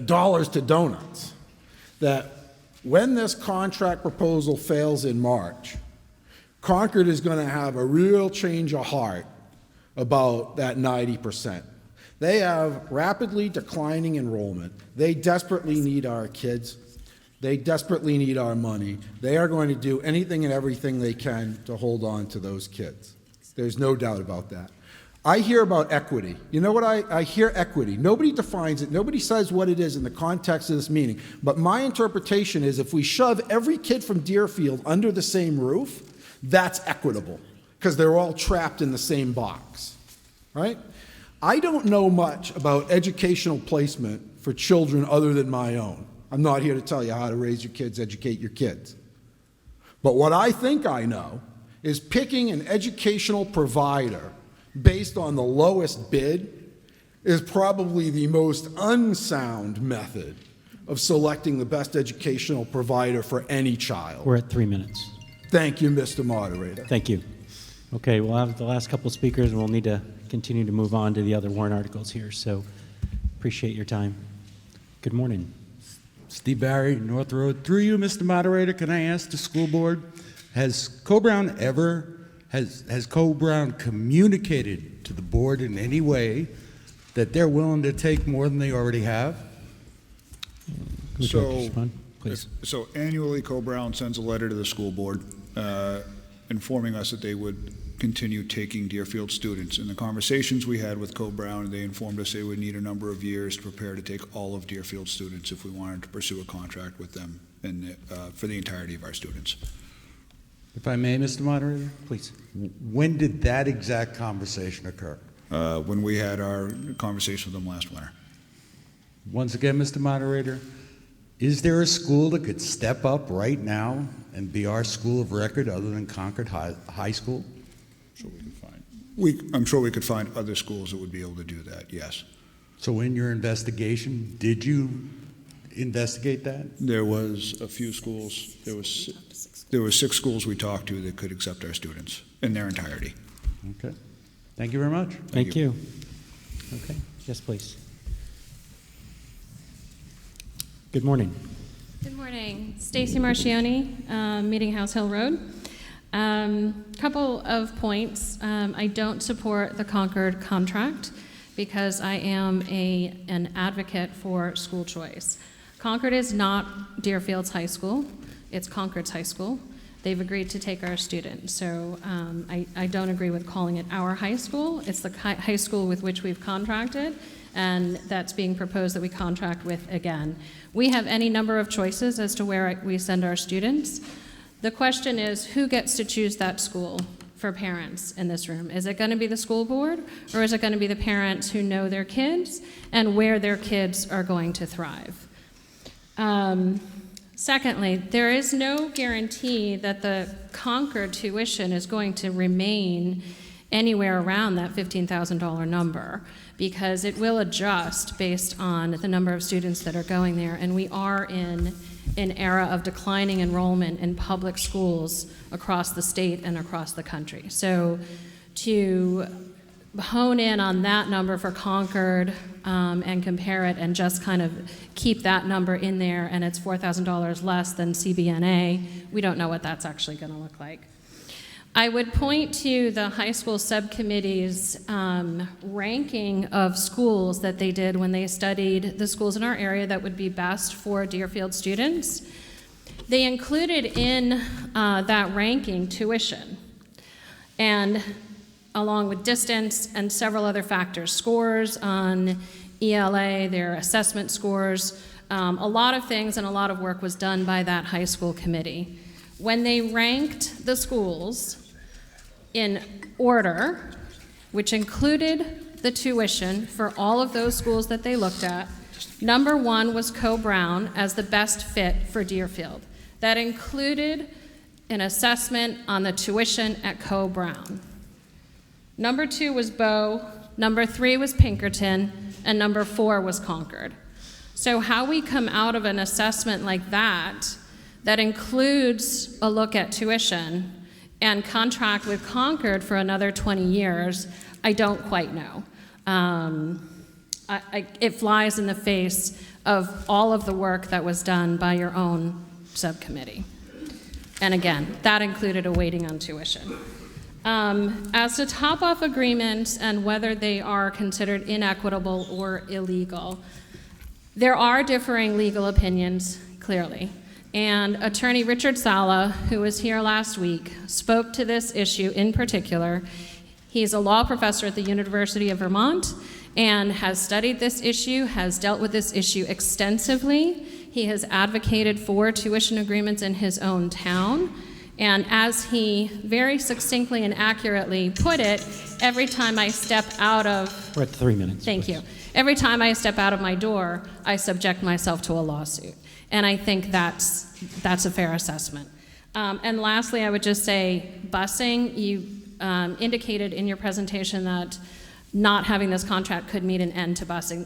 dollars to donuts, that when this contract proposal fails in March, Concord is going to have a real change of heart about that 90%. They have rapidly declining enrollment. They desperately need our kids. They desperately need our money. They are going to do anything and everything they can to hold on to those kids. There's no doubt about that. I hear about equity. You know what I hear equity. Nobody defines it. Nobody says what it is in the context of this meeting. But my interpretation is if we shove every kid from Deerfield under the same roof, that's equitable because they're all trapped in the same box, right? I don't know much about educational placement for children other than my own. I'm not here to tell you how to raise your kids, educate your kids. But what I think I know is picking an educational provider based on the lowest bid is probably the most unsound method of selecting the best educational provider for any child. We're at 3 minutes. Thank you, Mr. Moderator. Thank you. Okay, we'll have the last couple of speakers, and we'll need to continue to move on to the other warrant articles here, so appreciate your time. Good morning. Steve Barry, North Road. Through you, Mr. Moderator, can I ask the school board, has Co-Brown communicated to the board in any way that they're willing to take more than they already have? Would you like to respond? Please. So annually, Co-Brown sends a letter to the school board informing us that they would continue taking Deerfield students. In the conversations we had with Co-Brown, they informed us they would need a number of years to prepare to take all of Deerfield students if we wanted to pursue a contract with them and for the entirety of our students. If I may, Mr. Moderator? Please. When did that exact conversation occur? When we had our conversation with them last winter. Once again, Mr. Moderator, is there a school that could step up right now and be our school of record other than Concord High School? I'm sure we could find other schools that would be able to do that, yes. So in your investigation, did you investigate that? There was a few schools, there were 6 schools we talked to that could accept our students in their entirety. Okay. Thank you very much. Thank you. Okay. Yes, please. Good morning. Good morning. Stacy Marchioni, Meeting House Hill Road. Couple of points. I don't support the Concord contract because I am an advocate for school choice. Concord is not Deerfield's high school. It's Concord's high school. They've agreed to take our students. So I don't agree with calling it our high school. It's the high school with which we've contracted, and that's being proposed that we contract with again. We have any number of choices as to where we send our students. The question is, who gets to choose that school for parents in this room? Is it going to be the school board, or is it going to be the parents who know their kids and where their kids are going to thrive? Secondly, there is no guarantee that the Concord tuition is going to remain anywhere around that $15,000 number, because it will adjust based on the number of students that are going there, and we are in an era of declining enrollment in public schools across the state and across the country. So to hone in on that number for Concord and compare it and just kind of keep that number in there, and it's $4,000 less than CBNA, we don't know what that's actually going to look like. I would point to the high school subcommittee's ranking of schools that they did when they studied the schools in our area that would be best for Deerfield students. They included in that ranking tuition, and along with distance and several other factors, scores on ELA, their assessment scores, a lot of things, and a lot of work was done by that high school committee. When they ranked the schools in order, which included the tuition for all of those schools that they looked at, number 1 was Co-Brown as the best fit for Deerfield. That included an assessment on the tuition at Co-Brown. Number 2 was Bow, number 3 was Pinkerton, and number 4 was Concord. So how we come out of an assessment like that, that includes a look at tuition, and contract with Concord for another 20 years, I don't quite know. It flies in the face of all of the work that was done by your own subcommittee. And again, that included a weighting on tuition. As to top-off agreements and whether they are considered inequitable or illegal, there are differing legal opinions, clearly. And Attorney Richard Sala, who was here last week, spoke to this issue in particular. He's a law professor at the University of Vermont and has studied this issue, has dealt with this issue extensively. He has advocated for tuition agreements in his own town. And as he very succinctly and accurately put it, every time I step out of... We're at 3 minutes. Thank you. Every time I step out of my door, I subject myself to a lawsuit. And I think that's a fair assessment. And lastly, I would just say busing. You indicated in your presentation that not having this contract could mean an end to busing.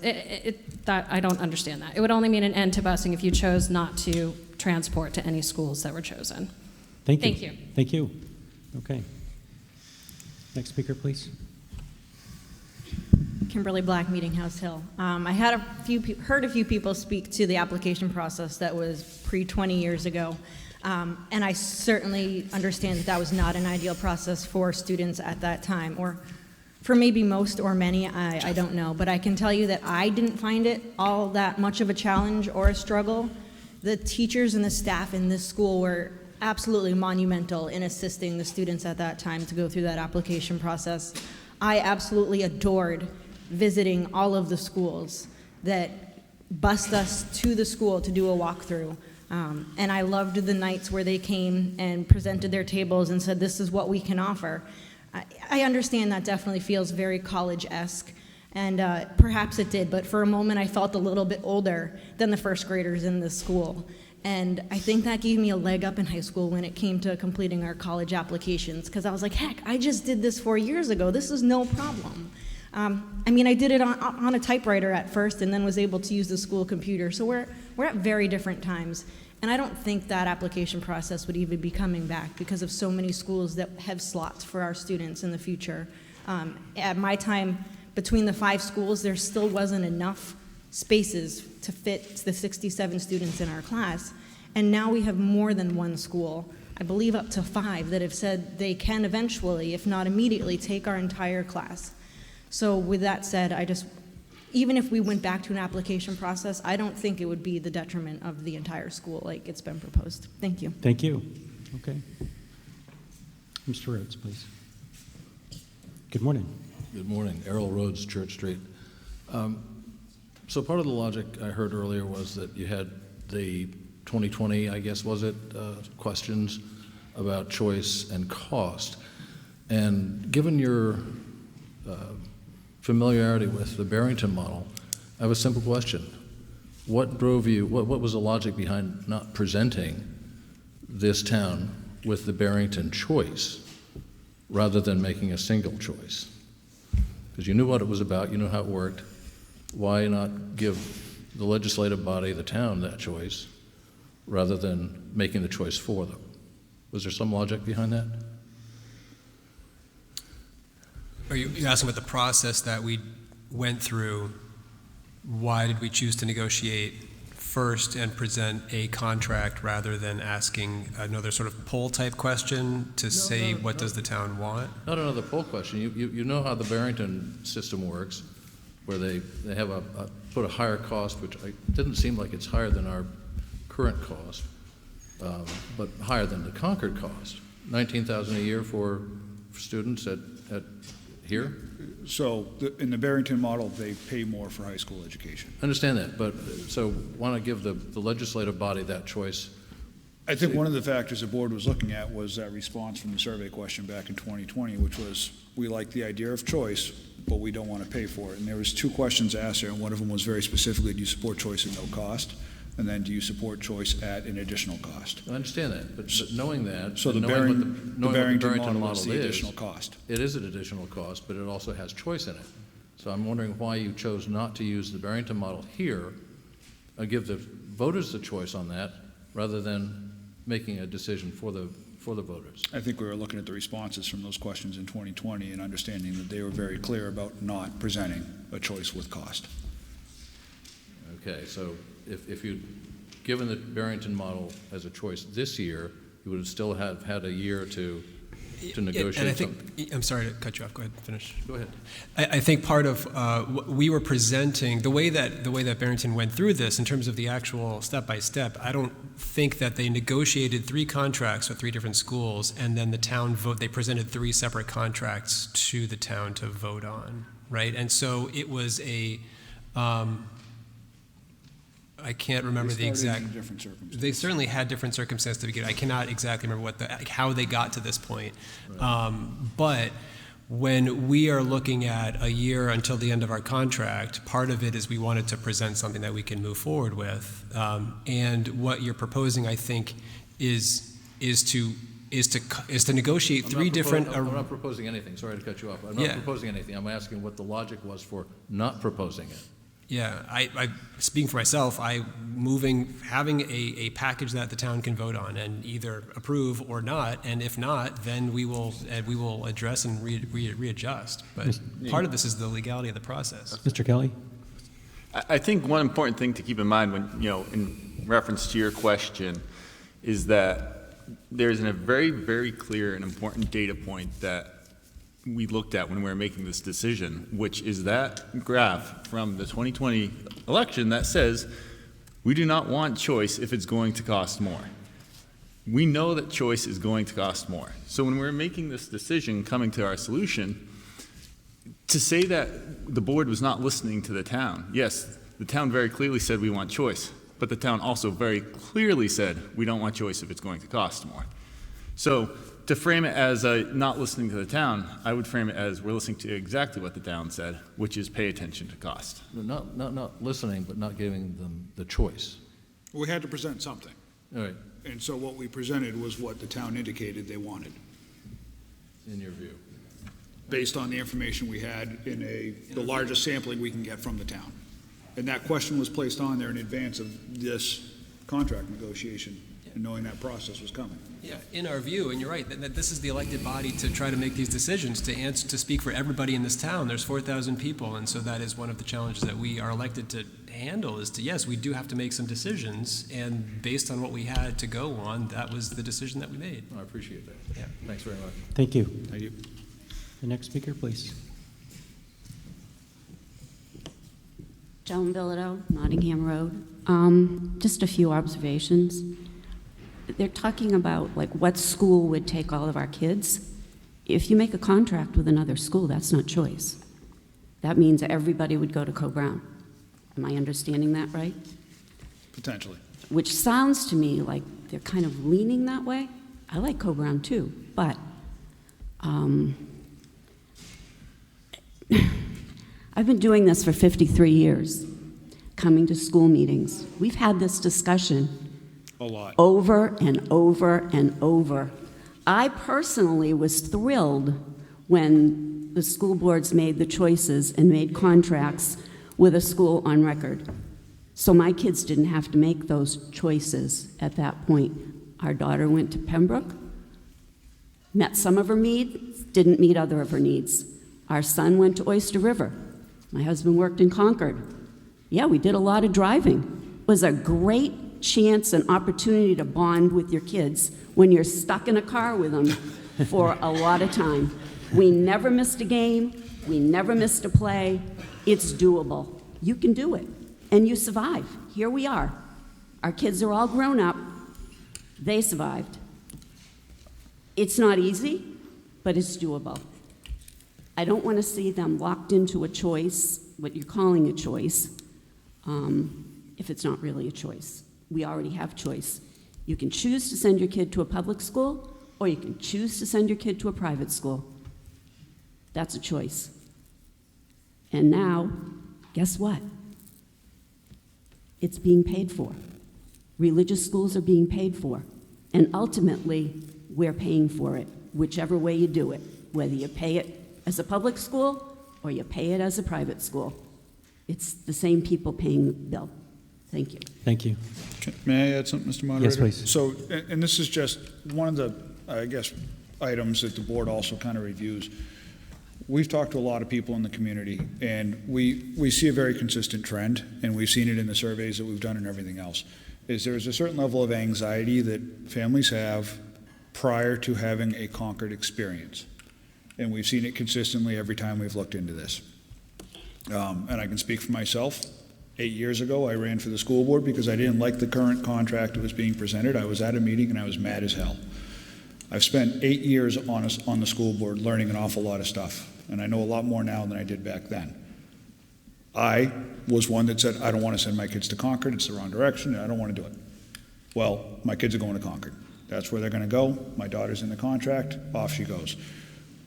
That I don't understand that. It would only mean an end to busing if you chose not to transport to any schools that were chosen. Thank you. Thank you. Thank you. Okay. Next speaker, please. Kimberly Black, Meeting House Hill. I had heard a few people speak to the application process that was pre-20 years ago, and I certainly understand that that was not an ideal process for students at that time, or for maybe most or many, I don't know. But I can tell you that I didn't find it all that much of a challenge or a struggle. The teachers and the staff in this school were absolutely monumental in assisting the students at that time to go through that application process. I absolutely adored visiting all of the schools that bused us to the school to do a walkthrough. And I loved the nights where they came and presented their tables and said, this is what we can offer. I understand that definitely feels very college-esque, and perhaps it did, but for a moment I felt a little bit older than the first graders in this school. And I think that gave me a leg up in high school when it came to completing our college applications, because I was like, heck, I just did this 4 years ago. This is no problem. I mean, I did it on a typewriter at first and then was able to use the school computer. So we're at very different times. And I don't think that application process would even be coming back because of so many schools that have slots for our students in the future. At my time, between the 5 schools, there still wasn't enough spaces to fit the 67 students in our class. And now we have more than one school, I believe up to 5, that have said they can eventually, if not immediately, take our entire class. So with that said, even if we went back to an application process, I don't think it would be the detriment of the entire school like it's been proposed. Thank you. Thank you. Okay. Mr. Rhodes, please. Good morning. Good morning. Errol Rhodes, Church Street. So part of the logic I heard earlier was that you had the 2020, I guess, was it, questions about choice and cost. And given your familiarity with the Barrington model, I have a simple question. What drove you, what was the logic behind not presenting this town with the Barrington choice rather than making a single choice? Because you knew what it was about, you knew how it worked. Why not give the legislative body, the town, that choice rather than making the choice for them? Was there some logic behind that? Are you asking about the process that we went through? Why did we choose to negotiate first and present a contract rather than asking another sort of poll type question to what does the town want? Not another poll question. You know how the Barrington system works, where they have put a higher cost, which didn't seem like it's higher than our current cost, but higher than the Concord cost. $19,000 a year for students at here? So in the Barrington model, they pay more for high school education. I understand that, but so why not give the legislative body that choice? I think one of the factors the board was looking at was that response from the survey question back in 2020, which was, we like the idea of choice, but we don't want to pay for it. And there was 2 questions asked there, and one of them was very specifically, do you support choice at no cost? And then do you support choice at an additional cost? I understand that, but knowing that, so the knowing what the Barrington model is the additional cost. It is an additional cost, but it also has choice in it. So I'm wondering why you chose not to use the Barrington model here, give the voters the choice on that, rather than making a decision for the voters. I think we were looking at the responses from those questions in 2020 and understanding that they were very clear about not presenting a choice with cost. Okay, so if you'd given the Barrington model as a choice this year, you would have still have had a year to negotiate. And I think, I'm sorry to cut you off. Go ahead, finish. Go ahead. I think part of we were presenting the way that Barrington went through this in terms of the actual step by step. I don't think that they negotiated 3 contracts with 3 different schools, and then the town they presented 3 separate contracts to the town to vote on, right? And so it was a. I can't remember the exact. They certainly had different circumstances to begin. I cannot exactly remember how they got to this point. Right. But when we are looking at a year until the end of our contract, part of it is we wanted to present something that we can move forward with. And what you're proposing, I think, is to is to negotiate three different. I'm not proposing anything. Sorry to cut you off. I'm not proposing anything. I'm asking what the logic was for not proposing it. Yeah, I speaking for myself, having a package that the town can vote on and either approve or not, and if not, then we will address and readjust. But part of this is the legality of the process. Mr. Kelly? I think one important thing to keep in mind when, in reference to your question, is that there's a very, very clear and important data point that we looked at when we were making this decision, which is that graph from the 2020 election that says we do not want choice if it's going to cost more. We know that choice is going to cost more. So when we're making this decision, coming to our solution, to say that the board was not listening to the town, yes, the town very clearly said we want choice, but the town also very clearly said we don't want choice if it's going to cost more. So to frame it as not listening to the town, I would frame it as we're listening to exactly what the town said, which is pay attention to cost. Not listening, but not giving them the choice. We had to present something. All right. And so what we presented was what the town indicated they wanted. In your view? Based on the information we had in the largest sampling we can get from the town. And that question was placed on there in advance of this contract negotiation, and knowing that process was coming. Yeah, in our view, and you're right, that this is the elected body to try to make these decisions, to speak for everybody in this town. There's 4,000 people, and so that is one of the challenges that we are elected to handle is to, yes, we do have to make some decisions, and based on what we had to go on, that was the decision that we made. I appreciate that. Yeah. Thanks very much. Thank you. Thank you. The next speaker, please. Joan Bilodeau, Nottingham Road. Just a few observations. They're talking about like what school would take all of our kids. If you make a contract with another school, that's not choice. That means everybody would go to Co-Brown. Am I understanding that right? Potentially. Which sounds to me like they're kind of leaning that way. I like Co-Brown too, but I've been doing this for 53 years, coming to school meetings. We've had this discussion a lot, over and over and over. I personally was thrilled when the school boards made the choices and made contracts with a school on record. So my kids didn't have to make those choices at that point. Our daughter went to Pembroke, met some of her needs, didn't meet other of her needs. Our son went to Oyster River. My husband worked in Concord. Yeah, we did a lot of driving. It was a great chance and opportunity to bond with your kids when you're stuck in a car with them for a lot of time. We never missed a game. We never missed a play. It's doable. You can do it, and you survive. Here we are. Our kids are all grown up. They survived. It's not easy, but it's doable. I don't want to see them locked into a choice, what you're calling a choice, if it's not really a choice. We already have choice. You can choose to send your kid to a public school, or you can choose to send your kid to a private school. That's a choice. And now, guess what? It's being paid for. Religious schools are being paid for. And ultimately, we're paying for it, whichever way you do it, whether you pay it as a public school or you pay it as a private school. It's the same people paying the bill. Thank you. Thank you. May I add something, Mr. Moderator? Yes, please. So, and this is just one of the, I guess, items that the board also kind of reviews. We've talked to a lot of people in the community, and we see a very consistent trend, and we've seen it in the surveys that we've done and everything else, is there's a certain level of anxiety that families have prior to having a Concord experience. And we've seen it consistently every time we've looked into this. And I can speak for myself. 8 years ago, I ran for the school board because I didn't like the current contract that was being presented. I was at a meeting and I was mad as hell. I've spent 8 years on the school board learning an awful lot of stuff, and I know a lot more now than I did back then. I was one that said, I don't want to send my kids to Concord. It's the wrong direction, and I don't want to do it. Well, my kids are going to Concord. That's where they're going to go. My daughter's in the contract. Off she goes.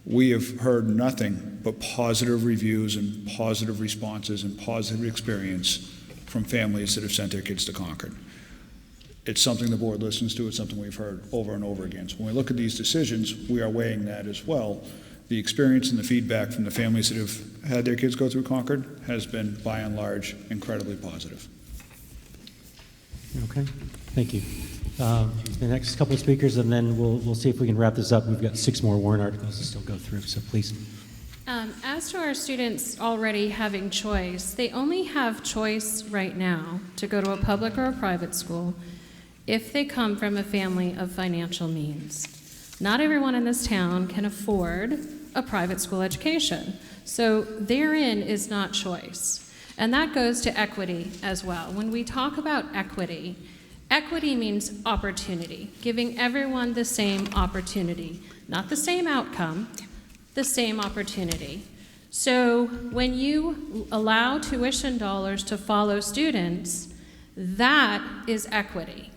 We have heard nothing but positive reviews and positive responses and positive experience from families that have sent their kids to Concord. It's something the board listens to, it's something we've heard over and over again. So when we look at these decisions, we are weighing that as well. The experience and the feedback from the families that have had their kids go through Concord has been, by and large, incredibly positive. Okay, thank you. The next couple of speakers, and then we'll see if we can wrap this up. We've got 6 more warrant articles to still go through, so please. As to our students already having choice, they only have choice right now to go to a public or a private school if they come from a family of financial means. Not everyone in this town can afford a private school education, so therein is not choice. And that goes to equity as well. When we talk about equity, equity means opportunity, giving everyone the same opportunity, not the same outcome, the same opportunity. So when you allow tuition dollars to follow students, that is equity,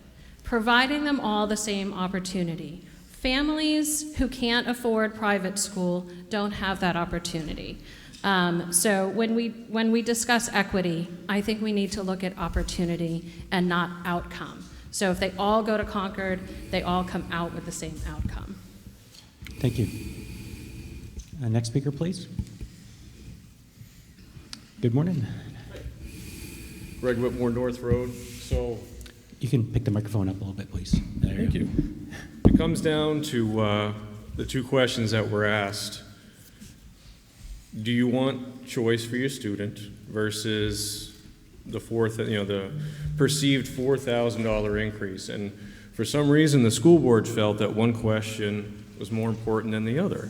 providing them all the same opportunity. Families who can't afford private school don't have that opportunity. So when we discuss equity, I think we need to look at opportunity and not outcome. So if they all go to Concord, they all come out with the same outcome. Thank you. Next speaker, please. Good morning. Greg Whitmore, North Road. So you can pick the microphone up a little bit, please. There thank you. It comes down to the 2 questions that were asked. Do you want choice for your student versus the perceived $4,000 increase? And for some reason, the school board felt that one question was more important than the other.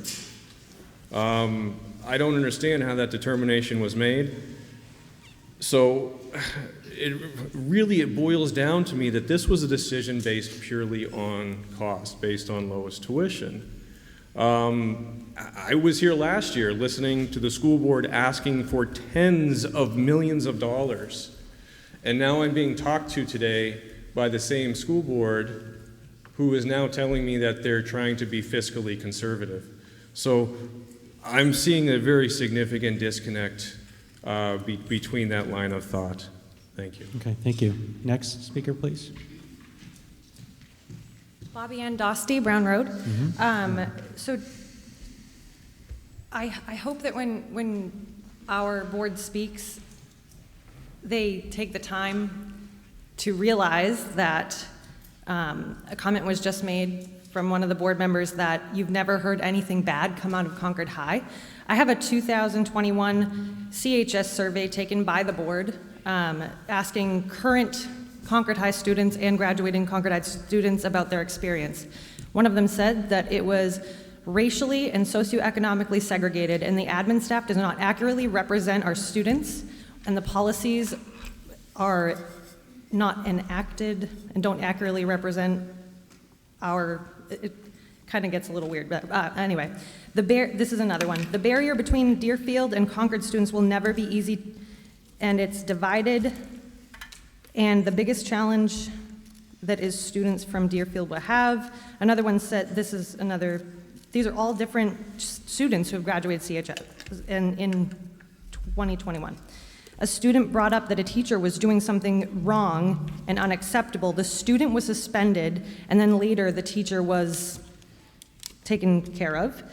I don't understand how that determination was made. So it boils down to me that this was a decision based purely on cost, based on lowest tuition. I was here last year listening to the school board asking for tens of millions of dollars. And now I'm being talked to today by the same school board who is now telling me that they're trying to be fiscally conservative. So I'm seeing a very significant disconnect between that line of thought. Thank you. Okay, thank you. Next speaker, please. Bobby Ann Dosty, Brown Road. Mm-hmm. So I hope that when our board speaks, they take the time to realize that a comment was just made from one of the board members that you've never heard anything bad come out of Concord High. I have a 2021 CHS survey taken by the board asking current Concord High students and graduating Concord High students about their experience. One of them said that it was racially and socioeconomically segregated, and the admin staff does not accurately represent our students, and the policies are not enacted and don't accurately represent our, it kind of gets a little weird, but anyway. This is another one. The barrier between Deerfield and Concord students will never be easy, and it's divided, and the biggest challenge that is students from Deerfield will have. Another one said, these are all different students who have graduated CHS in 2021. A student brought up that a teacher was doing something wrong and unacceptable. The student was suspended, and then later the teacher was taken care of.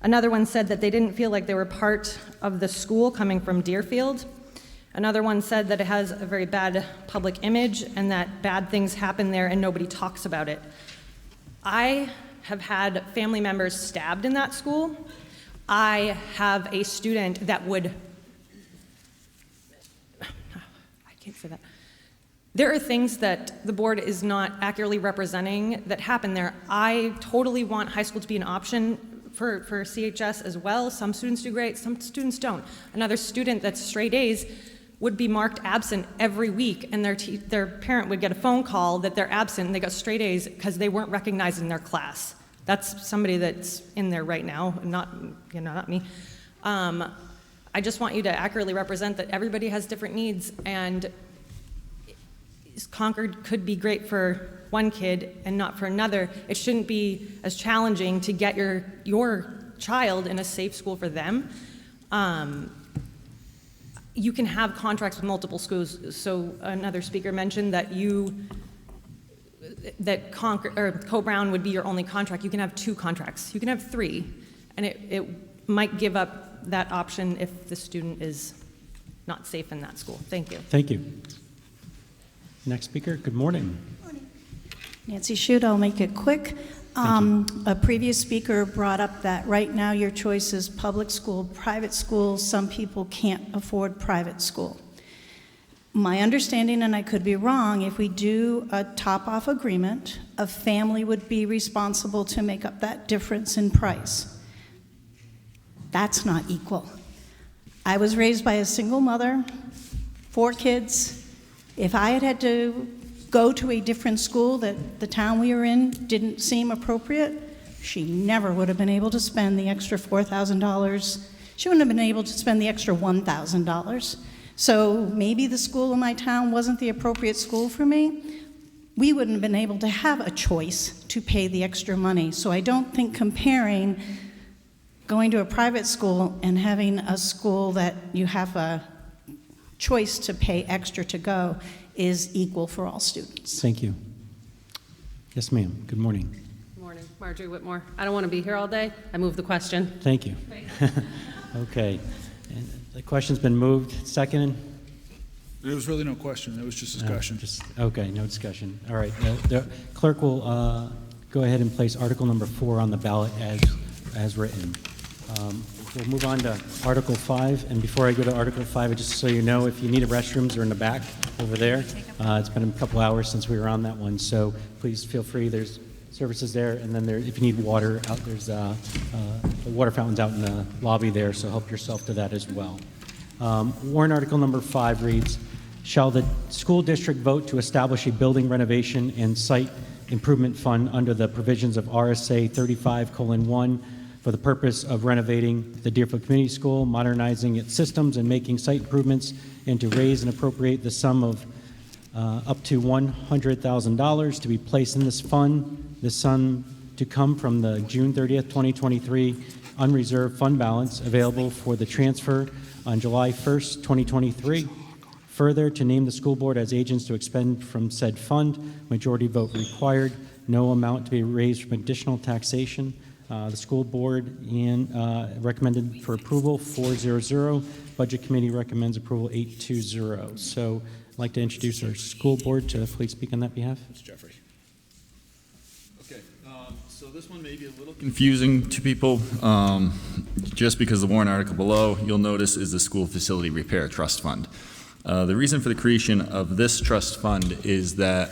Another one said that they didn't feel like they were part of the school coming from Deerfield. Another one said that it has a very bad public image and that bad things happen there and nobody talks about it. I have had family members stabbed in that school. I have a student that would, I can't say that. There are things that the board is not accurately representing that happen there. I totally want high school to be an option for CHS as well. Some students do great, some students don't. Another student that's straight A's would be marked absent every week, and their parent would get a phone call that they're absent and they got straight A's because they weren't recognized in their class. That's somebody that's in there right now, not me. I just want you to accurately represent that everybody has different needs, and Concord could be great for one kid and not for another. It shouldn't be as challenging to get your child in a safe school for them. You can have contracts with multiple schools. So another speaker mentioned that that Concord, or Co-Brown would be your only contract. You can have 2 contracts. You can have 3, and it might give up that option if the student is not safe in that school. Thank you. Thank you. Next speaker, good morning. Nancy Shute, I'll make it quick. A previous speaker brought up that right now your choice is public school, private school. Some people can't afford private school. My understanding, and I could be wrong, if we do a top-off agreement, a family would be responsible to make up that difference in price. That's not equal. I was raised by a single mother, 4 kids. If I had to go to a different school that the town we were in didn't seem appropriate, she never would have been able to spend the extra $4,000. She wouldn't have been able to spend the extra $1,000. So maybe the school in my town wasn't the appropriate school for me. We wouldn't have been able to have a choice to pay the extra money. So I don't think comparing going to a private school and having a school that you have a choice to pay extra to go is equal for all students. Thank you. Yes, ma'am. Good morning. Good morning, Marjorie Whitmore. I don't want to be here all day. I move the question. Thank you. Okay. And the question's been moved. Seconded? There was really no question. It was just discussion. Okay, no discussion. All right. The clerk will go ahead and place article number 4 on the ballot as written. We'll move on to Article 5, and before I go to Article 5, just so you know, if you need a restrooms, they're in the back over there. It's been a couple hours since we were on that one, so please feel free. There's services there, and then if you need water, there's the water fountains out in the lobby there, so help yourself to that as well. Warrant Article number 5 reads, shall the school district vote to establish a building renovation and site improvement fund under the provisions of RSA 35:1 for the purpose of renovating the Deerfield Community School, modernizing its systems, and making site improvements, and to raise and appropriate the sum of up to $100,000 to be placed in this fund. This sum to come from the June 30th, 2023 unreserved fund balance available for the transfer on July 1st, 2023. Further, to name the school board as agents to expend from said fund, majority vote required, no amount to be raised from additional taxation. The school board recommended for approval 400. Budget committee recommends approval 820. So I'd like to introduce our school board to please speak on that behalf. It's Jeffrey. Okay, so this one may be a little confusing to people, just because the warrant article below, you'll notice, is the School Facility Repair Trust Fund. The reason for the creation of this trust fund is that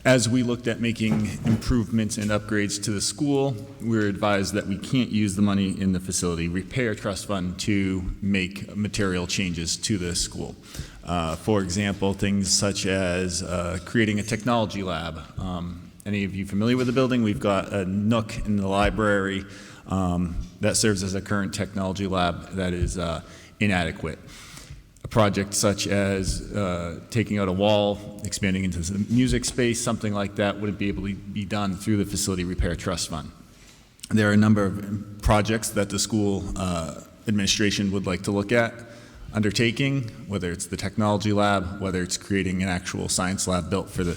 as we looked at making improvements and upgrades to the school, we were advised that we can't use the money in the Facility Repair Trust Fund to make material changes to the school. For example, things such as creating a technology lab. Any of you familiar with the building? We've got a nook in the library that serves as a current technology lab that is inadequate. A project such as taking out a wall, expanding into the music space, something like that would be able to be done through the Facility Repair Trust Fund. There are a number of projects that the school administration would like to look at undertaking, whether it's the technology lab, whether it's creating an actual science lab built for the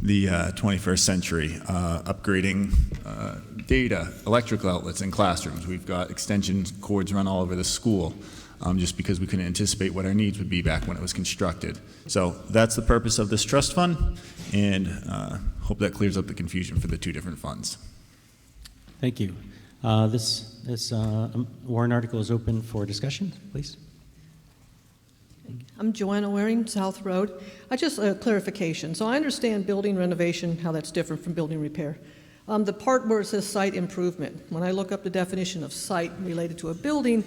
21st century, upgrading data, electrical outlets in classrooms. We've got extension cords run all over the school. Just because we couldn't anticipate what our needs would be back when it was constructed. So that's the purpose of this trust fund, and hope that clears up the confusion for the 2 different funds. Thank you. This warrant article is open for discussion, please. I'm Joanna Waring, South Road. Just a clarification. So I understand building renovation, how that's different from building repair. The part where it says site improvement, when I look up the definition of site related to a building,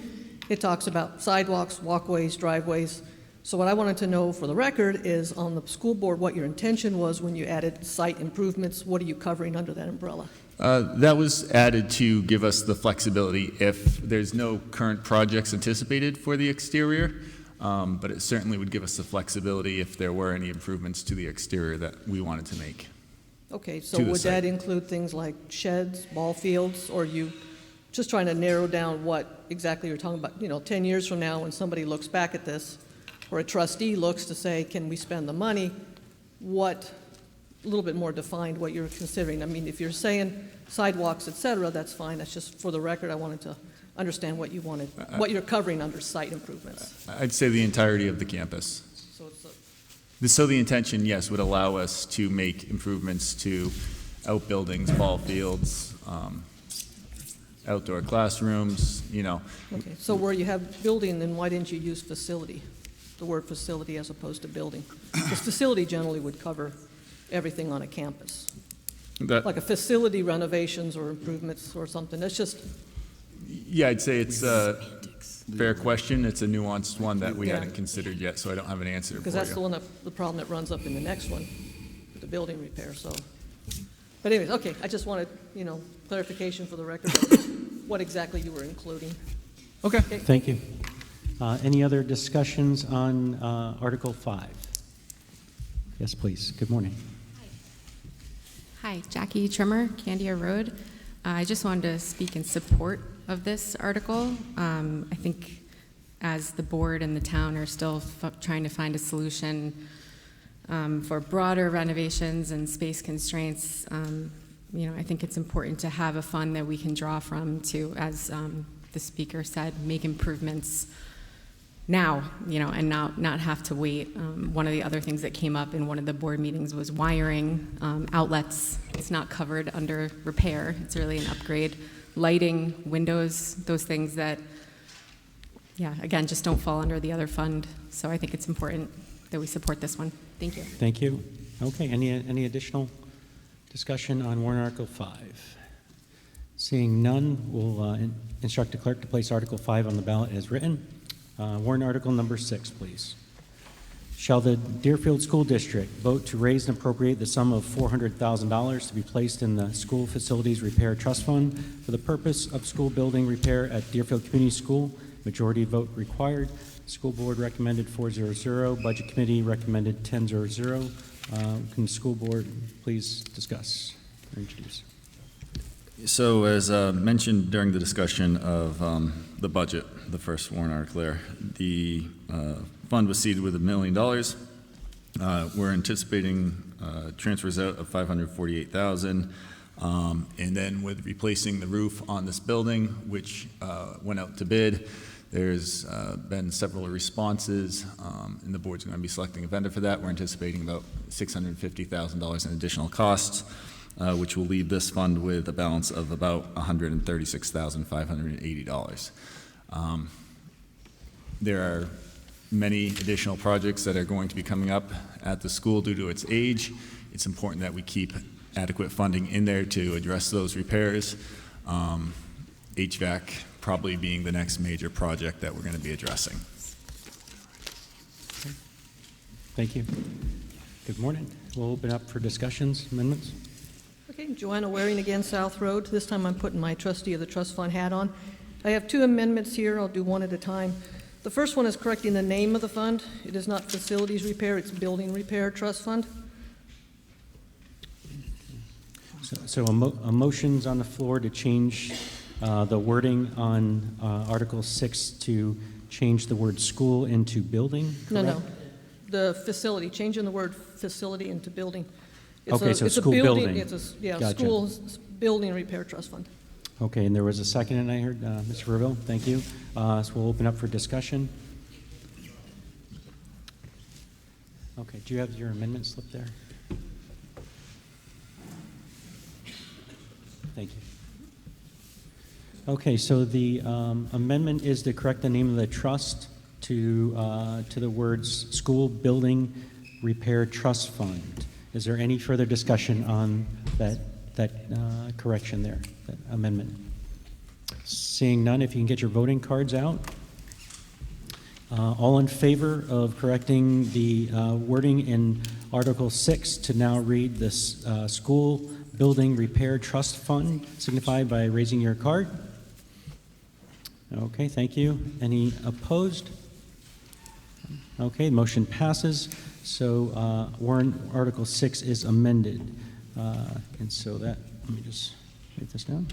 it talks about sidewalks, walkways, driveways. So what I wanted to know for the record is on the school board what your intention was when you added site improvements. What are you covering under that umbrella? That was added to give us the flexibility if there's no current projects anticipated for the exterior, but it certainly would give us the flexibility if there were any improvements to the exterior that we wanted to make. Okay, so would that include things like sheds, ball fields, or you just trying to narrow down what exactly you're talking about? 10 years from now when somebody looks back at this, or a trustee looks to say, can we spend the money? What a little bit more defined what you're considering. I mean, if you're saying sidewalks, et cetera, that's fine. That's just for the record. I wanted to understand what you wanted, what you're covering under site improvements. I'd say the entirety of the campus. So it's So the intention, yes, would allow us to make improvements to outbuildings, ball fields, outdoor classrooms, okay. So where you have building, then why didn't you use facility? The word facility as opposed to building? Because facility generally would cover everything on a campus. Like a facility renovations or improvements or something. That's just, Yeah, I'd say it's a fair question. It's a nuanced one that we hadn't considered yet, so I don't have an answer for you. because that's the problem that runs up in the next one, the building repair, so. But anyways, okay, I just wanted, clarification for the record of what exactly you were including. Okay. Thank you. Any other discussions on Article 5? Yes, please. Good morning. Hi, Jackie Trimmer, Candia Road. I just wanted to speak in support of this article. I think as the board and the town are still trying to find a solution for broader renovations and space constraints, I think it's important to have a fund that we can draw from to, as the speaker said, make improvements now, and not have to wait. One of the other things that came up in one of the board meetings was wiring, outlets. It's not covered under repair. It's really an upgrade. Lighting, windows, those things that, again, just don't fall under the other fund. So I think it's important that we support this one. Thank you. Thank you. Okay, any additional discussion on warrant Article 5? Seeing none, we'll instruct the clerk to place Article 5 on the ballot as written. Warrant Article number 6, please. Shall the Deerfield School District vote to raise and appropriate the sum of $400,000 to be placed in the School Facilities Repair Trust Fund for the purpose of school building repair at Deerfield Community School? Majority vote required. School Board recommended 4-0-0. Budget Committee recommended 10-0-0. Can the school board please discuss or introduce? So as mentioned during the discussion of the budget, the first warrant article there, the fund was seeded with $1 million. We're anticipating transfers out of $548,000. And then with replacing the roof on this building, which went out to bid, there's been several responses, and the board's going to be selecting a vendor for that. We're anticipating about $650,000 in additional costs, which will leave this fund with a balance of about $136,580. There are many additional projects that are going to be coming up at the school due to its age. It's important that we keep adequate funding in there to address those repairs. HVAC probably being the next major project that we're going to be addressing. Thank you. Good morning. We'll open up for discussions, amendments. Okay, Joanna Waring again, South Road. This time I'm putting my trustee of the trust fund hat on. I have two amendments here. I'll do one at a time. The first one is correcting the name of the fund. It is not facilities repair, it's building repair trust fund. So a motion's on the floor to change the wording on Article 6 to change the word school into building, correct? No. The facility, changing the word facility into building. Okay, so school building. It's a, Gotcha. School building repair trust fund. Okay, and there was a second, and I heard Mr. Verville. Thank you. So we'll open up for discussion. Okay, do you have your amendment slip there? Thank you. Okay, so the amendment is to correct the name of the trust to the words School Building Repair Trust Fund. Is there any further discussion on that correction there, that amendment? Seeing none, if you can get your voting cards out. All in favor of correcting the wording in Article 6 to now read this School Building Repair Trust Fund, signify by raising your card. Okay, thank you. Any opposed? Okay, motion passes. So warrant Article 6 is amended. And so that, let me just write this down.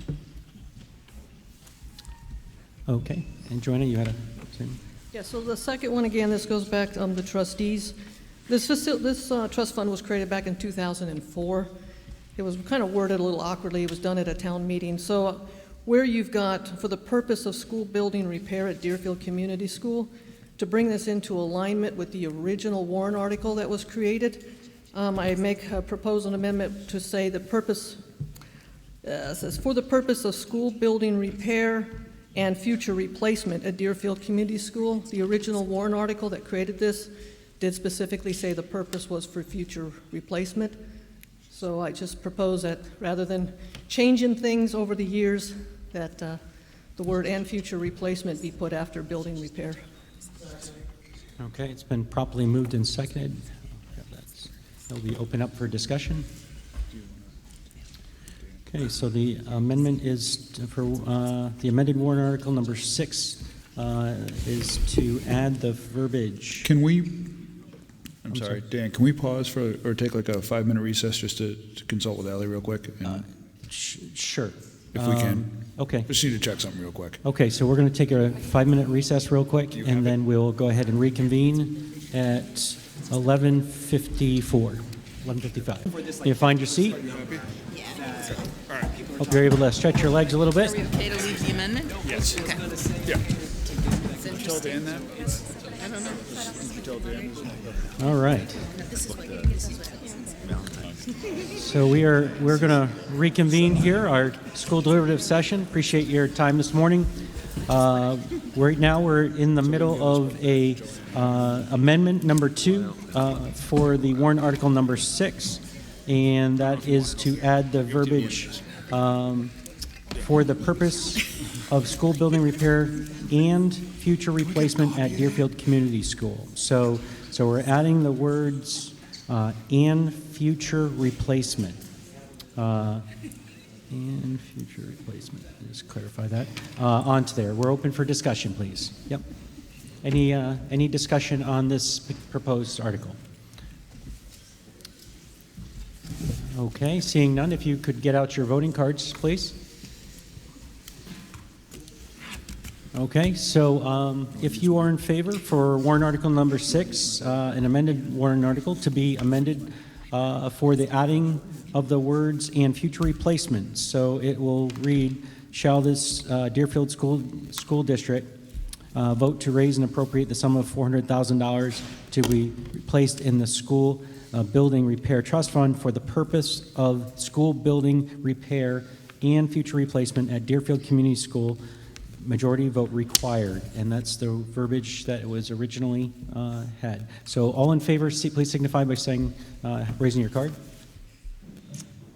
Okay, and Joanna, you had a thing? Yeah, so the second one, again, this goes back to the trustees. This trust fund was created back in 2004. It was kind of worded a little awkwardly. It was done at a town meeting. So where you've got, for the purpose of school building repair at Deerfield Community School, to bring this into alignment with the original warrant article that was created, I propose an amendment to say the purpose, says for the purpose of school building repair and future replacement at Deerfield Community School. The original warrant article that created this did specifically say the purpose was for future replacement. So I just propose that rather than changing things over the years, that the word "and future replacement" be put after building repair. Okay, it's been properly moved and seconded. It'll be open up for discussion. Okay, so the amendment is for the amended warrant article number 6 is to add the verbiage. Can we, I'm sorry, Dan, can we pause for, or take like a 5-minute recess just to consult with Ally real quick? Sure. If we can. Okay. Just need to check something real quick. Okay, so we're going to take a 5-minute recess real quick, and then we'll go ahead and reconvene at 11:54, 11:55. You find your seat? Hope you're able to stretch your legs a little bit. Are we okay to leave the amendment? Yes. Okay. Yeah. It's Did you tell Dan that? I don't know. Did you tell Dan? All right. So we're going to reconvene here our school deliberative session. Appreciate your time this morning. Right now we're in the middle of a amendment number 2 for the warrant article number 6, and that is to add the verbiage for the purpose of school building repair and future replacement at Deerfield Community School. So we're adding the words and future replacement. And future replacement. Just clarify that. Onto there. We're open for discussion, please. Yep. Any discussion on this proposed article? Okay, seeing none, if you could get out your voting cards, please. Okay, so if you are in favor for warrant article number 6, an amended warrant article to be amended for the adding of the words "and future replacement." So it will read, shall this Deerfield School District vote to raise and appropriate the sum of $400,000 to be placed in the school building repair trust fund for the purpose of school building repair and future replacement at Deerfield Community School. Majority vote required, and that's the verbiage that was originally had. So all in favor, please signify by saying, raising your card.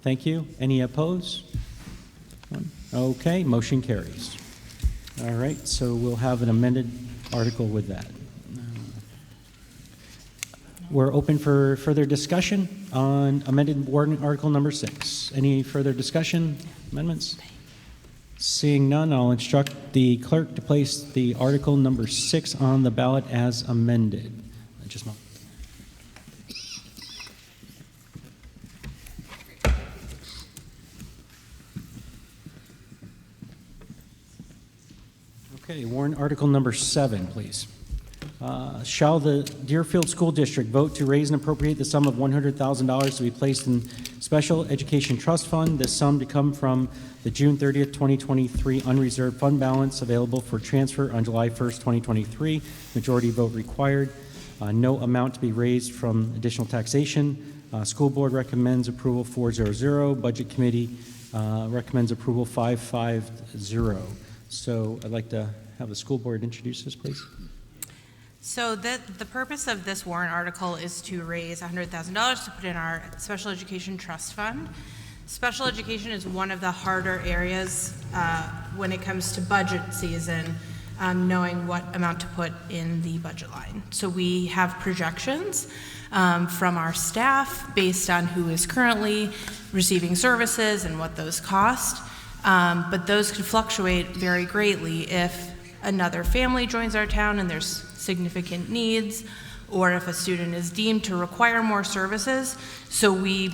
Thank you. Any opposed? Okay, motion carries. All right, so we'll have an amended article with that. We're open for further discussion on amended warrant article number 6. Any further discussion, amendments? Seeing none, I'll instruct the clerk to place the article number 6 on the ballot as amended. Just a moment. Okay, warrant article number 7, please. Shall the Deerfield School District vote to raise and appropriate the sum of $100,000 to be placed in Special Education Trust Fund, this sum to come from the June 30th, 2023 unreserved fund balance available for transfer on July 1st, 2023. Majority vote required. No amount to be raised from additional taxation. School Board recommends approval 400. Budget Committee recommends approval 550. So I'd like to have the school board introduce this, please. So the purpose of this warrant article is to raise $100,000 to put in our Special Education Trust Fund. Special education is one of the harder areas when it comes to budget season, knowing what amount to put in the budget line. So we have projections from our staff based on who is currently receiving services and what those cost. But those could fluctuate very greatly if another family joins our town and there's significant needs, or if a student is deemed to require more services. So we,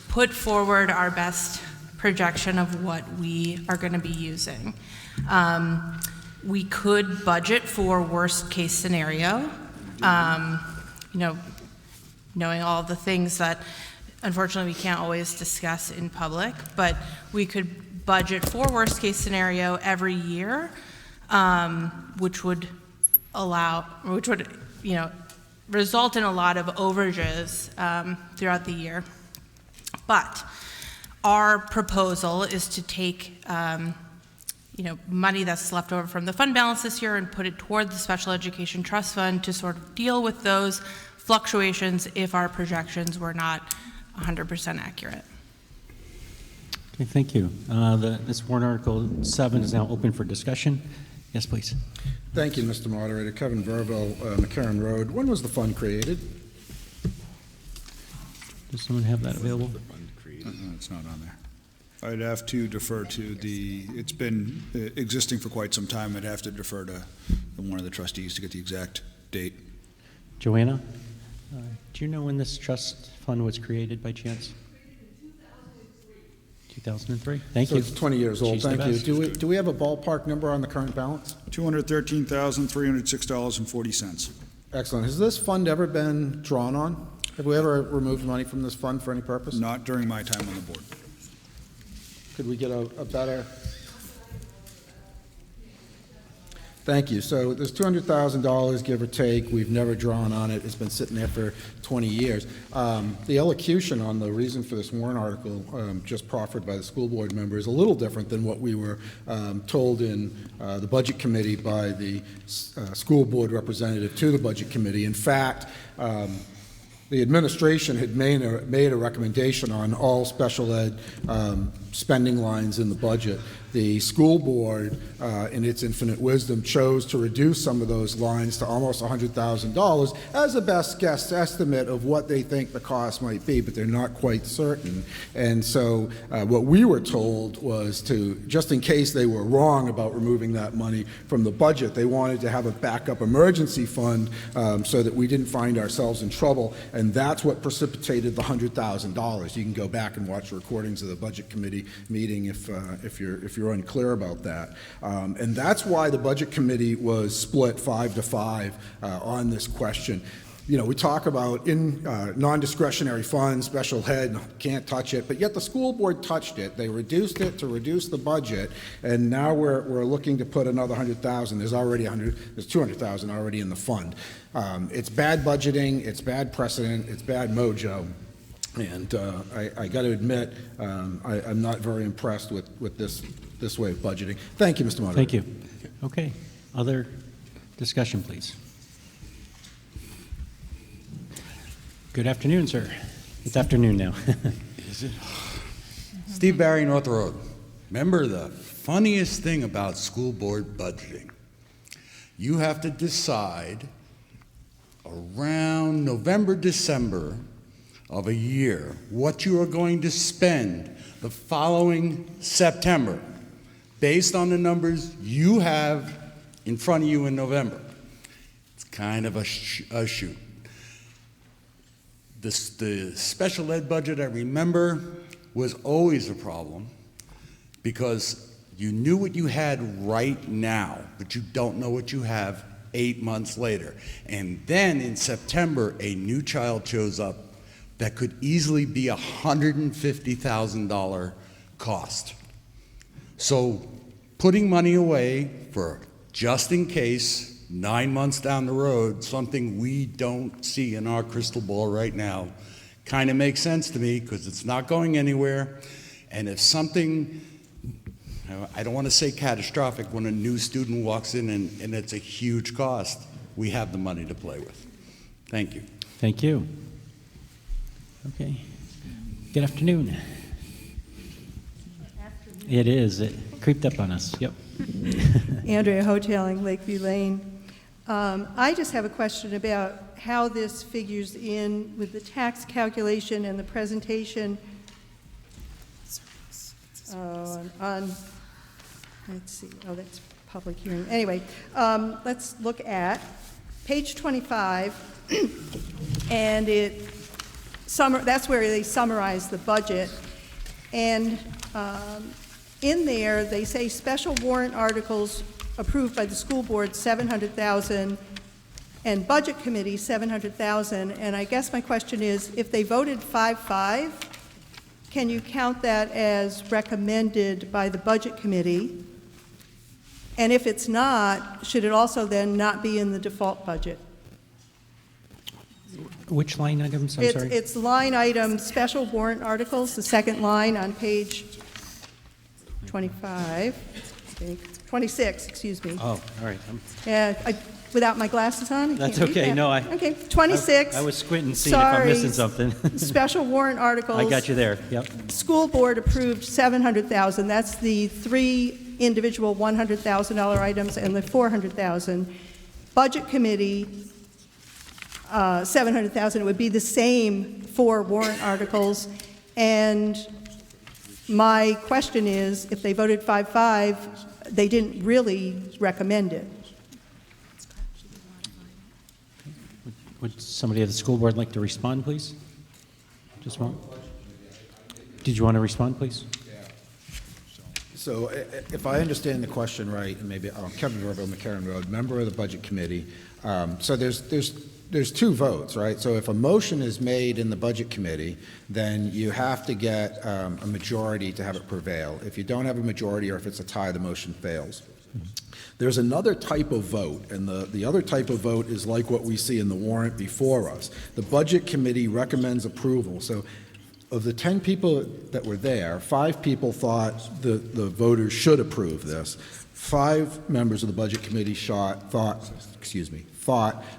put forward our best projection of what we are going to be using. We could budget for worst case scenario. knowing all of the things that unfortunately we can't always discuss in public, but we could budget for worst case scenario every year, which would result in a lot of overages throughout the year. But our proposal is to take money that's left over from the fund balance this year and put it toward the Special Education Trust Fund to sort of deal with those fluctuations if our projections were not 100% accurate. Okay, thank you. This warrant Article 7 is now open for discussion. Yes, please. Thank you, Mr. Moderator. Kevin Verville, McCarran Road. When was the fund created? Does someone have that available? It's not on there. I'd have to defer to it's been existing for quite some time. I'd have to defer to one of the trustees to get the exact date. Joanna, do you know when this trust fund was created by chance? 2003. Thank you. So it's 20 years old. She's the Thank you. best. Do we have a ballpark number on the current balance? $213,306.40. Excellent. Has this fund ever been drawn on? Have we ever removed money from this fund for any purpose? Not during my time on the board. Could we get a better? Thank you. So there's $200,000, give or take. We've never drawn on it. It's been sitting there for 20 years. The elocution on the reason for this warrant article just proffered by the school board member is a little different than what we were told in the budget committee by the school board representative to the budget committee. In fact, the administration had made a recommendation on all special ed spending lines in the budget. The school board, in its infinite wisdom, chose to reduce some of those lines to almost $100,000 as a best guess estimate of what they think the cost might be, but they're not quite certain. And so what we were told was to, just in case they were wrong about removing that money from the budget, they wanted to have a backup emergency fund so that we didn't find ourselves in trouble, and that's what precipitated the $100,000. You can go back and watch recordings of the budget committee meeting if you're unclear about that. And that's why the budget committee was split 5-5 on this question. You know, we talk about non-discretionary funds, special ed, can't touch it, but yet the school board touched it. They reduced it to reduce the budget, and now we're looking to put another $100,000. There's already there's $200,000 already in the fund. It's bad budgeting, it's bad precedent, it's bad mojo. And I got to admit, I'm not very impressed with this way of budgeting. Thank you, Mr. Moderator. Thank you. Okay. Other discussion, please. Good afternoon, sir. It's afternoon now. Is it? Steve Barry, North Road. Remember the funniest thing about school board budgeting? You have to decide around November, December of a year what you are going to spend the following September based on the numbers you have in front of you in November. It's kind of a shoot. The special ed budget, I remember, was always a problem because you knew what you had right now, but you don't know what you have 8 months later. And then in September, a new child shows up that could easily be a $150,000 cost. So putting money away for just in case, 9 months down the road, something we don't see in our crystal ball right now, kind of makes sense to me because it's not going anywhere. And if something, I don't want to say catastrophic, when a new student walks in and it's a huge cost, we have the money to play with. Thank you. Thank you. Okay. Good afternoon. It is. It creeped up on us. Yep. Andrea Hoteling, Lakeview Lane. I just have a question about how this figures in with the tax calculation and the presentation on, let's see, oh, that's public hearing. Anyway, let's look at page 25, and that's where they summarize the budget. And in there, they say special warrant articles approved by the school board, $700,000, and Budget Committee, 700,000. And I guess my question is, if they voted 5-5, can you count that as recommended by the Budget Committee? And if it's not, should it also then not be in the default budget? Which line items, I'm sorry? It's line item special warrant articles, the second line on page 26, excuse me. Oh, all right. Yeah, without my glasses on? I That's can't read okay. that. No, Okay, 26. I was squinting, seeing if I'm missing something. Special warrant articles. I got you there, yep. School board approved 700,000. That's the 3 individual $100,000 items and the 400,000. Budget committee, 700,000. It would be the same for warrant articles. And my question is, if they voted 5-5, they didn't really recommend it. Would somebody at the school board like to respond, please? Just one. Did you want to respond, please? So if I understand the question right, and maybe Kevin Verville, McCarran Road, member of the Budget Committee. So there's 2 votes, right? So if a motion is made in the Budget Committee, then you have to get a majority to have it prevail. If you don't have a majority, or if it's a tie, the motion fails. There's another type of vote, and the other type of vote is like what we see in the warrant before us. The Budget Committee recommends approval. So of the 10 people that were there, 5 people thought the voters should approve this. 5 members of the Budget Committee thought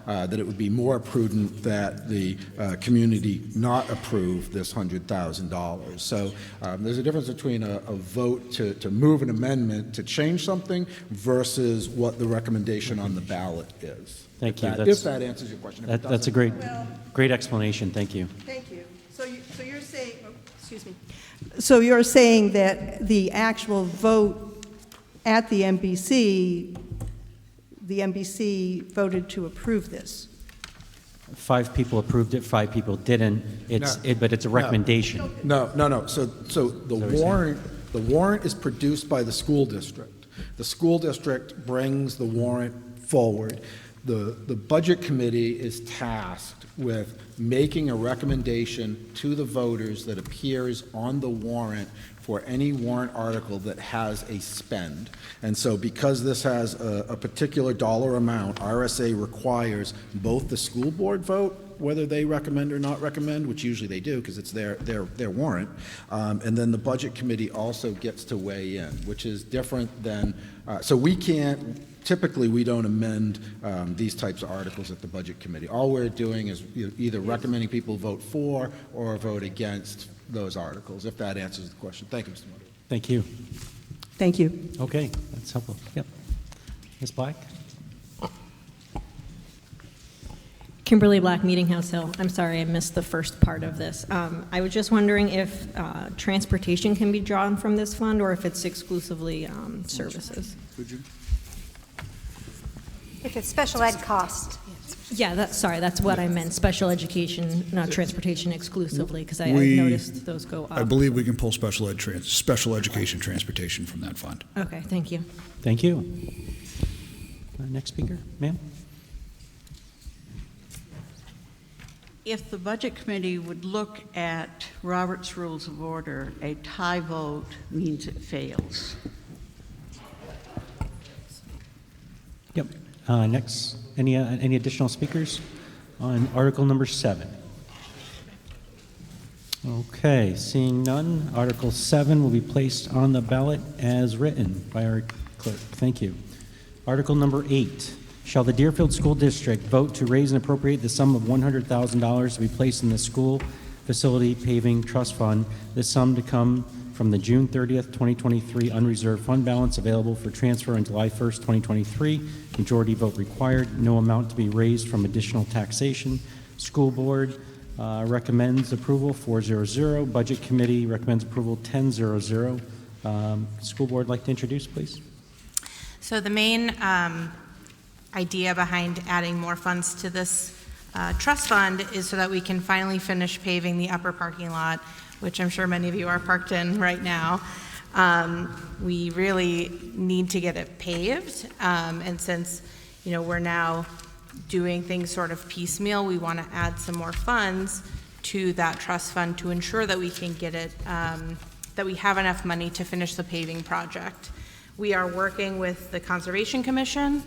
that it would be more prudent that the community not approve this $100,000. So there's a difference between a vote to move an amendment to change something versus what the recommendation on the ballot is. Thank you. If that answers your question. If it That's a doesn't, great explanation. Thank you. Thank you. So you're saying, excuse me. So you're saying that the actual vote at the MBC voted to approve this? 5 people approved it, 5 people didn't. But it's a recommendation. No. So the warrant is produced by the school district. The school district brings the warrant forward. The Budget Committee is tasked with making a recommendation to the voters that appears on the warrant for any warrant article that has a spend. And so because this has a particular dollar amount, RSA requires both the school board vote, whether they recommend or not recommend, which usually they do because it's their warrant, and then the Budget Committee also gets to weigh in, which is different than, so we can't, typically we don't amend these types of articles at the Budget Committee. All we're doing is either recommending people vote for or vote against those articles, if that answers the question. Thank you, Mr. Moderator. Thank you. Thank you. Okay, that's helpful. Yep. Ms. Black? Kimberly Black, Meeting House Hill. I'm sorry, I missed the first part of this. I was just wondering if transportation can be drawn from this fund or if it's exclusively services. Could you? If it's special ed cost. Yeah, that's what I meant, special education, not transportation exclusively, because I noticed those go up. I believe we can pull special education transportation from that fund. Okay, thank you. Thank you. Next speaker, ma'am. If the Budget Committee would look at Robert's Rules of Order, a tie vote means it fails. Yep. Next, any additional speakers on Article number 7? Okay, seeing none, Article 7 will be placed on the ballot as written by our clerk. Thank you. Article number 8. Shall the Deerfield School District vote to raise and appropriate the sum of $100,000 to be placed in the school facility paving trust fund, this sum to come from the June 30th, 2023 unreserved fund balance available for transfer on July 1st, 2023. Majority vote required. No amount to be raised from additional taxation. School Board recommends approval 400. Budget Committee recommends approval 1000. School Board like to introduce, please? So the main idea behind adding more funds to this trust fund is so that we can finally finish paving the upper parking lot, which I'm sure many of you are parked in right now. We really need to get it paved, and since we're now doing things sort of piecemeal. We want to add some more funds to that trust fund to ensure that we can get it, that we have enough money to finish the paving project. We are working with the Conservation Commission,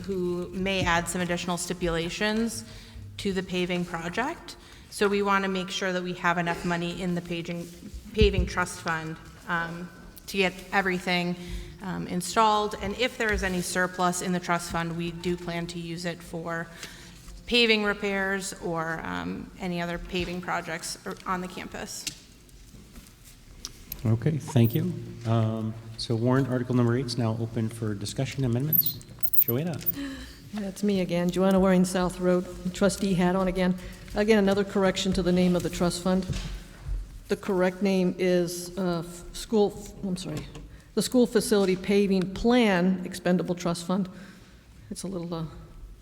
who may add some additional stipulations to the paving project. So we want to make sure that we have enough money in the paving trust fund to get everything installed. And if there is any surplus in the trust fund, we do plan to use it for paving repairs or any other paving projects on the campus. Okay, thank you. So warrant article number 8 is now open for discussion amendments. Joanna. That's me again, Joanna Waring, South Road, trustee hat on again. Again, another correction to the name of the trust fund. The correct name is the School Facility Paving Plan Expendable Trust Fund. It's a little,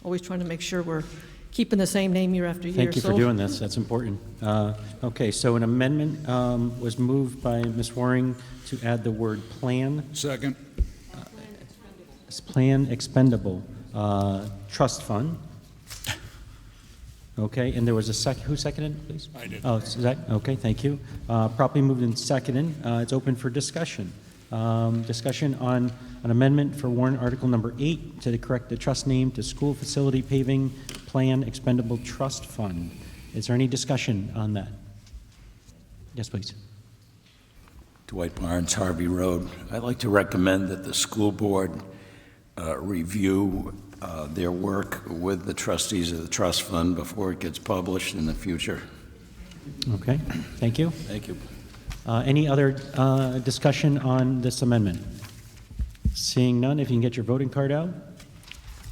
always trying to make sure we're keeping the same name year after year. Thank you for doing this. That's important. Okay, so an amendment was moved by Ms. Waring to add the word plan. Second. Plan expendable trust fund. Okay, and there was a second. Who seconded, please? I did. Oh, is that okay? Thank you. Properly moved and seconded. It's open for discussion. Discussion on an amendment for warrant article number 8 to correct the trust name to School Facility Paving Plan Expendable Trust Fund. Is there any discussion on that? Yes, please. Dwight Barnes, Harvey Road. I'd like to recommend that the school board review their work with the trustees of the trust fund before it gets published in the future. Okay, thank you. Thank you. Any other discussion on this amendment? Seeing none, if you can get your voting card out.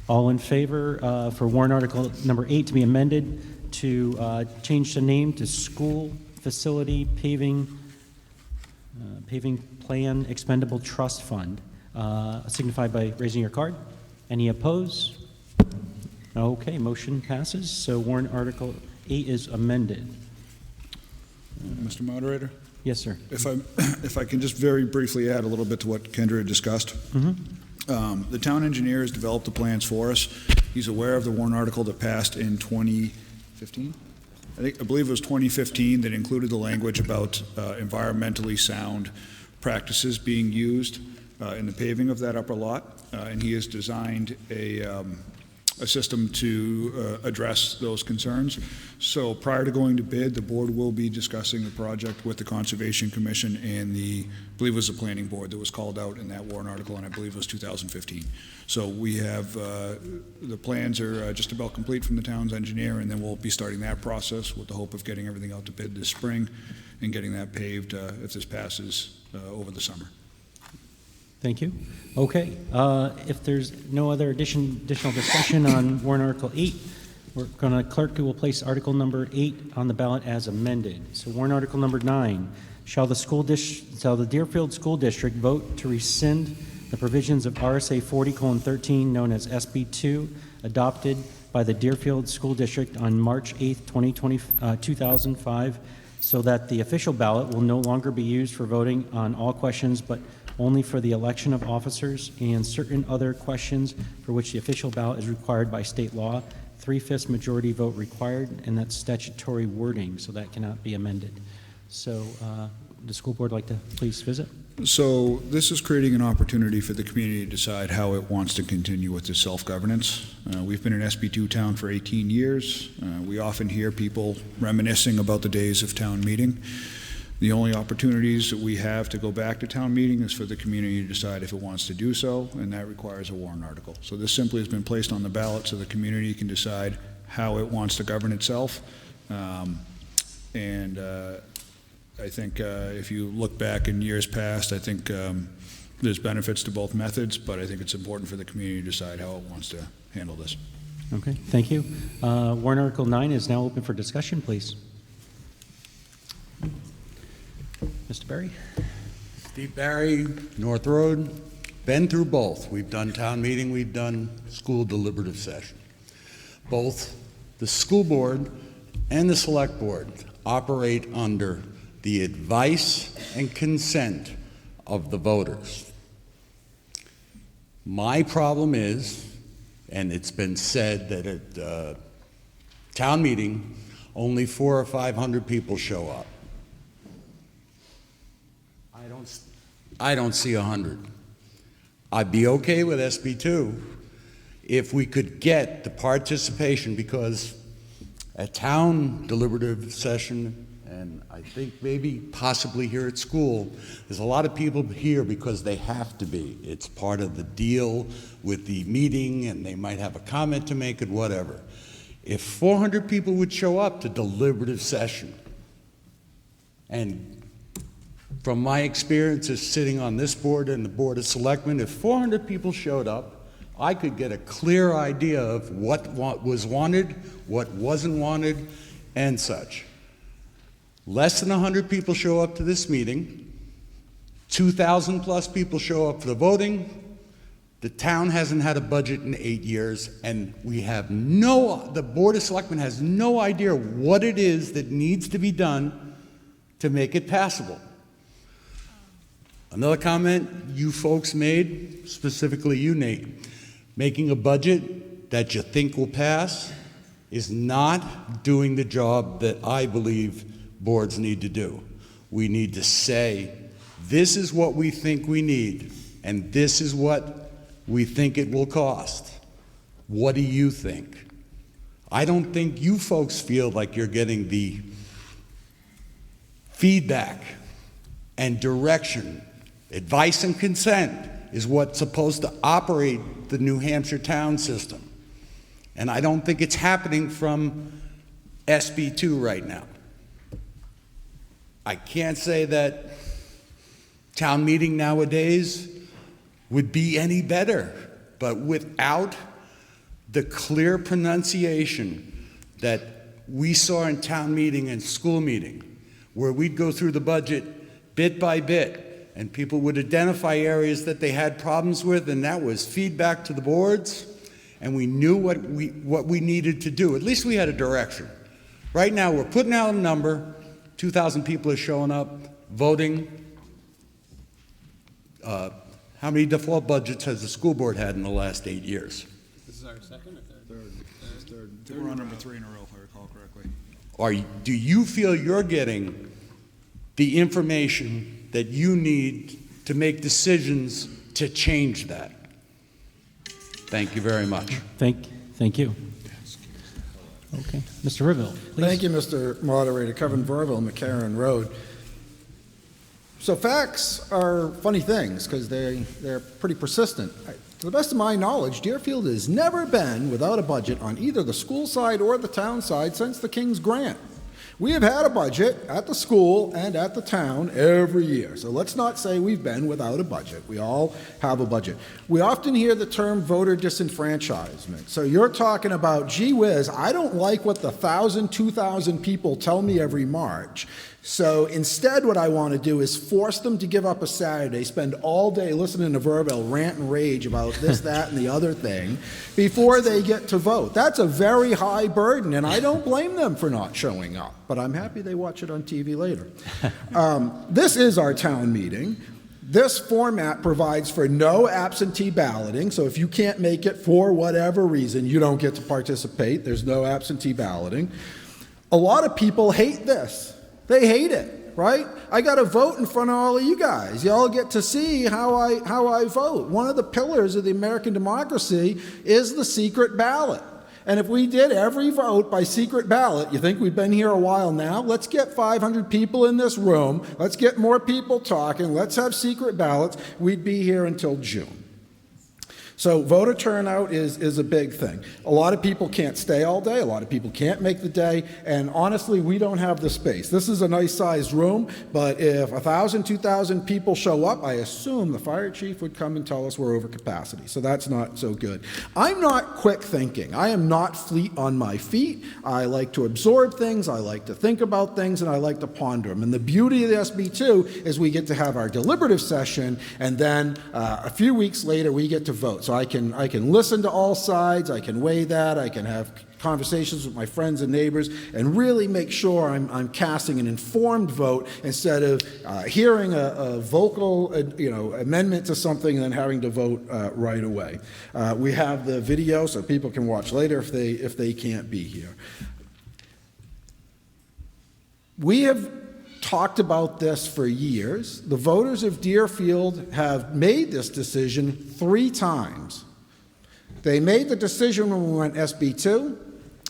All in favor for warrant article number 8 to be amended to change the name to School Facility Paving Plan Expendable Trust Fund, signify by raising your card. Any opposed? Okay, motion passes. So warrant article 8 is amended. Mr. Moderator? Yes, sir. If I can just very briefly add a little bit to what Kendra discussed. The town engineer has developed the plans for us. He's aware of the warrant article that passed in 2015. I believe it was 2015 that included the language about environmentally sound practices being used in the paving of that upper lot, and he has designed a system to address those concerns. So prior to going to bid, the board will be discussing the project with the Conservation Commission and I believe it was the Planning Board that was called out in that warrant article, and I believe it was 2015. So we have, the plans are just about complete from the town's engineer, and then we'll be starting that process with the hope of getting everything out to bid this spring and getting that paved if this passes over the summer. Thank you. Okay, if there's no other additional discussion on warrant article 8, we're going to, clerk will place article number 8 on the ballot as amended. So warrant article number 9, shall the Deerfield School District vote to rescind the provisions of RSA 40:13, known as SB 2, adopted by the Deerfield School District on March 8th, 2005, so that the official ballot will no longer be used for voting on all questions, but only for the election of officers and certain other questions for which the official ballot is required by state law. 3/5 majority vote required, and that's statutory wording, so that cannot be amended. So the school board like to please visit? So this is creating an opportunity for the community to decide how it wants to continue with the self-governance. We've been an SB2 town for 18 years. We often hear people reminiscing about the days of town meeting. The only opportunities that we have to go back to town meeting is for the community to decide if it wants to do so, and that requires a warrant article. So this simply has been placed on the ballot so the community can decide how it wants to govern itself. I think if you look back in years past, I think there's benefits to both methods, but I think it's important for the community to decide how it wants to handle this. Okay, thank you. Warrant article 9 is now open for discussion, please. Mr. Barry? Steve Barry, North Road. Been through both. We've done town meeting, we've done school deliberative session. Both the school board and the select board operate under the advice and consent of the voters. My problem is, And it's been said that at town meeting, only 400 or 500 people show up. I don't see 100. I'd be okay with SB2 if we could get the participation, because at town deliberative session, and I think maybe possibly here at school, there's a lot of people here because they have to be. It's part of the deal with the meeting, and they might have a comment to make and whatever. If 400 people would show up to deliberative session, and from my experiences sitting on this board and the Board of Selectmen, if 400 people showed up, I could get a clear idea of what was wanted, what wasn't wanted, and such. Less than 100 people show up to this meeting, 2,000 plus people show up for the voting. The town hasn't had a budget in 8 years, and the Board of Selectmen has no idea what it is that needs to be done to make it passable. Another comment you folks made, specifically you, Nate, making a budget that you think will pass is not doing the job that I believe boards need to do. We need to say, this is what we think we need, and this is what we think it will cost. What do you think? I don't think you folks feel like you're getting the feedback and direction. Advice and consent is what's supposed to operate the New Hampshire town system. And I don't think it's happening from SB2 right now. I can't say that town meeting nowadays would be any better, but without the clear pronunciation that we saw in town meeting and school meeting, where we'd go through the budget bit by bit, and people would identify areas that they had problems with, and that was feedback to the boards, and we knew what we needed to do. At least we had a direction. Right now, we're putting out a number, 2,000 people are showing up, voting. How many default budgets has the school board had in the last 8 years? This is our second or third? Third. We're on number 3 in a row, if I recall correctly. Do you feel you're getting the information that you need to make decisions to change that? Thank you very much. Thank you. Okay. Mr. Riville, please. Thank you, Mr. Moderator. Kevin Verville, McCarran Road. So facts are funny things because they're pretty persistent. To the best of my knowledge, Deerfield has never been without a budget on either the school side or the town side since the King's Grant. We have had a budget at the school and at the town every year. So let's not say we've been without a budget. We all have a budget. We often hear the term voter disenfranchisement. So you're talking about, gee whiz, I don't like what the 1,000, 2,000 people tell me every March. So instead what I want to do is force them to give up a Saturday, spend all day listening to Verville rant and rage about this, that, and the other thing before they get to vote. That's a very high burden, and I don't blame them for not showing up, but I'm happy they watch it on TV later. This is our town meeting. This format provides for no absentee balloting, so if you can't make it for whatever reason, you don't get to participate. There's no absentee balloting. A lot of people hate this. They hate it, right? I got to vote in front of all of you guys. You all get to see how I vote. One of the pillars of the American democracy is the secret ballot. And if we did every vote by secret ballot, you think we've been here a while now? Let's get 500 people in this room. Let's get more people talking. Let's have secret ballots. We'd be here until June. So voter turnout is a big thing. A lot of people can't stay all day. A lot of people can't make the day. And honestly, we don't have the space. This is a nice-sized room, but if 1,000, 2,000 people show up, I assume the fire chief would come and tell us we're over capacity. So that's not so good. I'm not quick thinking. I am not fleet on my feet. I like to absorb things. I like to think about things, and I like to ponder them. And the beauty of the SB2 is we get to have our deliberative session, and then a few weeks later, we get to vote. vote. So I can listen to all sides, I can weigh that, I can have conversations with my friends and neighbors, and really make sure I'm casting an informed vote instead of hearing a vocal amendment to something and then having to vote right away. We have the video so people can watch later if they can't be here. We have talked about this for years. The voters of Deerfield have made this decision 3 times. They made the decision when we went SB2,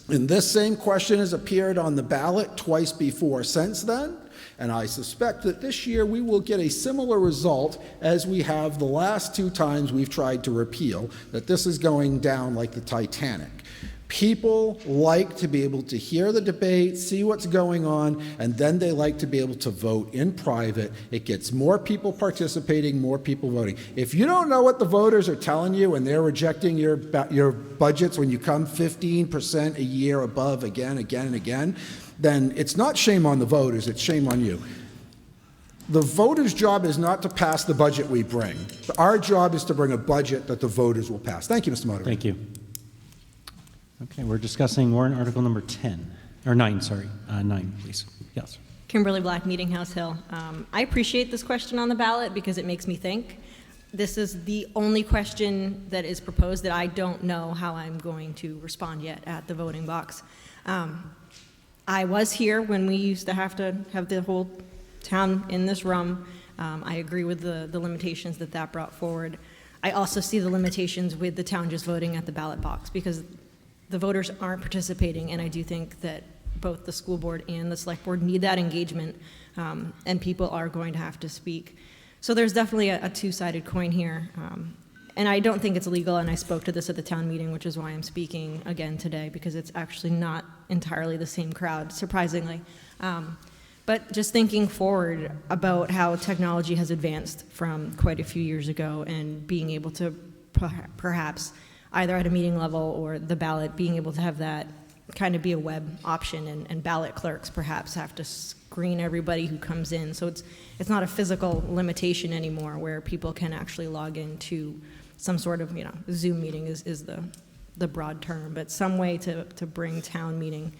and this same question has appeared on the ballot twice before since then, and I suspect that this year we will get a similar result as we have the last 2 times we've tried to repeal, that this is going down like the Titanic. People like to be able to hear the debate, see what's going on, and then they like to be able to vote in private. It gets more people participating, more people voting. If you don't know what the voters are telling you and they're rejecting your budgets when you come 15% a year above again, and again, then it's not shame on the voters, it's shame on you. The voters' job is not to pass the budget we bring. Our job is to bring a budget that the voters will pass. Thank you, Mr. Moderator. Thank you. Okay, we're discussing warrant article number 10, or 9, sorry. 9, please. Yes. Kimberly Black, Meeting House Hill. I appreciate this question on the ballot because it makes me think. This is the only question that is proposed that I don't know how I'm going to respond yet at the voting box. I was here when we used to have the whole town in this room. I agree with the limitations that brought forward. I also see the limitations with the town just voting at the ballot box because the voters aren't participating, and I do think that both the school board and the select board need that engagement, and people are going to have to speak. So there's definitely a two-sided coin here, and I don't think it's legal, and I spoke to this at the town meeting, which is why I'm speaking again today, because it's actually not entirely the same crowd, surprisingly. But just thinking forward about how technology has advanced from quite a few years ago and being able to perhaps either at a meeting level or the ballot, being able to have that kind of be a web option, and ballot clerks perhaps have to screen everybody who comes in. So it's not a physical limitation anymore where people can actually log into some sort of, Zoom meeting is the broad term, but some way to bring town meeting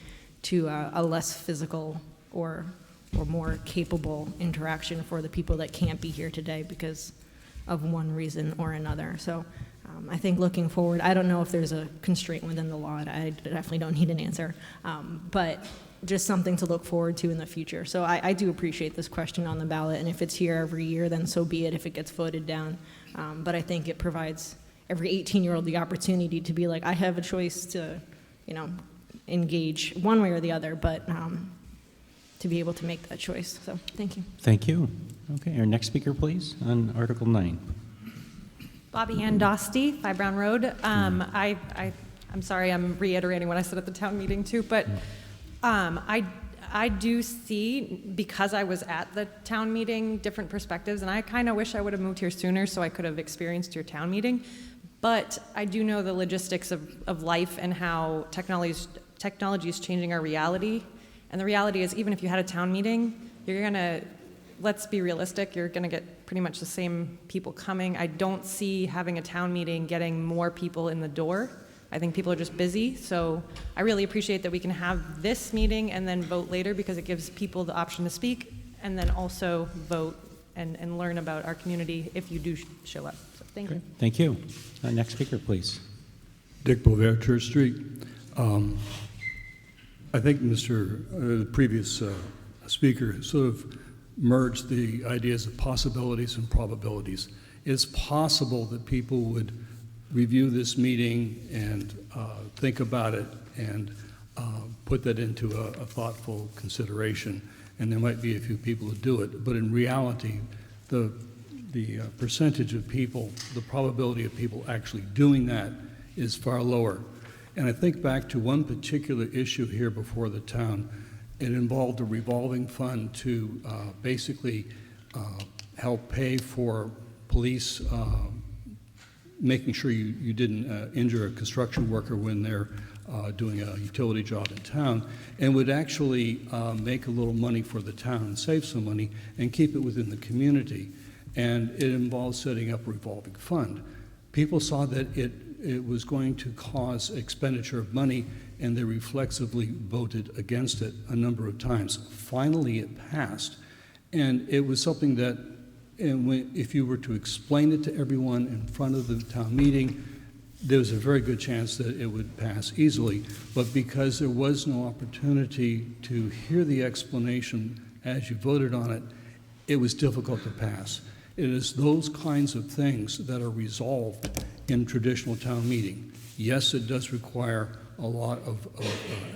to a less physical or more capable interaction for the people that can't be here today because of one reason or another. So I think looking forward, I don't know if there's a constraint within the law, and I definitely don't need an answer, but just something to look forward to in the future. So I do appreciate this question on the ballot, and if it's here every year, then so be it if it gets voted down. But I think it provides every 18-year-old the opportunity to be like, I have a choice to, engage one way or the other, but to be able to make that choice. So thank you. Thank you. Okay, our next speaker, please, on Article 9. Bobby Ann Dosty, 5 Brown Road. I'm sorry, I'm reiterating what I said at the town meeting too, but I do see, because I was at the town meeting, different perspectives, and I kind of wish I would have moved here sooner so I could have experienced your town meeting. But I do know the logistics of life and how technology is changing our reality. And the reality is, even if you had a town meeting, you're gonna, let's be realistic, you're gonna get pretty much the same people coming. I don't see having a town meeting getting more people in the door. I think people are just busy, so I really appreciate that we can have this meeting and then vote later, because it gives people the option to speak and then also vote and learn about our community if you do show up. So thank you. Thank you. Next speaker, please. Dick Bovair, Church Street. I think the previous speaker sort of merged the ideas of possibilities and probabilities. It's possible that people would review this meeting and think about it and put that into a thoughtful consideration, and there might be a few people who do it. But in reality, the percentage of people, the probability of people actually doing that is far lower. And I think back to one particular issue here before the town. It involved a revolving fund to basically help pay for police, making sure you didn't injure a construction worker when they're doing a utility job in town, and would actually make a little money for the town and save some money and keep it within the community. And it involves setting up a revolving fund. People saw that it was going to cause expenditure of money, and they reflexively voted against it a number of times. Finally, it passed, and it was something that, if you were to explain it to everyone in front of the town meeting, there was a very good chance that it would pass easily. But because there was no opportunity to hear the explanation as you voted on it, it was difficult to pass. It is those kinds of things that are resolved in traditional town meeting. Yes, it does require a lot of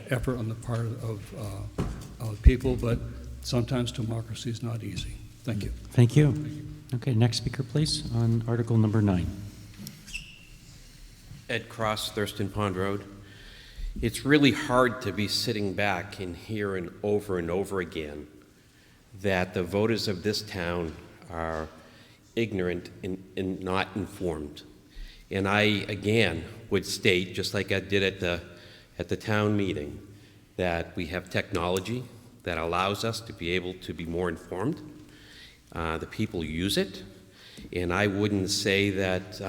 effort on the part of people, but sometimes democracy is not easy. Thank you. Thank you. Okay, next speaker, please, on Article number 9. Ed Cross, Thurston Pond Road. It's really hard to be sitting back and hearing over and over again that the voters of this town are ignorant and not informed. And I, again, would state, just like I did at the town meeting, that we have technology that allows us to be able to be more informed. The people use it, and I wouldn't say that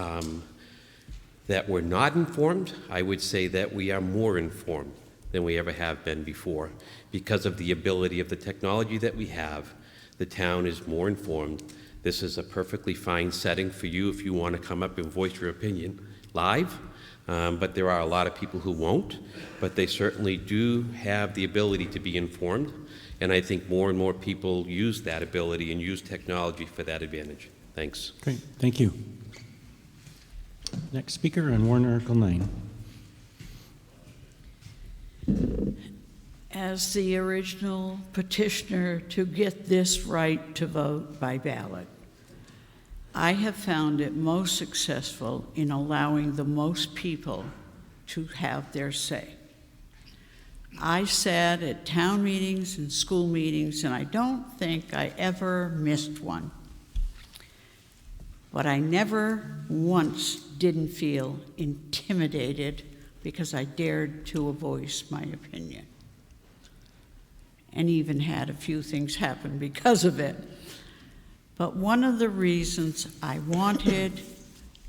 that we're not informed. I would say that we are more informed than we ever have been before. Because of the ability of the technology that we have, the town is more informed. This is a perfectly fine setting for you if you want to come up and voice your opinion live, but there are a lot of people who won't, but they certainly do have the ability to be informed, and I think more and more people use that ability and use technology for that advantage. Thanks. Great, thank you. Next speaker on warrant Article 9. As the original petitioner to get this right to vote by ballot, I have found it most successful in allowing the most people to have their say. I sat at town meetings and school meetings, and I don't think I ever missed one. But I never once didn't feel intimidated because I dared to voice my opinion, and even had a few things happen because of it. But one of the reasons I wanted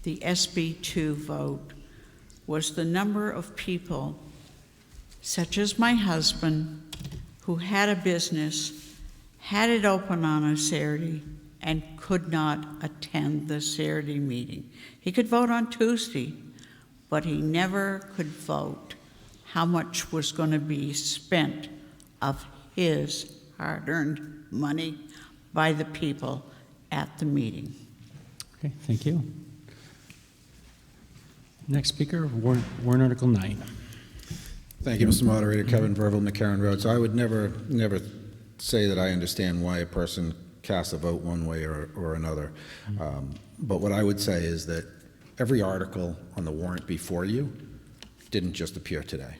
the SB2 vote was the number of people, such as my husband, who had a business, had it open on a Saturday, and could not attend the Saturday meeting. He could vote on Tuesday, but he never could vote how much was going to be spent of his hard-earned money by the people at the meeting. Okay, thank you. Next speaker, warrant Article 9. Thank you, Mr. Moderator. Kevin Verville, McCarran Road. So I would never say that I understand why a person casts a vote one way or another. But what I would say is that every article on the warrant before you didn't just appear today.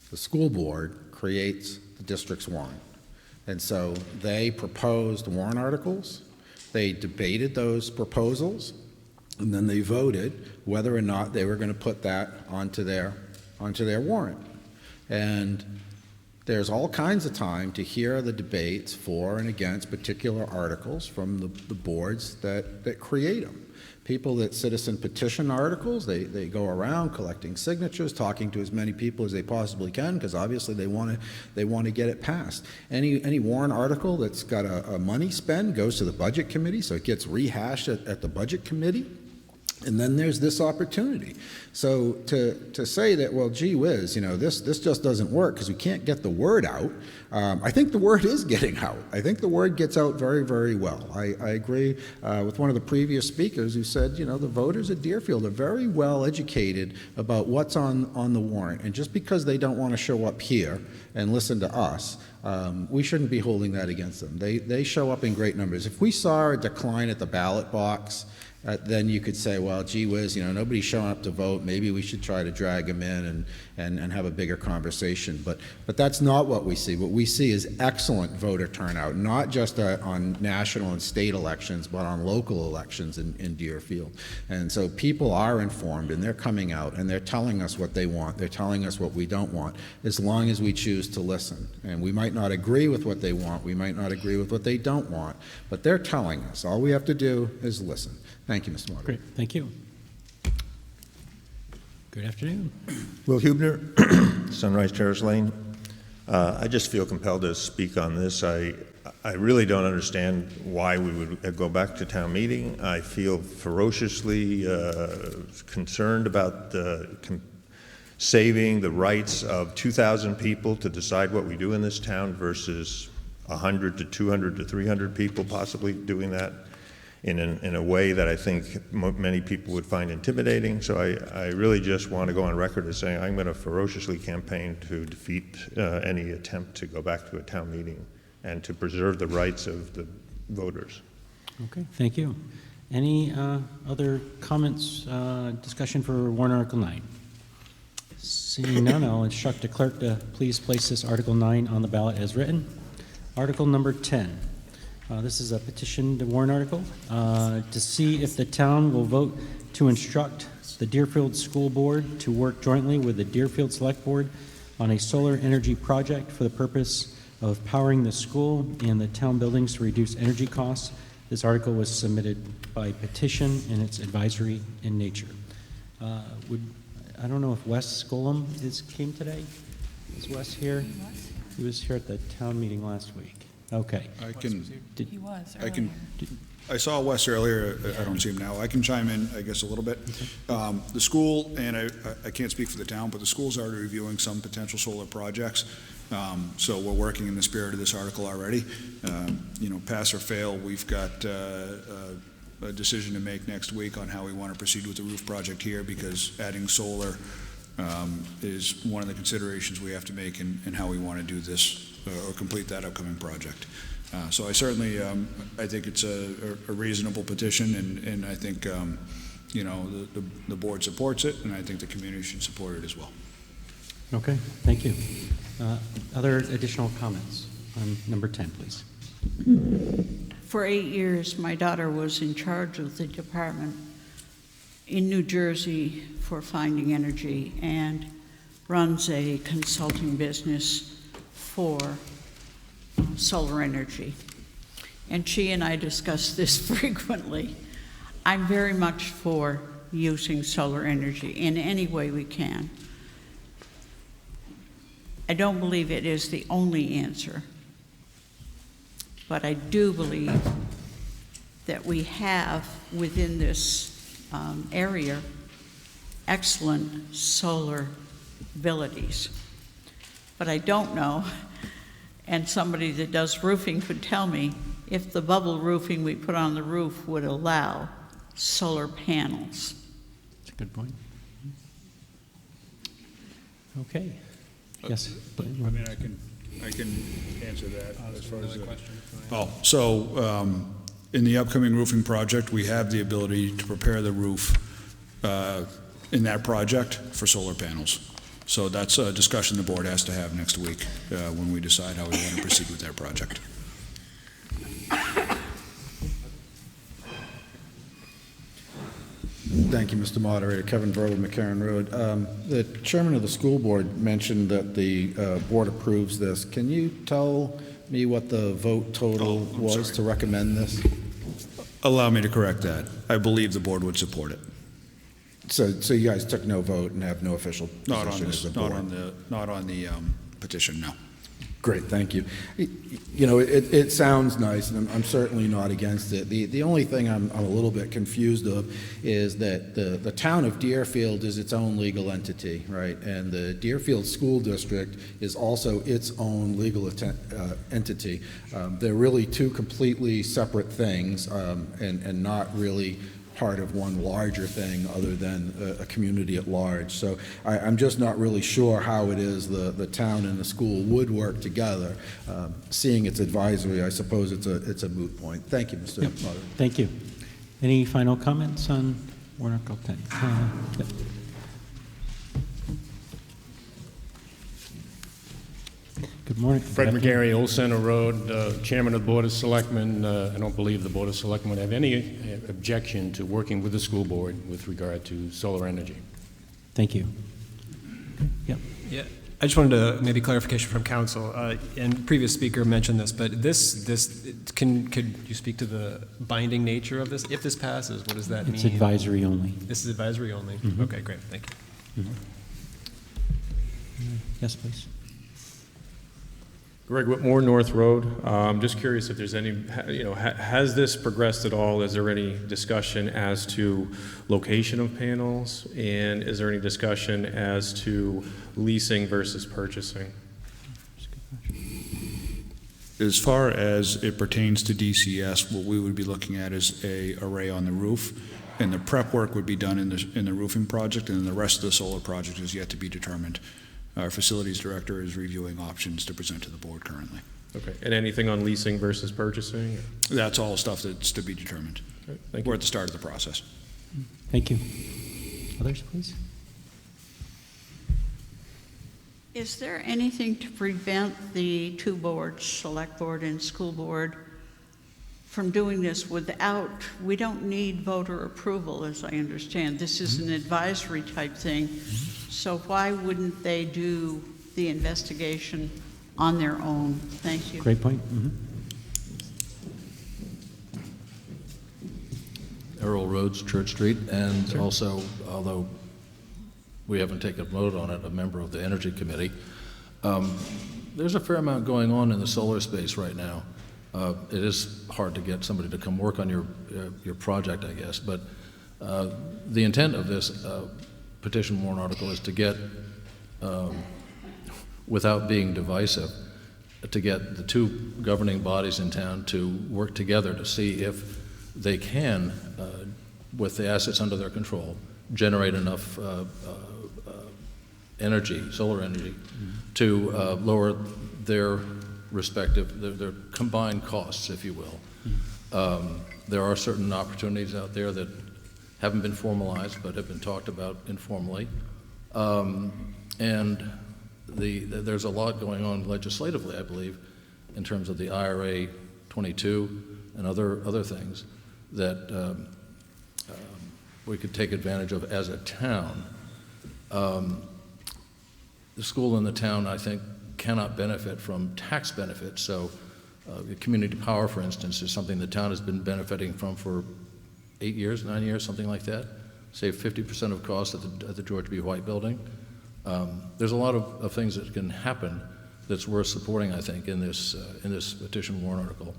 The school board creates the district's warrant. And so they proposed warrant articles, they debated those proposals, and then they voted whether or not they were going to put that onto their warrant. And there's all kinds of time to hear the debates for and against particular articles from the boards that create them. People that citizen petition articles, they go around collecting signatures, talking to as many people as they possibly can, because obviously they want to get it passed. Any warrant article that's got a money spend goes to the budget committee, so it gets rehashed at the budget committee. And then there's this opportunity. So to say that, well, gee whiz, this just doesn't work because we can't get the word out. I think the word is getting out. I think the word gets out very, very well. I agree with one of the previous speakers who said, the voters at Deerfield are very well educated about what's on the warrant. And just because they don't want to show up here and listen to us, we shouldn't be holding that against them. They show up in great numbers. If we saw a decline at the ballot box, then you could say, well, gee whiz, nobody's showing up to vote. Maybe we should try to drag them in and have a bigger conversation. But that's not what we see. What we see is excellent voter turnout, not just on national and state elections, but on local elections in Deerfield. And so people are informed, and they're coming out, and they're telling us what they want. They're telling us what we don't want, as long as we choose to listen. And we might not agree with what they want. We might not agree with what they don't want. But they're telling us. All we have to do is listen. Thank you, Mr. Moderator. Great, thank you. Good afternoon. Will Hubner, Sunrise Terrace Lane. I just feel compelled to speak on this. I really don't understand why we would go back to town meeting. I feel ferociously concerned about saving the rights of 2,000 people to decide what we do in this town versus 100 to 200 to 300 people possibly doing that in a way that I think many people would find intimidating. So I really just want to go on record as saying I'm going to ferociously campaign to defeat any attempt to go back to a town meeting and to preserve the rights of the voters. Okay, thank you. Any other comments, discussion for warrant Article 9? Seeing none, I'll instruct the clerk to please place this Article 9 on the ballot as written. Article number 10. This is a petition to warrant article to see if the town will vote to instruct the Deerfield School Board to work jointly with the Deerfield Select Board on a solar energy project for the purpose of powering the school and the town buildings to reduce energy costs. This article was submitted by petition and it's advisory in nature. I don't know if Wes Skolem came today. Is Wes here? He was here at the town meeting last week. Okay. He was earlier. I saw Wes earlier. I don't see him now. I can chime in, I guess, a little bit. The school, and I can't speak for the town, but the school's already reviewing some potential solar projects. So we're working in the spirit of this article already. Pass or fail, we've got a decision to make next week on how we want to proceed with the roof project here, because adding solar is one of the considerations we have to make in how we want to do this or complete that upcoming project. So I certainly, I think it's a reasonable petition, and I think, the board supports it, and I think the community should support it as well. Okay, thank you. Other additional comments on number 10, please? For 8 years, my daughter was in charge of the department in New Jersey for finding energy and runs a consulting business for solar energy. And she and I discuss this frequently. I'm very much for using solar energy in any way we can. I don't believe it is the only answer, but I do believe that we have within this area excellent solar abilities. But I don't know, and somebody that does roofing could tell me, if the bubble roofing we put on the roof would allow solar panels. That's a good point. Okay. Yes. I mean, I can answer that as far as the question. So in the upcoming roofing project, we have the ability to prepare the roof in that project for solar panels. So that's a discussion the board has to have next week when we decide how we want to proceed with that project. Thank you, Mr. Moderator. Kevin Verl, McCarran Road. The chairman of the school board mentioned that the board approves this. Can you tell me what the vote total was to recommend this? Allow me to correct that. I believe the board would support it. So you guys took no vote and have no official position as a board? Not on the petition, no. Great, thank you. It sounds nice, and I'm certainly not against it. The only thing I'm a little bit confused of is that the town of Deerfield is its own legal entity, right? And the Deerfield School District is also its own legal entity. They're really two completely separate things, and not really part of one larger thing other than a community at large. So I'm just not really sure how it is the town and the school would work together. Seeing its advisory, I suppose it's a moot point. Thank you, Mr. Moderator. Thank you. Any final comments on warrant Article 10? Yep. Good morning. Fred McGarry, Old Center Road, Chairman of the Board of Selectmen. I don't believe the Board of Selectmen would have any objection to working with the school board with regard to solar energy. Thank you. Yep. Yeah, I just wanted to maybe clarification from council. And previous speaker mentioned this, but could you speak to the binding nature of this? If this passes, what does that mean? It's advisory only. This is advisory only? Mm-hmm. Okay, great, thank you. Yes, please. Greg Whitmore, North Road. I'm just curious if there's any, has this progressed at all? Is there any discussion as to location of panels? And is there any discussion as to leasing versus purchasing? As far as it pertains to DCS, what we would be looking at is a array on the roof, and the prep work would be done in the roofing project, and then the rest of the solar project is yet to be determined. Our facilities director is reviewing options to present to the board currently. Okay, and anything on leasing versus purchasing? That's all stuff that's to be determined. Right, thank We're you. at the start of the process. Thank you. Others, please? Is there anything to prevent the two boards, select board and school board, from doing this without, we don't need voter approval, as I understand. This is an advisory type thing. So why wouldn't they do the investigation on their own? Thank you. Great point. Errol Rhodes, Church Street, and also, although we haven't taken a vote on it, a member of the Energy Committee. There's a fair amount going on in the solar space right now. It is hard to get somebody to come work on your project, I guess, but the intent of this petition warrant article is to get, without being divisive, to get the two governing bodies in town to work together to see if they can, with the assets under their control, generate enough energy, solar energy, to lower their respective, their combined costs, if you will. There are certain opportunities out there that haven't been formalized but have been talked about informally. And there's a lot going on legislatively, I believe, in terms of the IRA 22 and other things that we could take advantage of as a town. The school and the town, I think, cannot benefit from tax benefits. So community power, for instance, is something the town has been benefiting from for 8 years, 9 years, something like that. Save 50% of costs at the George B. White building. There's a lot of things that can happen that's worth supporting, I think, in this petition warrant article.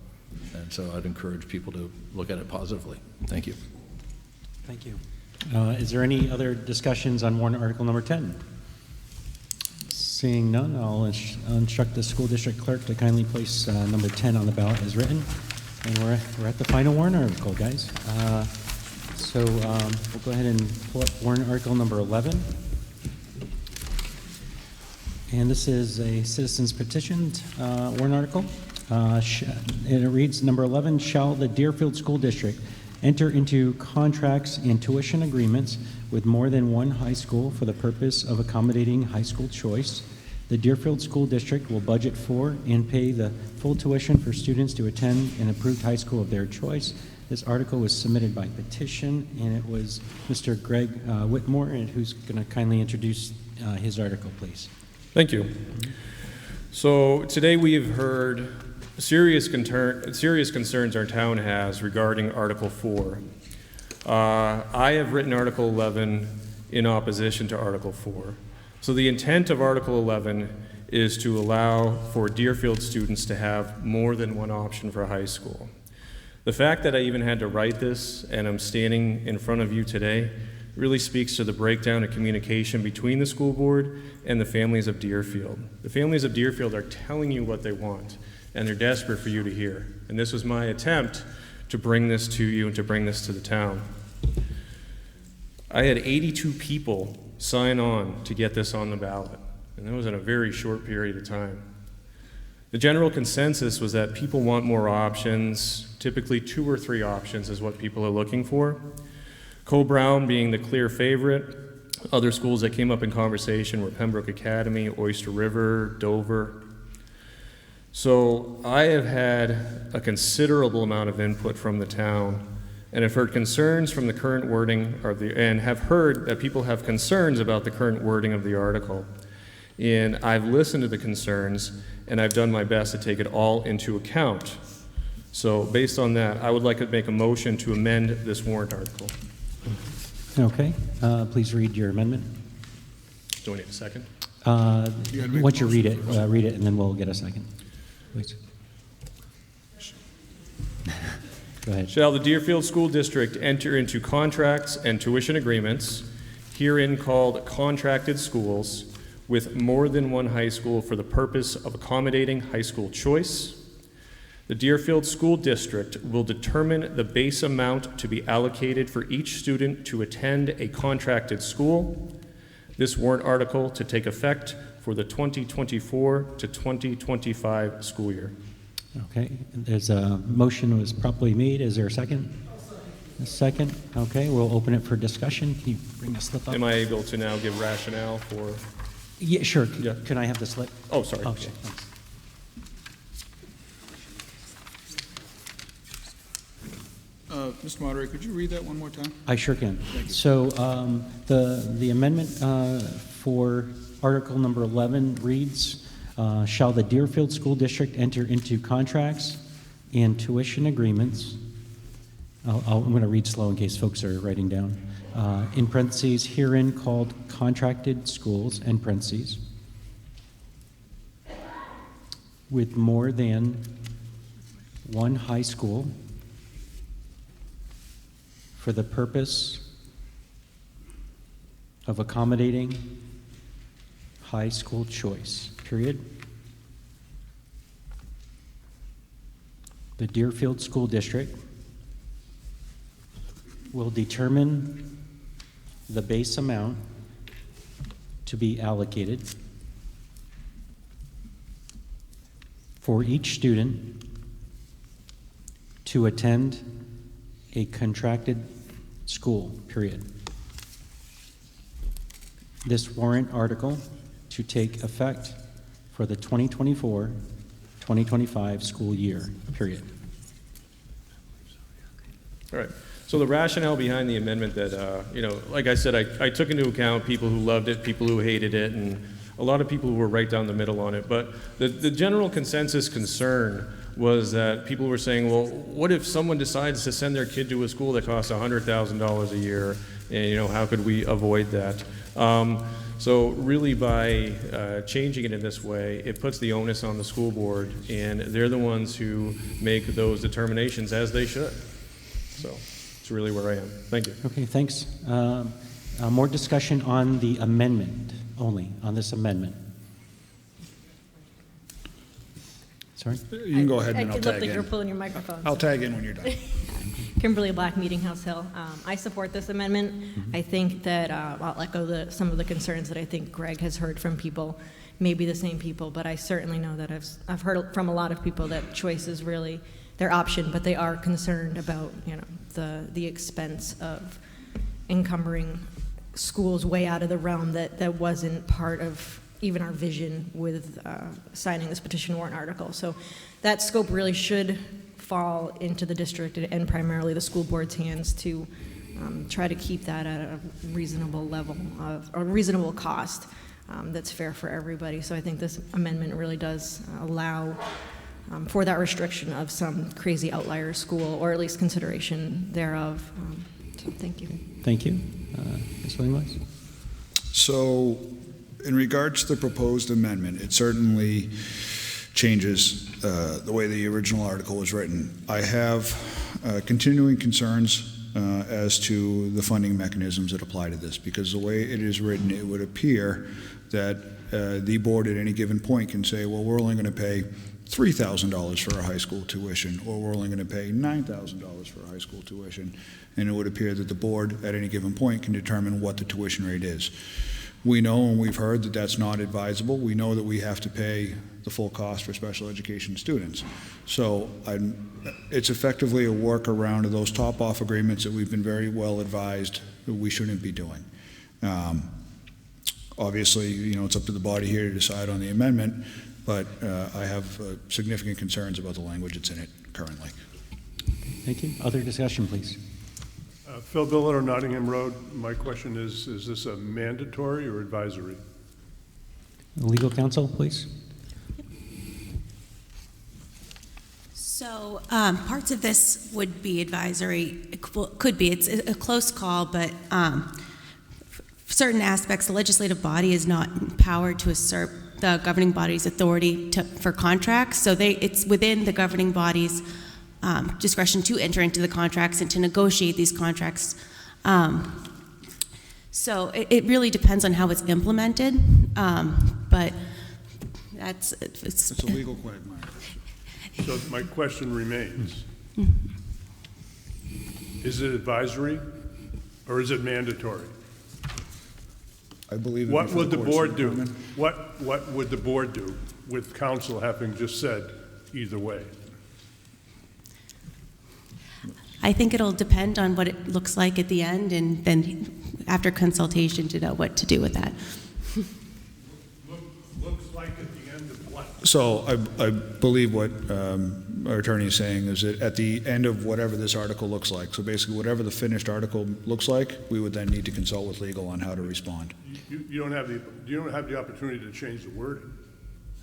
And so I'd encourage people to look at it positively. Thank you. Thank you. Is there any other discussions on warrant article number 10? Seeing none, I'll instruct the school district clerk to kindly place number 10 on the ballot as written. And we're at the final warrant article, guys. So we'll go ahead and pull up warrant article number 11. And this is a citizen's petition warrant article. And it reads, number 11, shall the Deerfield School District enter into contracts and tuition agreements with more than one high school for the purpose of accommodating high school choice. The Deerfield School District will budget for and pay the full tuition for students to attend an approved high school of their choice. This article was submitted by petition, and it was Mr. Greg Whitmore, and who's going to kindly introduce his article, please. Thank you. So today we have heard serious concerns our town has regarding Article 4. I have written Article 11 in opposition to Article 4. So the intent of Article 11 is to allow for Deerfield students to have more than one option for high school. The fact that I even had to write this and I'm standing in front of you today really speaks to the breakdown of communication between the school board and the families of Deerfield. The families of Deerfield are telling you what they want, and they're desperate for you to hear. And this was my attempt to bring this to you and to bring this to the town. I had 82 people sign on to get this on the ballot, and that was in a very short period of time. The general consensus was that people want more options. Typically 2 or 3 options is what people are looking for. Co-Brown being the clear favorite. Other schools that came up in conversation were Pembroke Academy, Oyster River, Dover. So I have had a considerable amount of input from the town, and have heard concerns from the current wording and have heard that people have concerns about the current wording of the article. And I've listened to the concerns, and I've done my best to take it all into account. So based on that, I would like to make a motion to amend this warrant article. Okay, please read your amendment. Do we need a second? Once you read it, and then we'll get a second. Please. Go ahead. Shall the Deerfield School District enter into contracts and tuition agreements, herein called contracted schools, with more than one high school for the purpose of accommodating high school choice? The Deerfield School District will determine the base amount to be allocated for each student to attend a contracted school. This warrant article to take effect for the 2024 to 2025 school year. Okay, there's a motion was properly made. Is there a second? A second. Okay, we'll open it for discussion. Can you bring the slip up? Am I able to now give rationale for? Yeah, sure. Yeah. Can I have the slip? Oh, sorry. Okay, thanks. Mr. Moderator, could you read that one more time? I sure can. So the amendment for Article number 11 reads, shall the Deerfield School District enter into contracts and tuition agreements? I'm going to read slow in case folks are writing down. In parentheses, herein called contracted schools, end parentheses, with more than one high school for the purpose of accommodating high school choice, period. The Deerfield School District will determine the base amount to be allocated for each student to attend a contracted school, period. This warrant article to take effect for the 2024-2025 school year, period. All right. So the rationale behind the amendment that, like I said, I took into account people who loved it, people who hated it, and a lot of people who were right down the middle on it. But the general consensus concern was that people were saying, well, what if someone decides to send their kid to a school that costs $100,000 a year? And, how could we avoid that? So really by changing it in this way, it puts the onus on the school board, and they're the ones who make those determinations as they should. So it's really where I am. Thank you. Okay, thanks. More discussion on the amendment only, on this amendment. Sorry? You can go ahead and I'll It tag looked like in. you're pulling your microphone. I'll tag in when you're done. Kimberly Black, Meeting House Hill. I support this amendment. I think that I'll echo some of the concerns that I think Greg has heard from people, maybe the same people, but I certainly know that I've heard from a lot of people that choice is really their option, but they are concerned about the expense of encumbering schools way out of the realm that wasn't part of even our vision with signing this petition warrant article. So that scope really should fall into the district and primarily the school board's hands to try to keep that at a reasonable level of a reasonable cost that's fair for everybody. So I think this amendment really does allow for that restriction of some crazy outlier school, or at least consideration thereof. So thank you. Thank you. Ms. Williams? So, in regards to the proposed amendment, it certainly changes the way the original article was written. I have continuing concerns as to the funding mechanisms that apply to this, because the way it is written, it would appear that the board at any given point can say, well, we're only going to pay $3,000 for a high school tuition, or we're only going to pay $9,000 for a high school tuition, and it would appear that the board at any given point can determine what the tuition rate is. We know and we've heard that that's not advisable. We know that we have to pay the full cost for special education students. So it's effectively a workaround of those top-off agreements that we've been very well advised that we shouldn't be doing. Obviously, it's up to the body here to decide on the amendment, but I have significant concerns about the language that's in it currently. Thank you. Other discussion, please. Phil Billiter, Nottingham Road. My question is this a mandatory or advisory? Legal counsel, please. So parts of this would be advisory. It could be. It's a close call, but certain aspects, the legislative body is not empowered to usurp the governing body's authority for contracts. So it's within the governing body's discretion to enter into the contracts and to negotiate these contracts. So it really depends on how it's implemented, but it's a legal quagmire. So my question remains. Is it advisory or is it mandatory? I believe. What would the board do? What would the board do with council having just said either way? I think it'll depend on what it looks like at the end, and then after consultation to know what to do with that. Looks like at the end of what? So I believe what our attorney is saying is that at the end of whatever this article looks like, so basically whatever the finished article looks like, we would then need to consult with legal on how to respond. You don't have the opportunity to change the wording.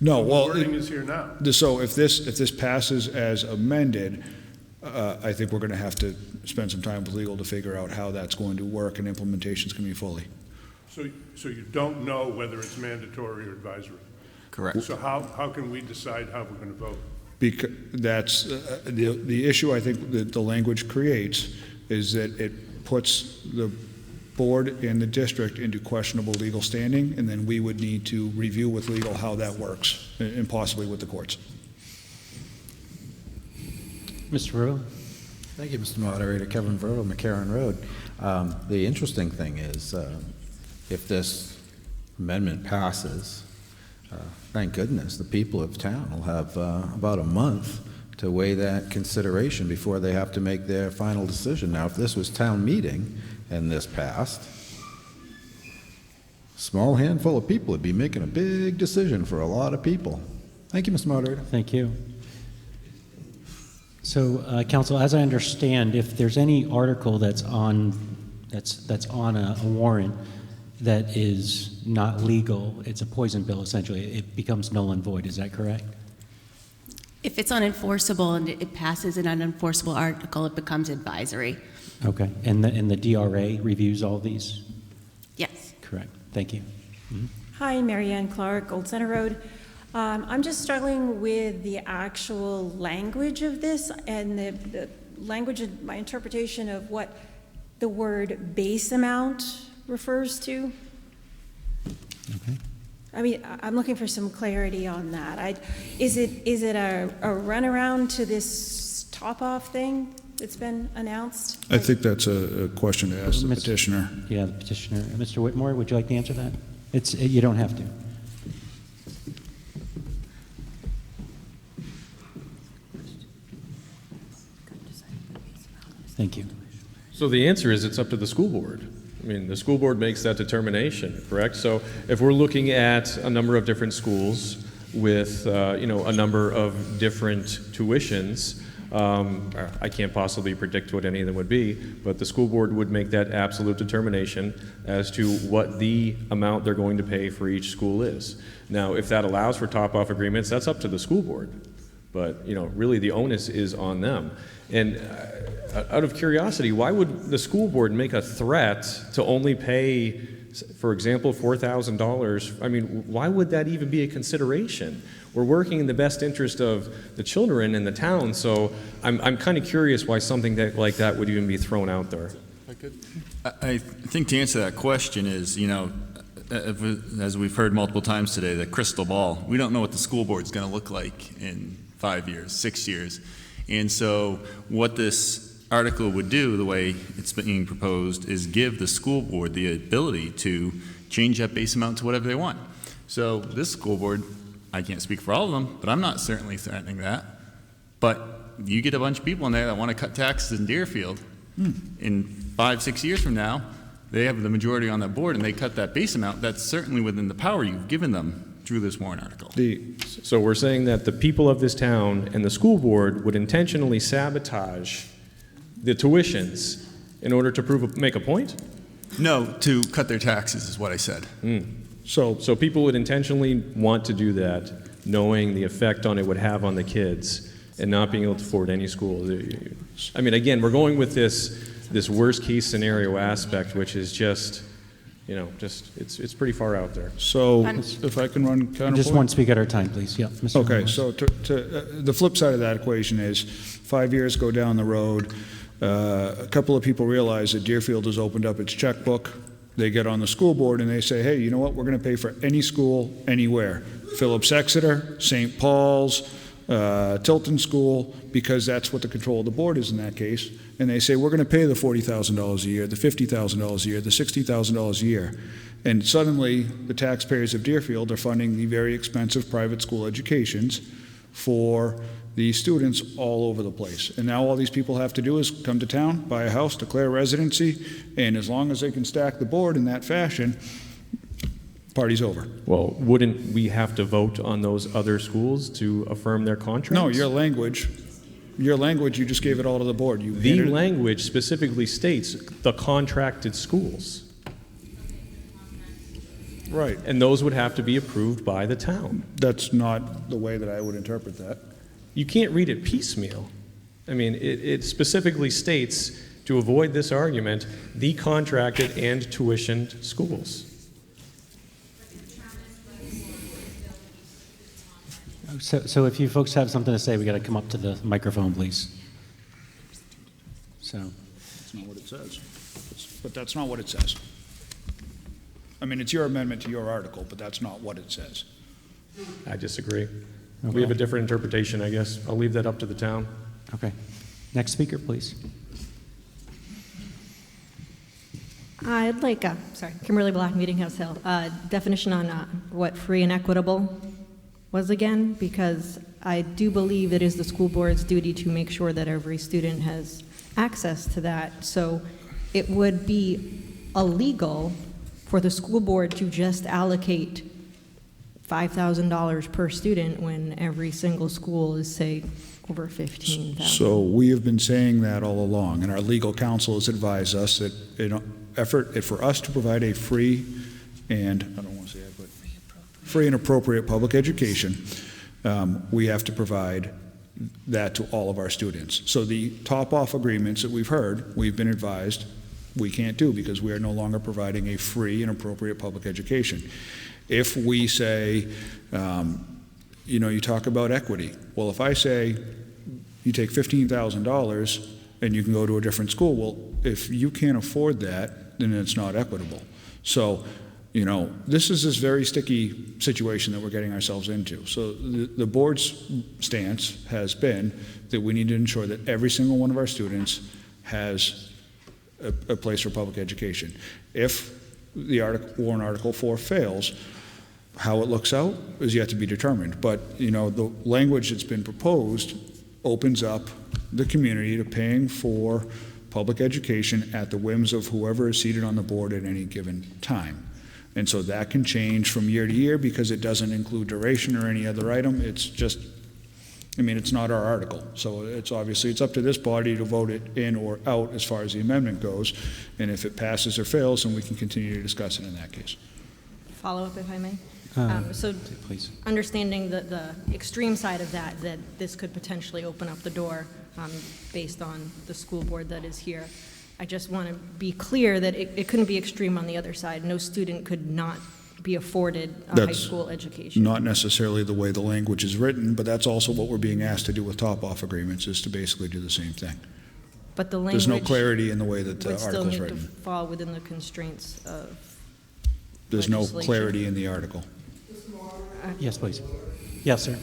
No, well, the wording is here now. So if this passes as amended, I think we're going to have to spend some time with legal to figure out how that's going to work and implementation's going to be fully. So you don't know whether it's mandatory or advisory? Correct. So how can we decide how we're going to vote? Because that's the issue I think that the language creates is that it puts the board and the district into questionable legal standing, and then we would need to review with legal how that works, and possibly with the courts. Mr. Verbo? Thank you, Mr. Moderator. Kevin Verbo, McCarran Road. The interesting thing is, if this amendment passes, thank goodness, the people of town will have about a month to weigh that consideration before they have to make their final decision. Now, if this was town meeting and this passed, a small handful of people would be making a big decision for a lot of people. Thank you, Mr. Moderator. Thank you. So, Council, as I understand, if there's any article that's on a warrant that is not legal, it's a poison bill, essentially. It becomes null and void. Is that correct? If it's unenforceable and it passes an unenforceable article, it becomes advisory. Okay. And the DRA reviews all these? Yes. Correct. Thank you. Mm-hmm. Hi, Marianne Clark, Old Center Road. I'm just struggling with the actual language of this and the language of my interpretation of what the word base amount refers to. Okay. I mean, I'm looking for some clarity on that. Is it a runaround to this top-off thing that's been announced? I think that's a question to ask the petitioner. Yeah, the petitioner. Mr. Whitmore, would you like to answer that? You don't have to. Thank you. So the answer is it's up to the school board. I mean, the school board makes that determination, correct? So if we're looking at a number of different schools with, a number of different tuitions, I can't possibly predict what any of them would be, but the school board would make that absolute determination as to what the amount they're going to pay for each school is. Now, if that allows for top-off agreements, that's up to the school board. But, really the onus is on them. And out of curiosity, why would the school board make a threat to only pay, for example, $4,000? I mean, why would that even be a consideration? We're working in the best interest of the children in the town, so I'm kind of curious why something like that would even be thrown out there. I think to answer that question is, as we've heard multiple times today, the crystal ball. We don't know what the school board's going to look like in 5 years, 6 years. And so what this article would do, the way it's being proposed, is give the school board the ability to change that base amount to whatever they want. So this school board, I can't speak for all of them, but I'm not certainly threatening that. But you get a bunch of people in there that want to cut taxes in Deerfield. In 5, 6 years from now, they have the majority on that board and they cut that base amount. That's certainly within the power you've given them through this warrant article. So we're saying that the people of this town and the school board would intentionally sabotage the tuitions in order to make a point? No, to cut their taxes is what I said. So people would intentionally want to do that, knowing the effect on it would have on the kids and not being able to afford any school. I mean, again, we're going with this worst case scenario aspect, which is just You know, just, it's pretty far out there. So if I can run counterpoint? Just one speaker at a time, please. Yeah, Mr. Okay, Lewis. so the flip side of that equation is 5 years go down the road, a couple of people realize that Deerfield has opened up its checkbook. They get on the school board and they say, hey, you know what, we're going to pay for any school anywhere. Phillips Exeter, St. Paul's, Tilton School, because that's what the control of the board is in that case. And they say, we're going to pay the $40,000 a year, the $50,000 a year, the $60,000 a year. And suddenly, the taxpayers of Deerfield are funding the very expensive private school educations for the students all over the place. And now all these people have to do is come to town, buy a house, declare residency, and as long as they can stack the board in that fashion, party's over. Well, wouldn't we have to vote on those other schools to affirm their contracts? No, your language, you just gave it all to the board. The language specifically states the contracted schools. Right. And those would have to be approved by the town. That's not the way that I would interpret that. You can't read it piecemeal. I mean, it specifically states, to avoid this argument, the contracted and tuitioned schools. So if you folks have something to say, we got to come up to the microphone, please. So. That's not what it says. But that's not what it says. I mean, it's your amendment to your article, but that's not what it says. I disagree. Okay. We have a different interpretation, I guess. I'll leave that up to the town. Okay. Next speaker, please. I'd like, Kimberly Black, Meeting House Hill, definition on what free and equitable was again, because I do believe it is the school board's duty to make sure that every student has access to that. So it would be illegal for the school board to just allocate $5,000 per student when every single school is, say, over 15,000. So we have been saying that all along, and our legal counsel has advised us that for us to provide a free and, I don't want to say it, but free and appropriate public education, we have to provide that to all of our students. So the top-off agreements that we've heard, we've been advised we can't do because we are no longer providing a free and appropriate public education. If we say, you talk about equity. Well, if I say you take $15,000 and you can go to a different school, well, if you can't afford that, then it's not equitable. So, this is this very sticky situation that we're getting ourselves into. So the board's stance has been that we need to ensure that every single one of our students has a place for public education. If the warrant Article 4 fails, how it looks out is yet to be determined. But, the language that's been proposed opens up the community to paying for public education at the whims of whoever is seated on the board at any given time. And so that can change from year to year because it doesn't include duration or any other item. It's just, it's not our article. So it's up to this body to vote it in or out as far as the amendment goes. And if it passes or fails, then we can continue to discuss it in that case. Follow up, if I may. So please. understanding the extreme side of that this could potentially open up the door based on the school board that is here. I just want to be clear that it couldn't be extreme on the other side. No student could not be afforded a high school education. Not necessarily the way the language is written, but that's also what we're being asked to do with top-off agreements, is to basically do the same thing. But the language... There's no clarity in the way that the article's article's still written. need to fall within the constraints of There's no legislation. clarity in the article. Yes, please. Yes, sir.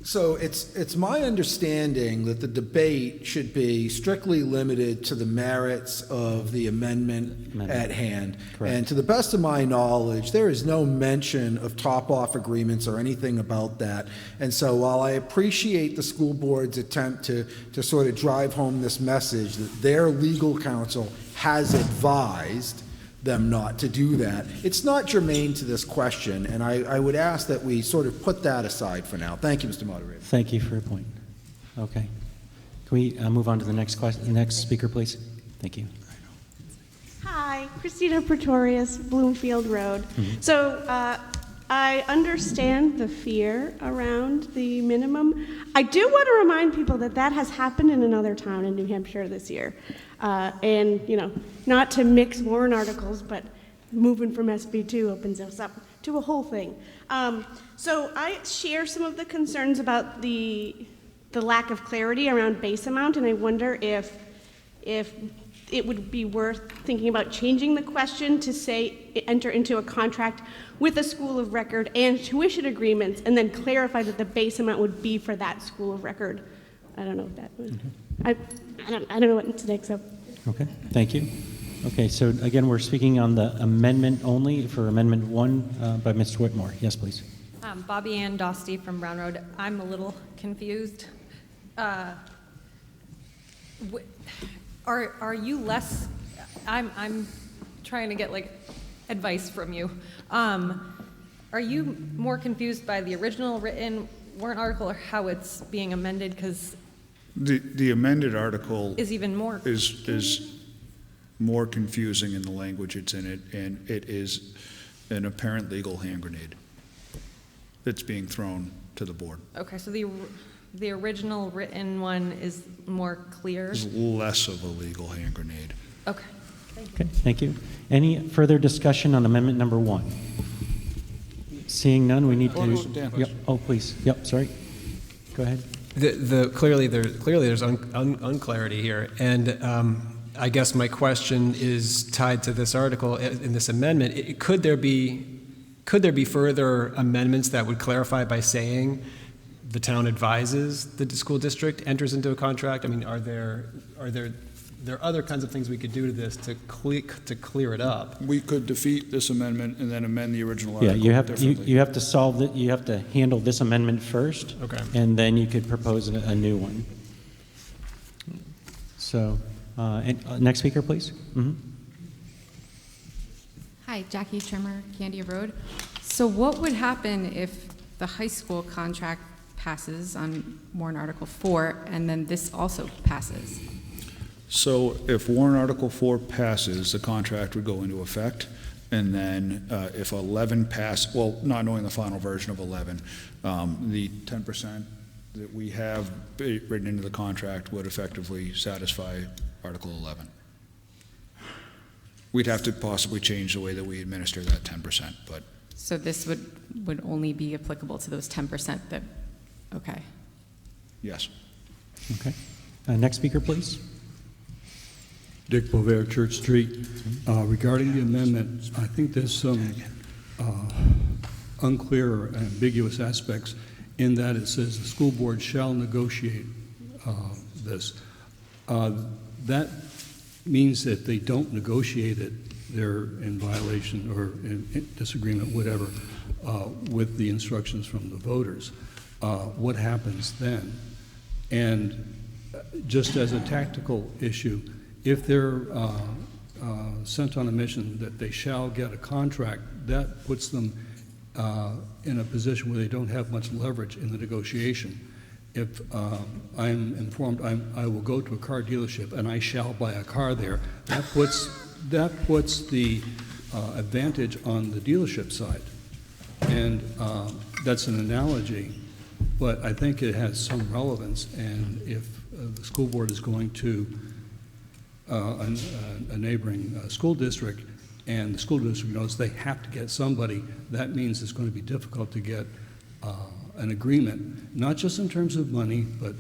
So it's my understanding that the debate should be strictly limited to the merits of the amendment at hand. Correct. And to the best of my knowledge, there is no mention of top-off agreements or anything about that. And so while I appreciate the school board's attempt to sort of drive home this message that their legal counsel has advised them not to do that, it's not germane to this question, and I would ask that we sort of put that aside for now. Thank you, Mr. Moderator. Thank you for your point. Okay. Can we move on to the next question? The next speaker, please. Thank you. Hi, Christina Pretorius, Bloomfield Road. Mm-hmm. So I understand the fear around the minimum. I do want to remind people that that has happened in another town in New Hampshire this year. And, you know, not to mix warrant articles, but moving from SB2 opens us up to a whole thing. So I share some of the concerns about the lack of clarity around base amount, and I wonder if it would be worth thinking about changing the question to say enter into a contract with a school of record and tuition agreements, and then clarify that the base amount would be for that school of record. I don't know if that would. I don't know what to take. So. Okay, thank you. Okay, so again, we're speaking on the amendment only for Amendment 1 by Mr. Whitmore. Yes, please. Bobby Ann Dosty from Brown Road. I'm a little confused. Are you less? I'm trying to get like advice from you. Are you more confused by the original written warrant article or how it's being amended? Because the amended article is even more is more confusing in the language it's in it, and it is an apparent legal hand grenade that's being thrown to the board. Okay, so the original written one is more clear. It's less of a legal hand grenade. Okay. Okay, thank you. Any further discussion on Amendment number 1? Seeing none, we need to. Yep. Oh, please. Yep. Sorry. Go ahead. Clearly there's unclarity here, and I guess my question is tied to this article in this amendment. Could there be further amendments that would clarify by saying the town advises the school district enters into a contract? I mean, are there other kinds of things we could do to this to clear it up? We could defeat this amendment and then amend the original article. Yeah, you have to solve it. You have to handle this amendment first, okay, and then you could propose a new one. So, next speaker, please. Mm-hmm. Hi, Jackie Trimmer, Candia Road. So, what would happen if the high school contract passes on warrant Article 4, and then this also passes? So if warrant Article 4 passes, the contract would go into effect, and then if 11 pass, well, not knowing the final version of 11, the 10% that we have written into the contract would effectively satisfy Article 11. We'd have to possibly change the way that we administer that 10%, but. So this would only be applicable to those 10% that, okay. Yes. Okay. Next speaker, please. Dick Bovair, Church Street. Regarding the amendment, I think there's some unclear or ambiguous aspects in that it says the school board shall negotiate this. That means that they don't negotiate it, they're in violation or in disagreement, whatever, with the instructions from the voters. What happens then? And just as a tactical issue, if they're sent on a mission that they shall get a contract, that puts them in a position where they don't have much leverage in the negotiation. If I'm informed I will go to a car dealership and I shall buy a car there, that puts the advantage on the dealership side. And that's an analogy, but I think it has some relevance. And if the school board is going to a neighboring school district, and the school district knows they have to get somebody, that means it's going to be difficult to get an agreement, not just in terms of money, but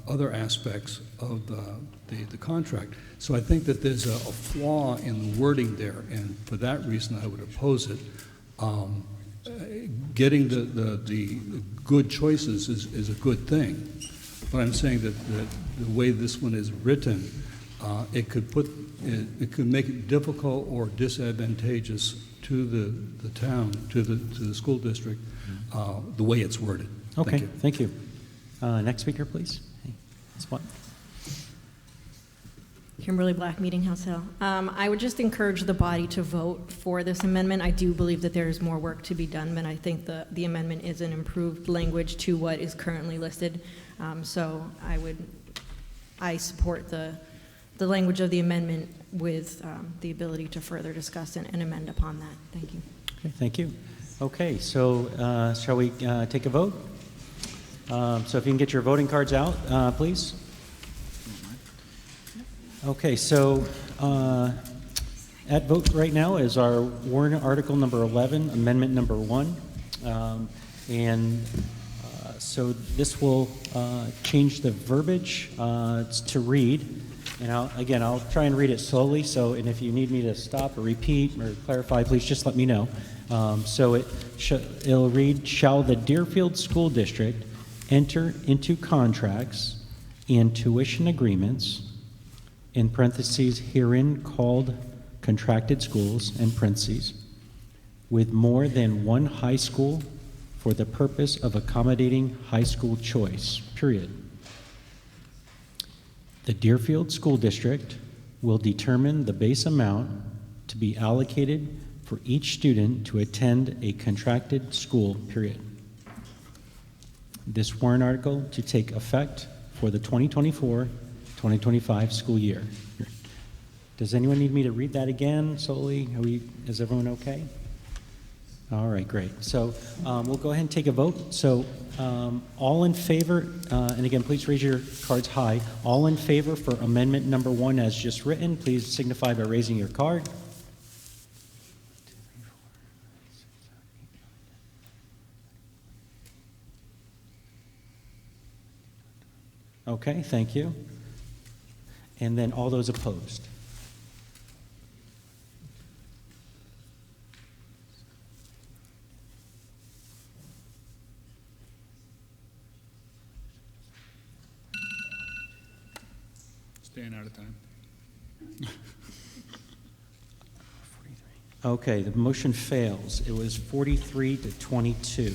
other aspects of the contract. So I think that there's a flaw in the wording there, and for that reason I would oppose it. Getting the good choices is a good thing, but I'm saying that the way this one is written, it could make it difficult or disadvantageous to the town, to the school district, the way it's worded. Okay, thank you. Next speaker, please. Hey, spot. Kimberly Black, Meeting House Hill. I would just encourage the body to vote for this amendment. I do believe that there is more work to be done, but I think the amendment is an improved language to what is currently listed. So I support the language of the amendment with the ability to further discuss and amend upon that. Thank you. Okay, thank you. Okay, so shall we take a vote? So if you can get your voting cards out, please. Okay, so at vote right now is our warrant article number 11, amendment number 1. So this will change the verbiage to read. And I'll try and read it slowly. So, and if you need me to stop or repeat or clarify, please just let me know. It'll read, shall the Deerfield School District enter into contracts and tuition agreements, in parentheses, herein called contracted schools, in parentheses, with more than one high school for the purpose of accommodating high school choice, period. The Deerfield School District will determine the base amount to be allocated for each student to attend a contracted school, period. This warrant article to take effect for the 2024-2025 school year. Does anyone need me to read that again solely? Is everyone okay? All right, great. So we'll go ahead and take a vote. So all in favor, and again, please raise your cards high. All in favor for amendment number 1 as just written, please signify by raising your card. Okay, thank you. And then all those opposed. Staying out of time. Okay, the motion fails. It was 43 to 22.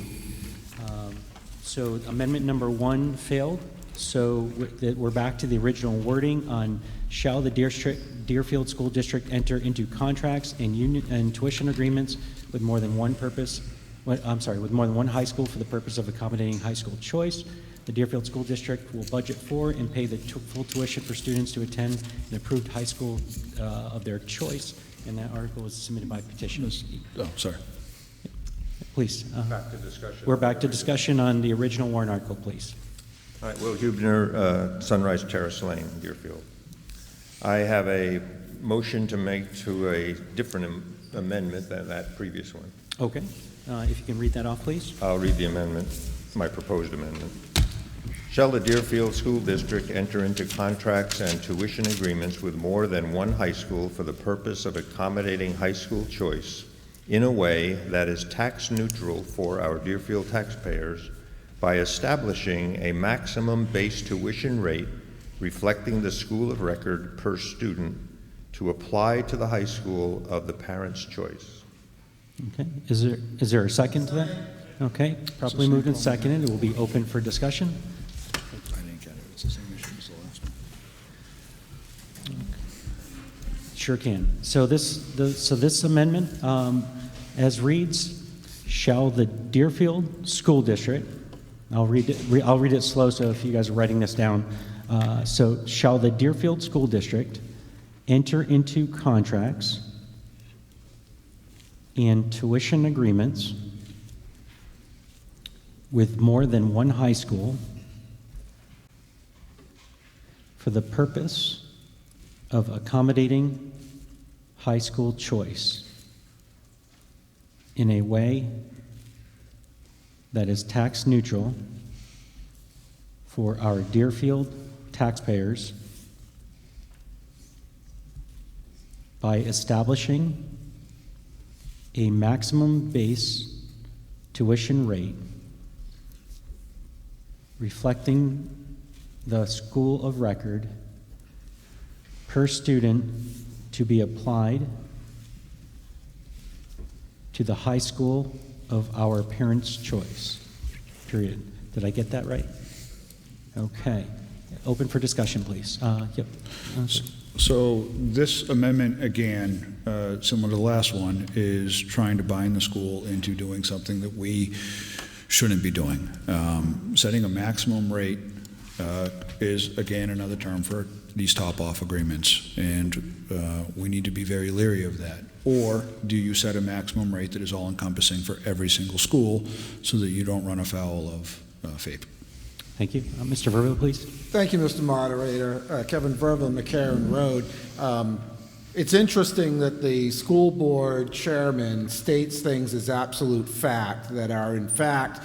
So amendment number 1 failed. So we're back to the original wording on shall the Deerfield School District enter into contracts and tuition agreements with more than one with more than one high school for the purpose of accommodating high school choice. The Deerfield School District will budget for and pay the full tuition for students to attend an approved high school of their choice. And that article was submitted by petitioners. Oh, sorry. Please. Back to discussion. We're back to discussion on the original warrant article, please. All right, Will Huebner, Sunrise Terrace Lane, Deerfield. I have a motion to make to a different amendment than that previous one. Okay. If you can read that off, please. I'll read the amendment, my proposed amendment. Shall the Deerfield School District enter into contracts and tuition agreements with more than one high school for the purpose of accommodating high school choice in a way that is tax neutral for our Deerfield taxpayers by establishing a maximum base tuition rate reflecting the school of record per student to apply to the high school of the parent's choice. Okay. Is there a second to that? Okay. Properly moved and seconded. It will be open for discussion. I didn't get it. It's the same issue as the last one. Sure can. So this amendment, as reads, shall the Deerfield School District, I'll read it slow, so if you guys are writing this down, so shall the Deerfield School District enter into contracts and tuition agreements with more than one high school for the purpose of accommodating high school choice in a way that is tax neutral for our Deerfield taxpayers by establishing a maximum base tuition rate reflecting the school of record per student to be applied to the high school of our parents' choice, period. Did I get that right? Okay. Open for discussion, please. Yep. So this amendment, again, similar to the last one, is trying to bind the school into doing something that we shouldn't be doing. Setting a maximum rate is, again, another term for these top-off agreements, and we need to be very leery of that. Or do you set a maximum rate that is all-encompassing for every single school so that you don't run afoul of FAPE? Thank you. Mr. Verville, please. Thank you, Mr. Moderator. Kevin Verville, McCarran Road. It's interesting that the school board chairman states things as absolute fact that are in fact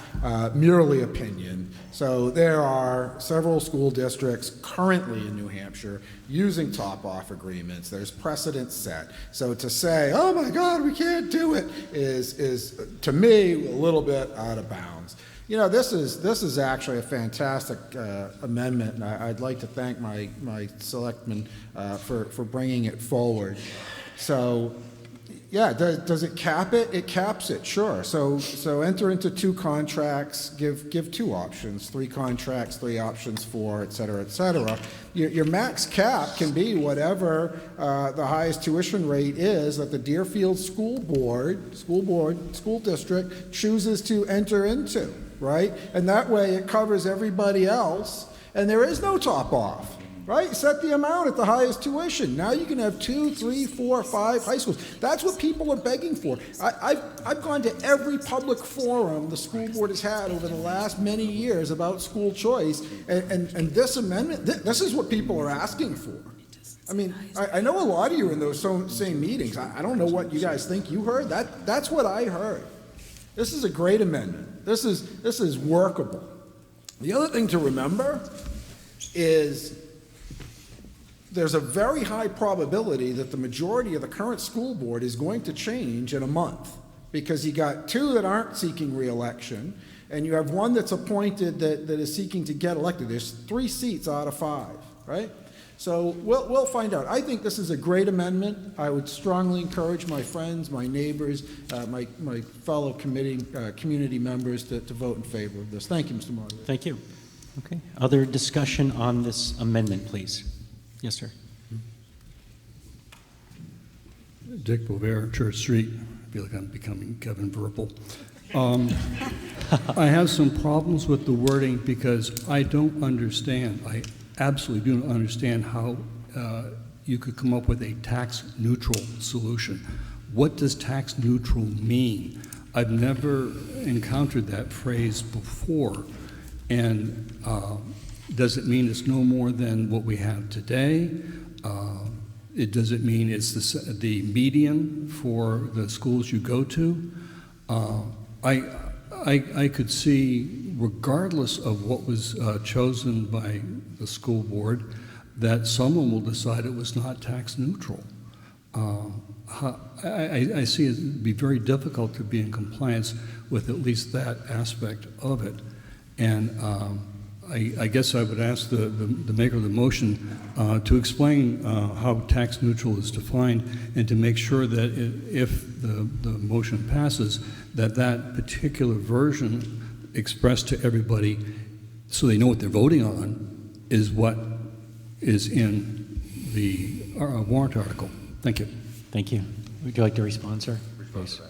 merely opinion. So there are several school districts currently in New Hampshire using top-off agreements. There's precedent set. So to say, oh my God, we can't do it is to me, a little bit out of bounds. You know, this is actually a fantastic amendment, and I'd like to thank my selectmen for bringing it forward. So, yeah, does it cap it? It caps it, sure. So enter into 2 contracts, give 2 options, 3 contracts, 3 options, 4, et cetera, et cetera. Your max cap can be whatever the highest tuition rate is that the Deerfield school district chooses to enter into. Right? And that way it covers everybody else, and there is no top off, right? Set the amount at the highest tuition. Now you can have 2, 3, 4, 5 high schools. That's what people are begging for. I've gone to every public forum the school board has had over the last many years about school choice, and this amendment, this is what people are asking for. I mean, I know a lot of you in those same meetings. I don't know what you guys think you heard. That's what I heard. This is a great amendment. This is workable. The other thing to remember is there's a very high probability that the majority of the current school board is going to change in a month, because you got 2 that aren't seeking re-election, and you have 1 that's appointed that is seeking to get elected. There's 3 seats out of 5, right? So we'll find out. I think this is a great amendment. I would strongly encourage my friends, my neighbors, my fellow community members to vote in favor of this. Thank you, Mr. Moderator. Thank you. Okay. Other discussion on this amendment, please? Yes, sir. Dick Bovair, Church Street. I feel like I'm becoming Kevin Verpel. I have some problems with the wording because I don't understand. I absolutely do not understand how you could come up with a tax-neutral solution. What does tax-neutral mean? I've never encountered that phrase before. And does it mean it's no more than what we have today? Does it mean it's the median for the schools you go to? I could see, regardless of what was chosen by the school board, that someone will decide it was not tax neutral. I see it would be very difficult to be in compliance with at least that aspect of it. And I guess I would ask the maker of the motion to explain how tax neutral is defined, and to make sure that if the motion passes, that particular version expressed to everybody so they know what they're voting on is what is in the warrant article. Thank you. Thank you. Would you like to respond, sir? Please.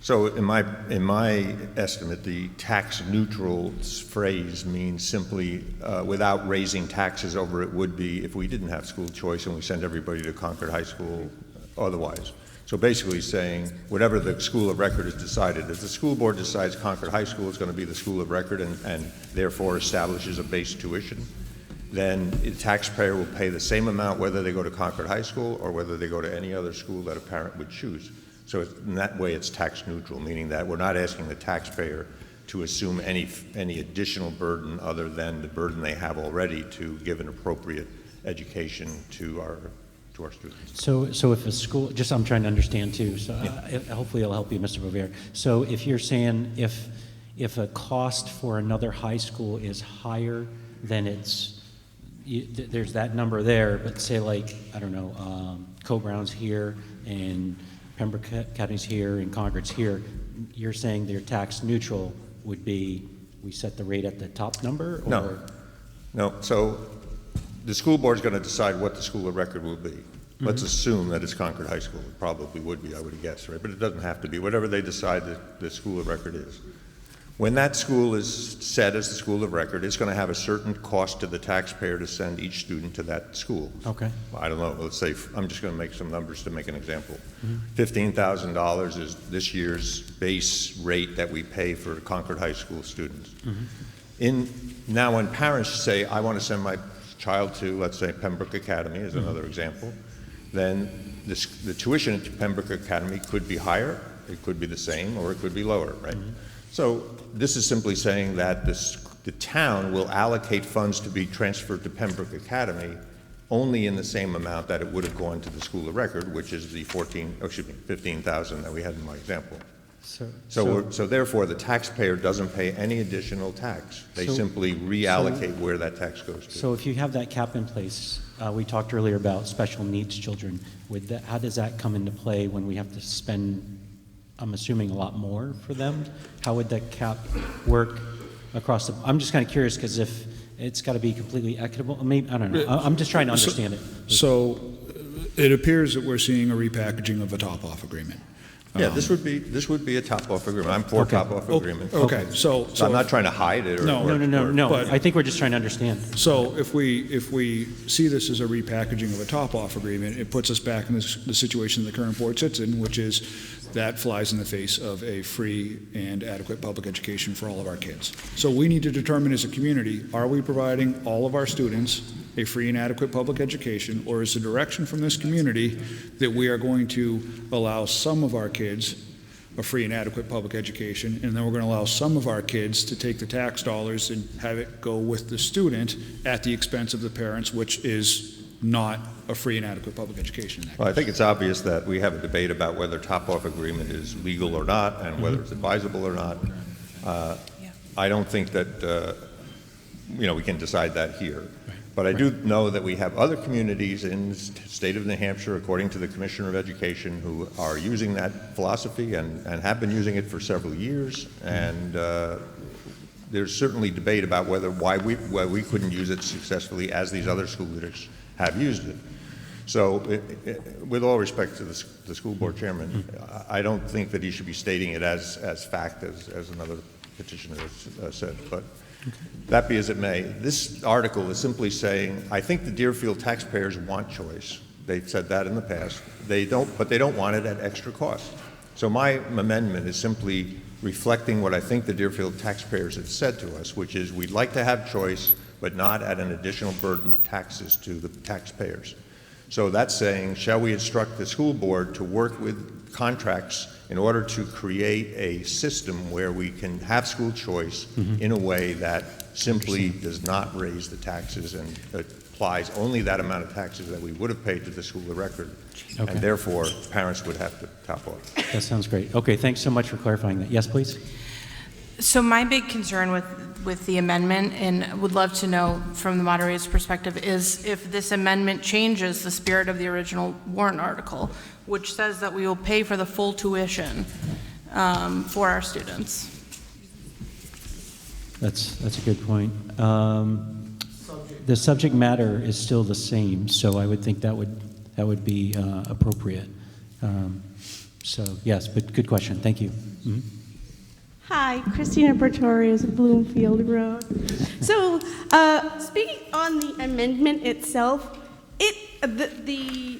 So in my estimate, the tax neutral phrase means simply without raising taxes over it would be if we didn't have school choice and we sent everybody to Concord High School otherwise. So basically saying whatever the school of record has decided, if the school board decides Concord High School is going to be the school of record and therefore establishes a base tuition, then the taxpayer will pay the same amount whether they go to Concord High School or whether they go to any other school that a parent would choose. So in that way, it's tax neutral, meaning that we're not asking the taxpayer to assume any additional burden other than the burden they have already to give an appropriate education to our students. So if a school, just I'm trying to understand too, so hopefully it'll help you, Mr. Bovair. So if you're saying if a cost for another high school is higher than there's that number there, but say like, I don't know, Co-Brown's here and Pembroke County's here and Concord's here, you're saying their tax neutral would be we set the rate at the top number? Or? No. So the school board is going to decide what the school of record will be. Mm-hmm. Let's assume that it's Concord High School. It probably would be, I would guess, right? But it doesn't have to be. Whatever they decide that the school of record is. When that school is set as the school of record, it's going to have a certain cost to the taxpayer to send each student to that school. Okay. I don't know, let's say, I'm just going to make some numbers to make an example. $15,000 is this year's base rate that we pay for Concord High School students. Now when parents say, I want to send my child to, let's say, Pembroke Academy is another example, then the tuition at Pembroke Academy could be higher, it could be the same, or it could be lower, right? So this is simply saying that the town will allocate funds to be transferred to Pembroke Academy only in the same amount that it would have gone to the school of record, which is the 15,000 that we had in my example. So therefore, the taxpayer doesn't pay any additional tax. They simply reallocate where that tax goes to. So if you have that cap in place, we talked earlier about special needs children. How does that come into play when we have to spend, I'm assuming, a lot more for them? How would that cap work across the, I'm just kind of curious, because if it's got to be completely equitable, maybe, I don't know. I'm just trying to understand it. So it appears that we're seeing a repackaging of a top-off agreement. Yeah, this would be a top-off agreement. I'm for top-off agreement. Okay, so I'm not trying to hide it. No. But I think we're just trying to understand. So if we see this as a repackaging of a top-off agreement, it puts us back in the situation the current board sits in, which is that flies in the face of a free and adequate public education for all of our kids. So we need to determine as a community, are we providing all of our students a free and adequate public education, or is the direction from this community that we are going to allow some of our kids a free and adequate public education, and then we're going to allow some of our kids to take the tax dollars and have it go with the student at the expense of the parents, which is not a free and adequate public education. Well, I think it's obvious that we have a debate about whether top-off agreement is legal or not, and whether it's advisable or not. I don't think that we can decide that here. But I do know that we have other communities in the state of New Hampshire, according to the Commissioner of Education, who are using that philosophy and have been using it for several years. And there's certainly debate about why we couldn't use it successfully as these other school leaders have used it. So with all respect to the school board chairman, I don't think that he should be stating it as fact, as another petitioner has said. But that be as it may, this article is simply saying, I think the Deerfield taxpayers want choice. They've said that in the past. But they don't want it at extra cost. So my amendment is simply reflecting what I think the Deerfield taxpayers have said to us, which is we'd like to have choice, but not at an additional burden of taxes to the taxpayers. So that's saying, shall we instruct the school board to work with contracts in order to create a system where we can have school choice in a way that simply does not raise the taxes and applies only that amount of taxes that we would have paid to the school of record, and therefore parents would have to top off. That sounds great. Okay, thanks so much for clarifying that. Yes, please. So my big concern with the amendment, and would love to know from the moderator's perspective, is if this amendment changes the spirit of the original warrant article, which says that we will pay for the full tuition for our students. That's a good point. The subject matter is still the same, so I would think that would be appropriate. So yes, but good question. Thank you. Hi, Christina Pretorius, Bloomfield Road. So, speaking on the amendment itself,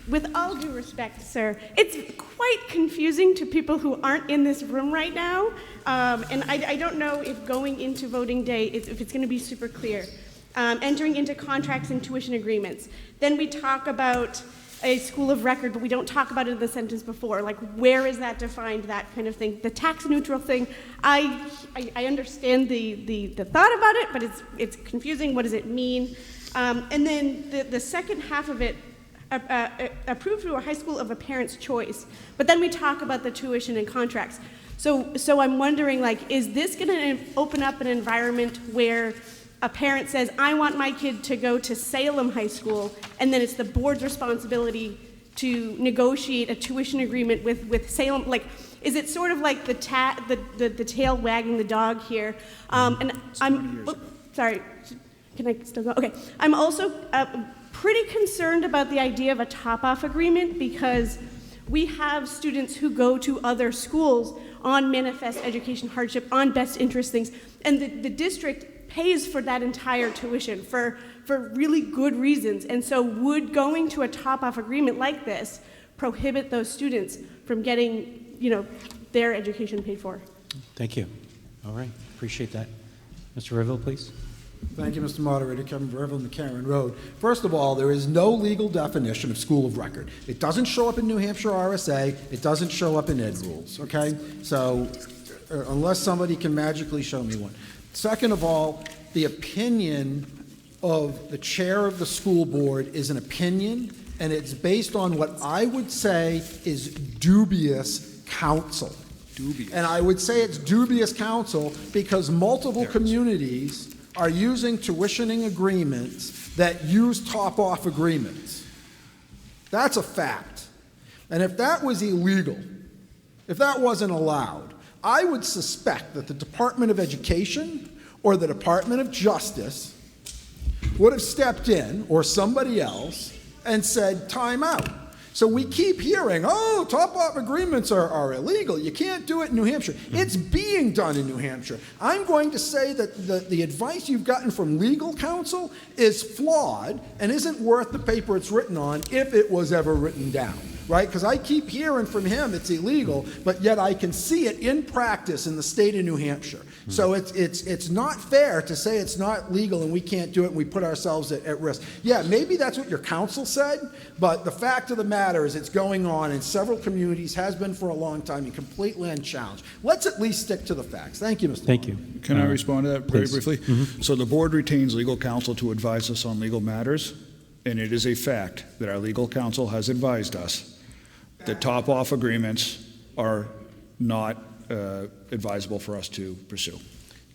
with all due respect, sir, it's quite confusing to people who aren't in this room right now, and I don't know if going into voting day, if it's going to be super clear. Entering into contracts and tuition agreements. Then we talk about a school of record, but we don't talk about it in the sentence before. Like, where is that defined, that kind of thing? The tax neutral thing, I understand the thought about it, but it's confusing. What does it mean? And then the second half of it, approved through a high school of a parent's choice. But then we talk about the tuition and contracts. So I'm wondering, like, is this going to open up an environment where a parent says, I want my kid to go to Salem High School, and then it's the board's responsibility to negotiate a tuition agreement with Salem? Like, is it sort of like the tail wagging the dog here? And I'm, sorry, can I still go? Okay, I'm also pretty concerned about the idea of a top-off agreement, because We have students who go to other schools on manifest education hardship, on best interest things, and the district pays for that entire tuition for really good reasons. And so would going to a top-off agreement like this prohibit those students from getting, their education paid for? Thank you. All right, appreciate that. Mr. Riville, please. Thank you, Mr. Moderator. Kevin Verville, McCarran Road. First of all, there is no legal definition of school of record. It doesn't show up in New Hampshire RSA. It doesn't show up in ed rules, okay? So unless somebody can magically show me one. Second of all, the opinion of the chair of the school board is an opinion, and it's based on what I would say is dubious counsel. Dubious. And I would say it's dubious counsel because multiple communities are using tuitioning agreements that use top-off agreements. That's a fact. And if that was illegal, if that wasn't allowed, I would suspect that the Department of Education or the Department of Justice would have stepped in, or somebody else, and said, time out. So we keep hearing, oh, top-off agreements are illegal. You can't do it in New Hampshire. It's being done in New Hampshire. I'm going to say that the advice you've gotten from legal counsel is flawed and isn't worth the paper it's written on if it was ever written down, right? Because I keep hearing from him it's illegal, but yet I can see it in practice in the state of New Hampshire. So it's not fair to say it's not legal and we can't do it and we put ourselves at risk. Yeah, maybe that's what your counsel said, but the fact of the matter is it's going on in several communities, has been for a long time, and completely unchallenged. Let's at least stick to the facts. Thank you, Mr. Thank you. Can I respond to that very Please. briefly? So the board retains legal counsel to advise us on legal matters, and it is a fact that our legal counsel has advised us that top-off agreements are not advisable for us to pursue.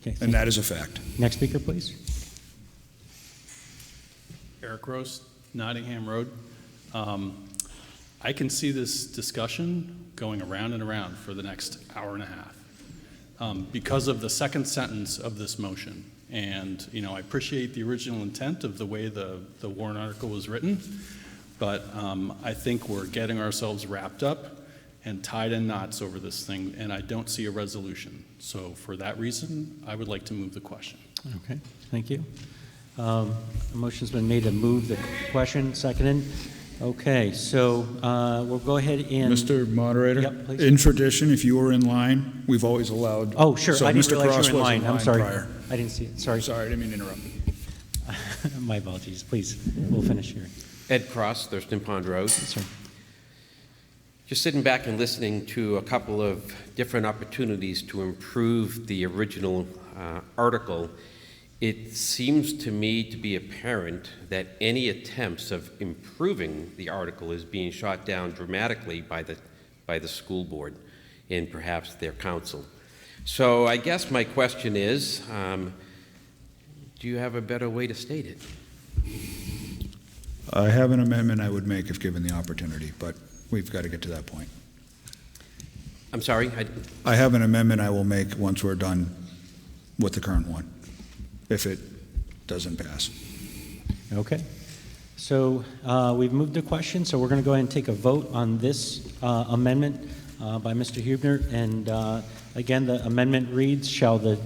Okay, And that is a fact. Next speaker, please. Eric Roast, Nottingham Road. I can see this discussion going around and around for the next hour and a half because of the second sentence of this motion. And, I appreciate the original intent of the way the warrant article was written, but I think we're getting ourselves wrapped up and tied in knots over this thing, and I don't see a resolution. So for that reason, I would like to move the question. Okay, thank you. A motion's been made to move the question, seconded. Okay, so we'll go ahead and... Mr. Moderator, Yep, please. in tradition, if you were in line, we've always allowed... Oh, sure, So I didn't Mr. realize Cross you were in was line. I'm sorry. prior. I didn't see it, sorry. Sorry, I didn't mean to interrupt. My apologies, please, we'll finish here. Ed Cross, Thurston Pond Road. Sir. Just sitting back and listening to a couple of different opportunities to improve the original article, it seems to me to be apparent that any attempts of improving the article is being shot down dramatically by the school board and perhaps their council. So I guess my question is, do you have a better way to state it? I have an amendment I would make if given the opportunity, but we've got to get to that point. I'm sorry? I have an amendment I will make once we're done with the current one, if it doesn't pass. Okay, so we've moved the question, so we're going to go ahead and take a vote on this amendment by Mr. Hubner. And again, the amendment reads, shall the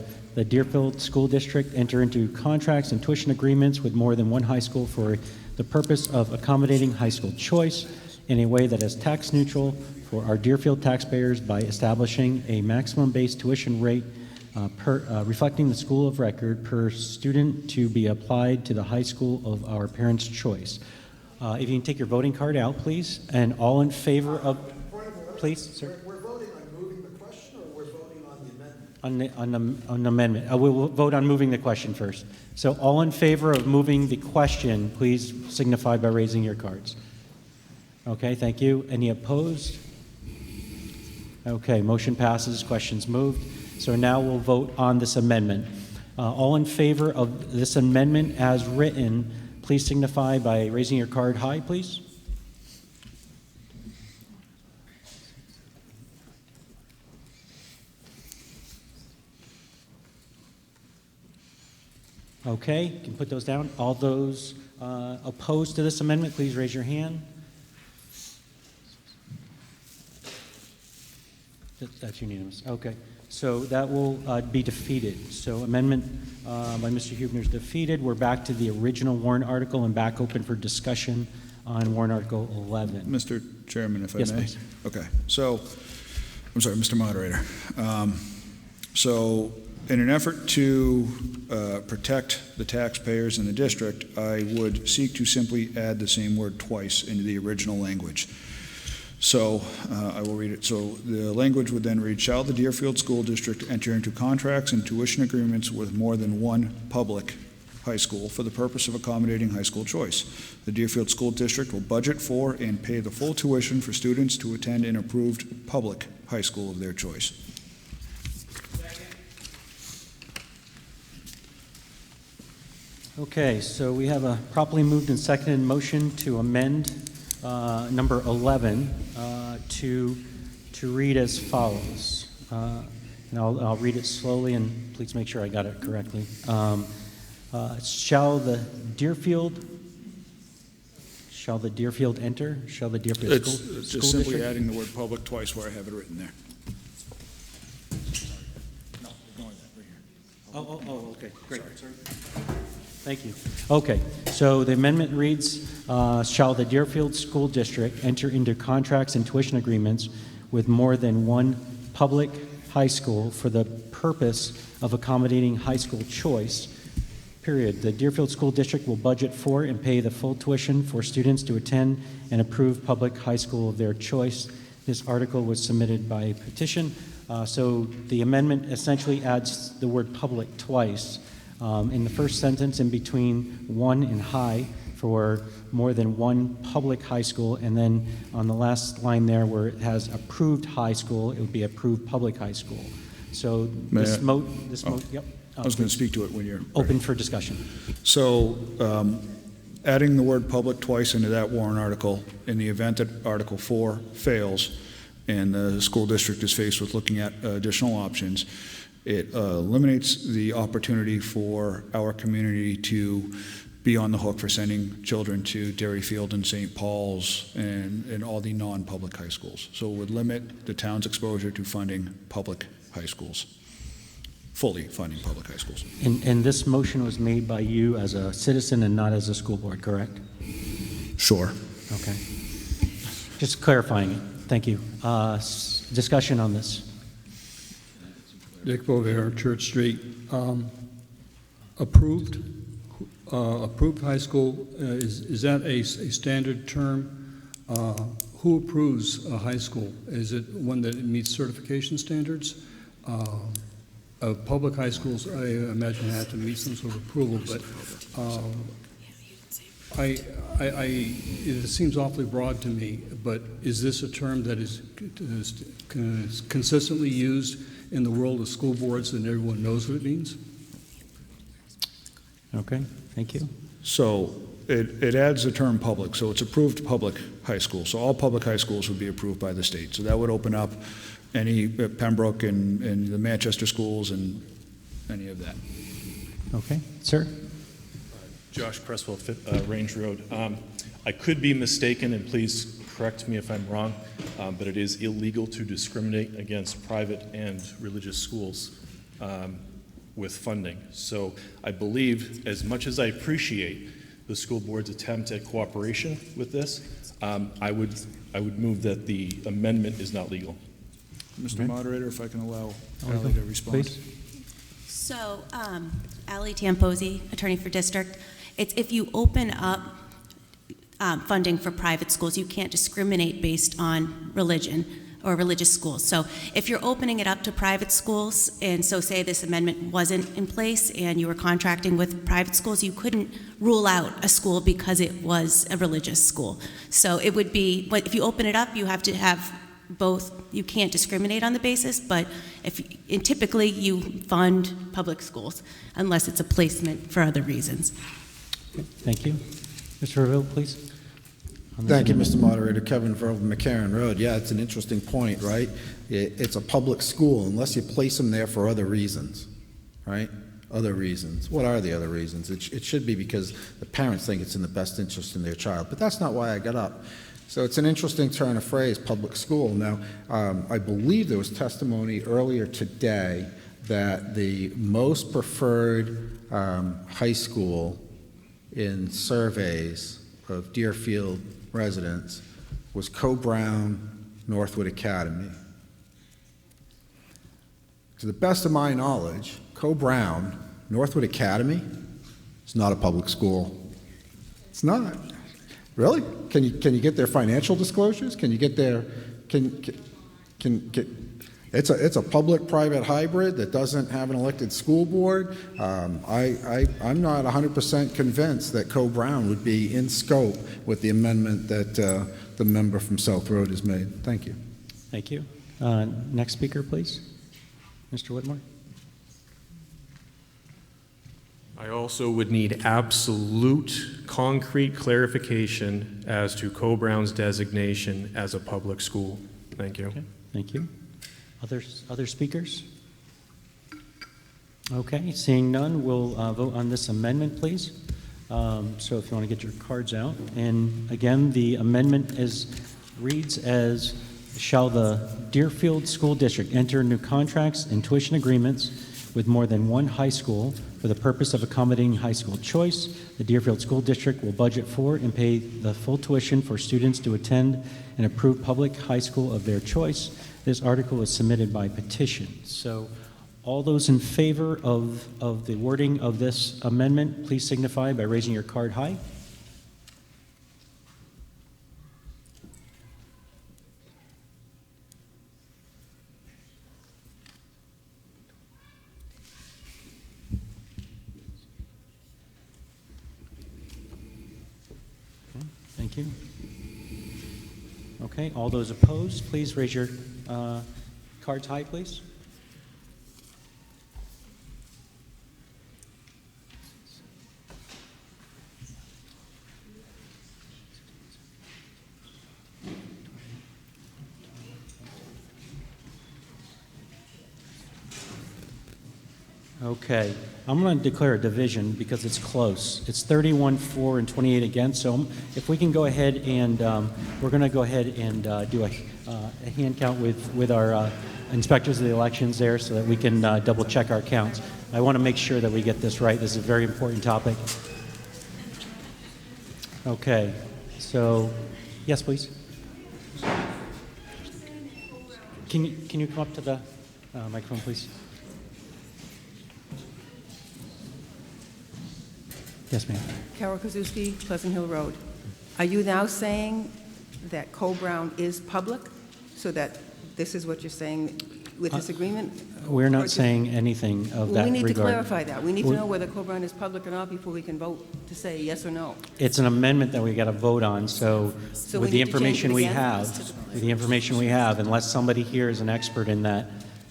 Deerfield School District enter into contracts and tuition agreements with more than one high school for the purpose of accommodating high school choice in a way that is tax neutral for our Deerfield taxpayers by establishing a maximum base tuition rate reflecting the school of record per student to be applied to the high school of our parents' choice. If you can take your voting card out, please, and all in favor of, please, sir. We're voting on moving the question, or we're voting on the amendment? On the amendment. We'll vote on moving the question first. So all in favor of moving the question, please signify by raising your cards. Okay, thank you. Any opposed? Okay, motion passes, question's moved. So now we'll vote on this amendment. All in favor of this amendment as written, please signify by raising your card high, please. Okay, you can put those down. All those opposed to this amendment, please raise your hand. That's unanimous. Okay. So that will be defeated. So amendment by Mr. Huebner is defeated. We're back to the original warrant article and back open for discussion on warrant article 11. Mr. Chairman, if I Yes, may? please. Okay, so, I'm sorry, Mr. Moderator. So, in an effort to protect the taxpayers in the district, I would seek to simply add the same word twice into the original language. So, I will read it. So, the language would then read, shall the Deerfield School District enter into contracts and tuition agreements with more than one public high school for the purpose of accommodating high school choice. The Deerfield School District will budget for and pay the full tuition for students to attend an approved public high school of their choice. Okay, so we have a properly moved and seconded motion to amend number 11 to read as follows. And I'll read it slowly, and please make sure I got it correctly. Shall the Deerfield enter? Shall the Deerfield It's School just simply District? adding the word public twice where I have it written there. No, ignoring that right here. Oh, okay, great. Thank you. Okay, so the amendment reads, shall the Deerfield School District enter into contracts and tuition agreements with more than one public high school for the purpose of accommodating high school choice, period. The Deerfield School District will budget for and pay the full tuition for students to attend an approved public high school of their choice. This article was submitted by petition. So the amendment essentially adds the word public twice. In the first sentence, in between one and high, for more than one public high school, and then on the last line there where it has approved high school, it would be approved public high school. So this yep. I was going to speak to it when you're open for discussion. So, adding the word public twice into that warrant article, in the event that Article 4 fails and the school district is faced with looking at additional options, it eliminates the opportunity for our community to be on the hook for sending children to Deerfield and St. Paul's and all the non-public high schools. So it would limit the town's exposure to funding public high schools, fully funding public high schools. And this motion was made by you as a citizen and not as a school board, correct? Sure. Okay. Just clarifying it. Thank you. Discussion on this. Dick Bovair, Church Street. Approved high school, is that a standard term? Who approves a high school? Is it one that meets certification standards? Public high schools, I imagine, have to meet some sort of approval, but it seems awfully broad to me, but is this a term that is consistently used in the world of school boards and everyone knows what it means? Okay, thank you. So it adds the term public, so it's approved public high school. So all public high schools would be approved by the state. So that would open up any Pembroke and the Manchester schools and any of that. Okay, sir? Josh Presswell, Range Road. I could be mistaken, and please correct me if I'm wrong, but it is illegal to discriminate against private and religious schools with funding. So I believe, as much as I appreciate the school board's attempt at cooperation with this, I would move that the amendment is not legal. Mr. Moderator, if I can allow Ally to respond. Please. So, Ally Tamposi, attorney for district. It's if you open up funding for private schools, you can't discriminate based on religion or religious schools. So if you're opening it up to private schools, and so say this amendment wasn't in place and you were contracting with private schools, you couldn't rule out a school because it was a religious school. So it would be, but if you open it up, you have to have both. You can't discriminate on the basis, but and typically you fund public schools unless it's a placement for other reasons. Okay, thank you. Mr. Reville, please. Thank you, Mr. Moderator. Kevin Verl, McCarran Road. Yeah, it's an interesting point, right? It's a public school unless you place them there for other reasons, right? Other reasons. What are the other reasons? It should be because the parents think it's in the best interest in their child. But that's not why I got up. So it's an interesting turn of phrase, public school. Now, I believe there was testimony earlier today that the most preferred high school in surveys of Deerfield residents was Co-Brown Northwood Academy. To the best of my knowledge, Co-Brown Northwood Academy is not a public school. It's not. Really? Can you get their financial disclosures? Can you get their it's a public-private hybrid that doesn't have an elected school board. I'm not 100% convinced that Co-Brown would be in scope with the amendment that the member from South Road has made. Thank you. Thank you. Next speaker, please. Mr. Whitmore. I also would need absolute concrete clarification as to Co-Brown's designation as a public school. Thank you. Okay, thank you. Other speakers? Okay, seeing none, we'll vote on this amendment, please. So if you want to get your cards out. And again, the amendment reads as, shall the Deerfield School District enter into contracts and tuition agreements with more than one high school for the purpose of accommodating high school choice? The Deerfield School District will budget for and pay the full tuition for students to attend an approved public high school of their choice. This article is submitted by petition. So all those in favor of the wording of this amendment, please signify by raising your card high. Thank you. Okay, all those opposed, please raise your cards high, please. Okay, I'm going to declare a division because it's close. It's 31-4 and 28 against. So if we can go ahead and we're going to go ahead and do a hand count with our inspectors of the elections there so that we can double check our counts. I want to make sure that we get this right. This is a very important topic. Okay, so yes, please. Can you come up to the microphone, please? Yes, ma'am. Carol Kozuski, Pleasant Hill Road. Are you now saying that Co-Brown is public, so that this is what you're saying with this agreement? We're not saying anything of that regard. We need to clarify that. We need to know whether Co-Brown is public or not before we can vote to say yes or no. It's an amendment that we got to vote on, so we with the need to change information it we again? have, unless somebody here is an expert in that,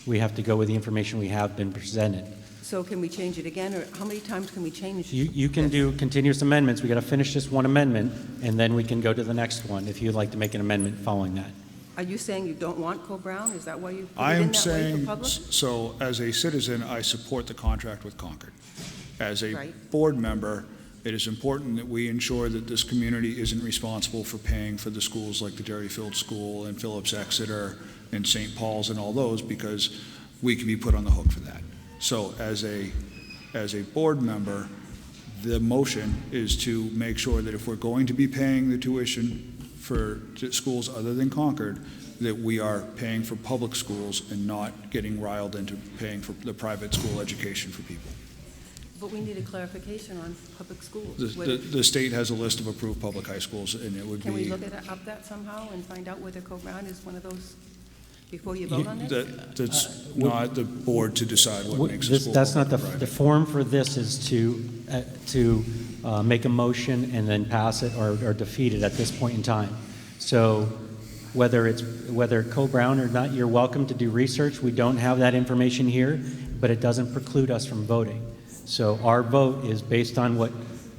we have to go with the information we have been presented. So can we change it again, or how many times can we change You can do continuous amendments. We got to finish this one amendment, and then we can go to the next one if you'd like to make an amendment following that. Are you saying you don't want Co-Brown? Is that why you put I it in am that way for saying, public? so as a citizen, I support the contract with Concord. As a Right. board member, it is important that we ensure that this community isn't responsible for paying for the schools like the Deerfield School and Phillips Exeter and St. Paul's and all those, because we can be put on the hook for that. So as a board member, the motion is to make sure that if we're going to be paying the tuition for schools other than Concord, that we are paying for public schools and not getting riled into paying for the private school education for people. But we need a clarification on public schools. The state has a list of approved public high schools, and it would be... Can we look up that somehow and find out whether Co-Brown is one of those before you vote on it? That's not the board to decide what makes a school. That's not the private. form for this is to make a motion and then pass it or defeat it at this point in time. So whether Co-Brown or not, you're welcome to do research. We don't have that information here, but it doesn't preclude us from voting. So our vote is based on what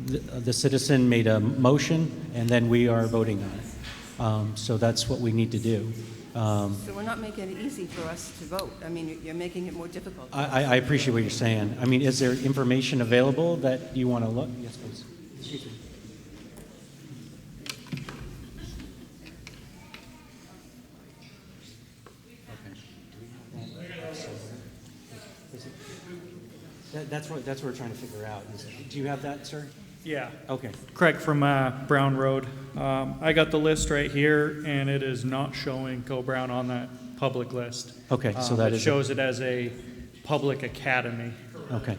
the citizen made a motion, and then we are voting on it. So that's what we need to do. So we're not making it easy for us to vote. I mean, you're making it more difficult. I appreciate what you're saying. I mean, is there information available that you want to look? Yes, please. Excuse me. That's what we're trying to figure out. Do you have that, sir? Yeah. Okay. Craig from Brown Road. I got the list right here, and it is not showing Co-Brown on that public list. Okay, so that it is shows it as a public academy. Okay.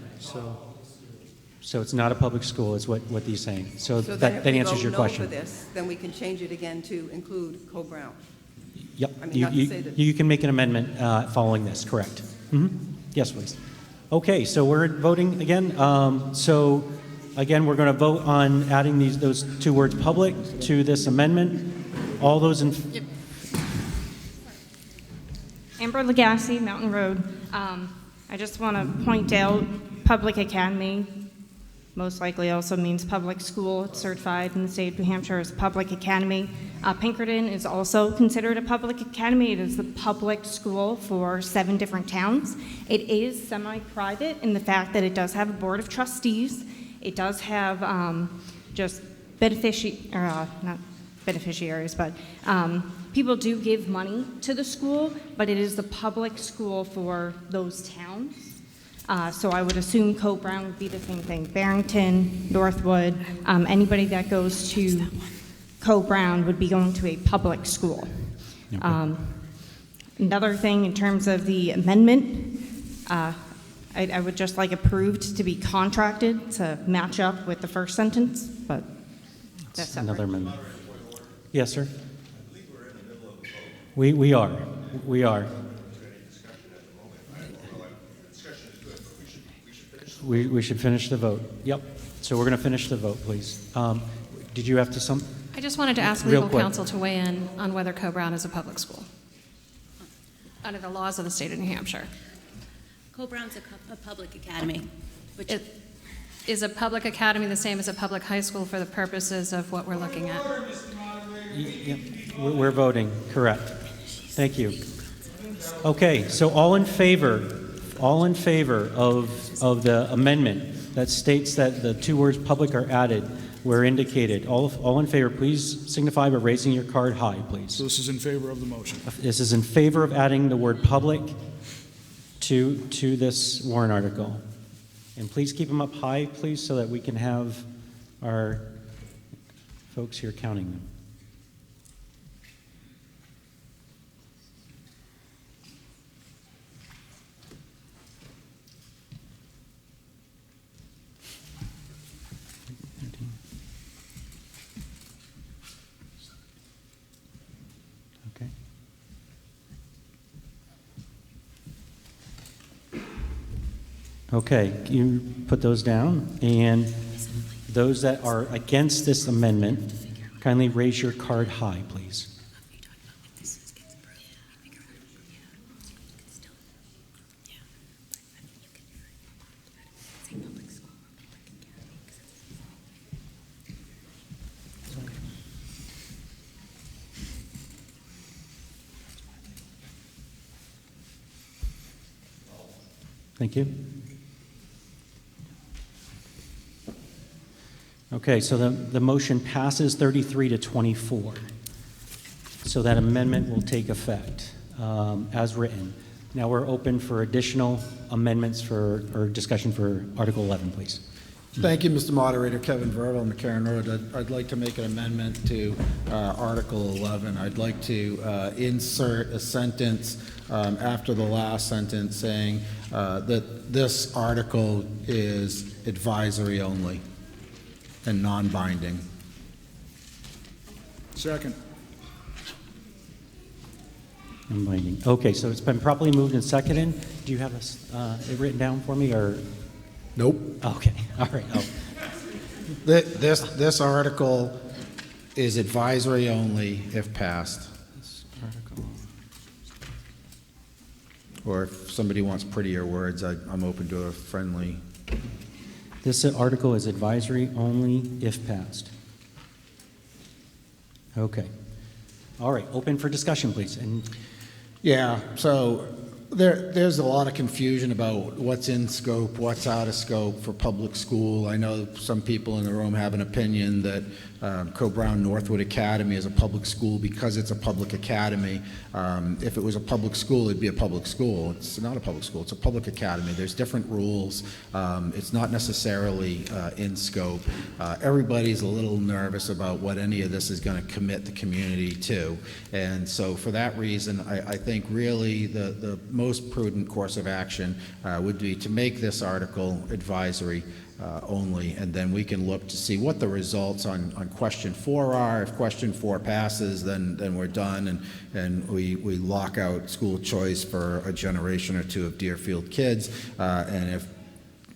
So it's not a public school, is what he's saying. So So then that if we answers vote your no question. for this, then we can change it again to include Co-Brown. Yep. I mean, not to say that- You can make an amendment following this, correct? Yes, please. Okay, so we're voting again. So again, we're going to vote on adding those two words public to this amendment. All those in... Amber Legassi, Mountain Road. I just want to point out public academy most likely also means public school. It's certified in the state of New Hampshire as a public academy. Pinkerton is also considered a public academy. It is the public school for 7 different towns. It is semi-private in the fact that it does have a board of trustees. It does have just not beneficiaries, but people do give money to the school, but it is the public school for those towns. So I would assume Co-Brown would be the same thing. Barrington, Northwood, anybody that goes to Co-Brown would be going to a public school. Okay. Another thing in terms of the amendment, I would just like approved to be contracted to match up with the first sentence, but that's separate. Another amendment. Yes, sir? We are. We are. We should finish the vote. Yep. So we're going to finish the vote, please. Did you have to I just wanted to ask Real legal quick. counsel to weigh in on whether Co-Brown is a public school under the laws of the state of New Hampshire. Co-Brown's a public academy. Which Is a public academy the same as a public high school for the purposes of what we're looking at? Yep. We're voting. Correct. Thank you. Okay. So all in favor of the amendment that states that the two words public are added where indicated. All in favor, please signify by raising your card high, please. So this is in favor of the motion. This is in favor of adding the word public to this warrant article. And please keep them up high, please, so that we can have our folks here counting them. Okay. Okay, can you put those down? And those that are against this amendment, kindly raise your card high, please. Thank you. Okay, so the motion passes 33 to 24. So that amendment will take effect as written. Now we're open for additional amendments or discussion for Article 11, please. Thank you, Mr. Moderator. Kevin Verville, McCarran Road. I'd like to make an amendment to Article 11. I'd like to insert a sentence after the last sentence saying that this article is advisory only and non-binding. Second. Non-binding. Okay, so it's been properly moved and seconded. Do you have it written down for me, or? Nope. Okay, all right. Oh. This article is advisory only if passed. This article. Or if somebody wants prettier words, I'm open to a friendly. This article is advisory only if passed. Okay. All right, open for discussion, please. And Yeah, so there's a lot of confusion about what's in scope, what's out of scope for public school. I know some people in the room have an opinion that Co-Brown Northwood Academy is a public school because it's a public academy. If it was a public school, it'd be a public school. It's not a public school, it's a public academy. There's different rules. It's not necessarily in scope. Everybody's a little nervous about what any of this is going to commit the community to. And so for that reason, I think really the most prudent course of action would be to make this article advisory only, and then we can look to see what the results on question 4 are. If question 4 passes, then we're done, and we lock out school choice for a generation or two of Deerfield kids. And if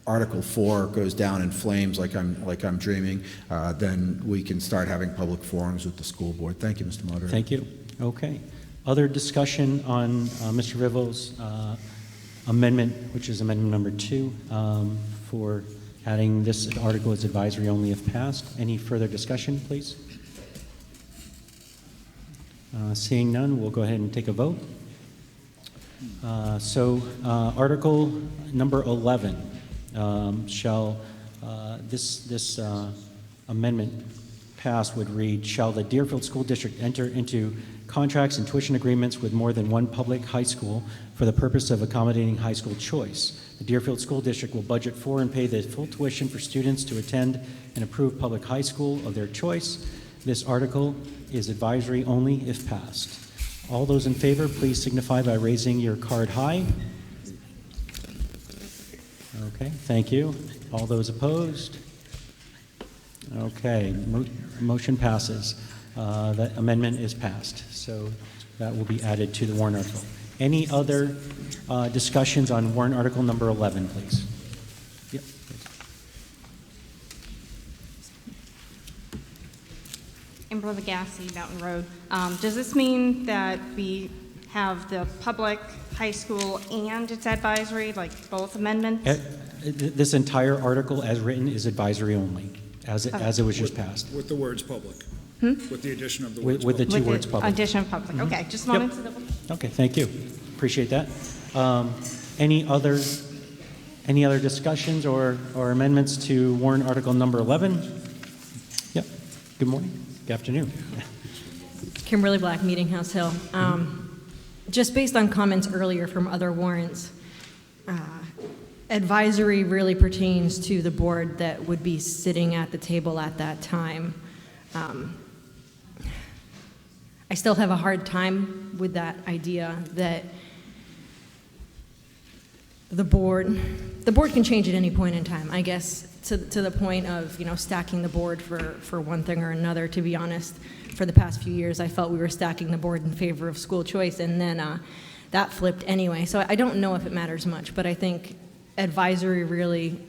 Article 4 goes down in flames like I'm dreaming, then we can start having public forums with the school board. Thank you, Mr. Moderator. Thank you. Okay. Other discussion on Mr. Rivel's amendment, which is amendment number 2, for adding this article as advisory only if passed. Any further discussion, please? Seeing none, we'll go ahead and take a vote. Article number 11, shall this amendment passed would read, shall the Deerfield School District enter into contracts and tuition agreements with more than one public high school for the purpose of accommodating high school choice. The Deerfield School District will budget for and pay the full tuition for students to attend an approved public high school of their choice. This article is advisory only if passed. All those in favor, please signify by raising your card high. Okay, thank you. All those opposed? Okay, motion passes. That amendment is passed, so that will be added to the warrant article. Any other discussions on warrant article number 11, please? Yep. Amber Lagasse, Mountain Road. Does this mean that we have the public high school and its advisory, like both amendments? This entire article as written is advisory only, as it was just passed. With the words public. With the addition of the words With the public. two words public. Addition of public. Okay, just wanted to double. Okay, thank you. Appreciate that. Any other discussions or amendments to warrant article number 11? Yep. Good morning. Good afternoon. Kimberly Black, Meeting House Hill. Just based on comments earlier from other warrants, advisory really pertains to the board that would be sitting at the table at that time. I still have a hard time with that idea that the board can change at any point in time. I guess to the point of, stacking the board for one thing or another. To be honest, for the past few years, I felt we were stacking the board in favor of school choice, and then that flipped anyway. So I don't know if it matters much, but I think advisory really,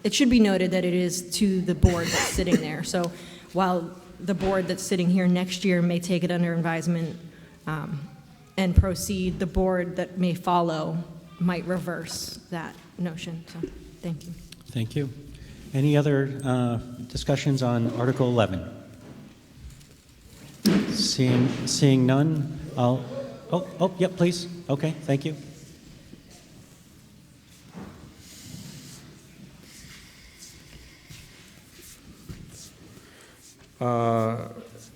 it should be noted that it is to the board that's sitting there. So while the board that's sitting here next year may take it under advisement and proceed, the board that may follow might reverse that notion. So thank you. Thank you. Any other discussions on Article 11? Seeing none, yep, please. Okay, thank you.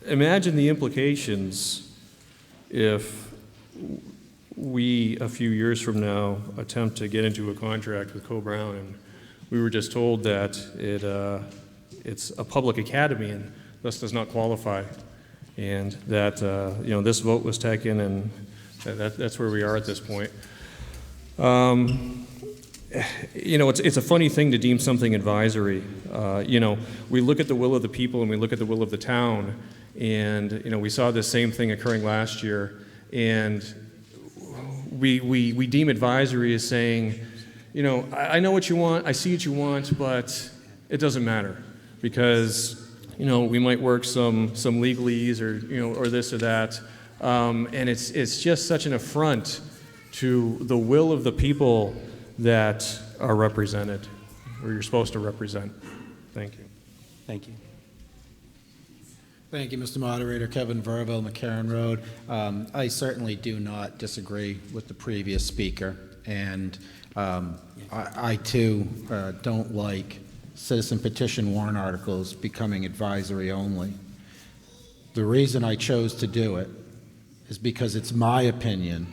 Imagine the implications if we, a few years from now, attempt to get into a contract with Co-Brown, and we were just told that it's a public academy and thus does not qualify, and that this vote was taken, and that's where we are at this point. It's a funny thing to deem something advisory. We look at the will of the people and we look at the will of the town, and we saw this same thing occurring last year, and we deem advisory as saying, I know what you want, I see what you want, but it doesn't matter because we might work some legalese or this or that, and it's just such an affront to the will of the people that are represented, or you're supposed to represent. Thank you. Thank you. Thank you, Mr. Moderator. Kevin Verville, McCarran Road. I certainly do not disagree with the previous speaker, and I too don't like citizen petition warrant articles becoming advisory only. The reason I chose to do it is because it's my opinion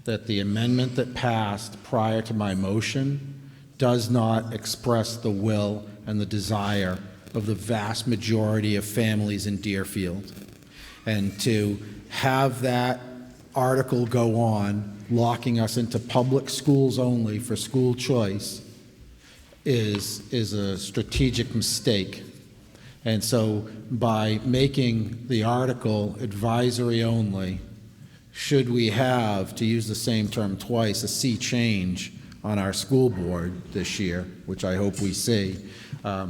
that the amendment that passed prior to my motion does not express the will and the desire of the vast majority of families in Deerfield. And to have that article go on, locking us into public schools only for school choice, is a strategic mistake. And so by making the article advisory only, should we have, to use the same term twice, a sea change on our school board this year, which I hope we see,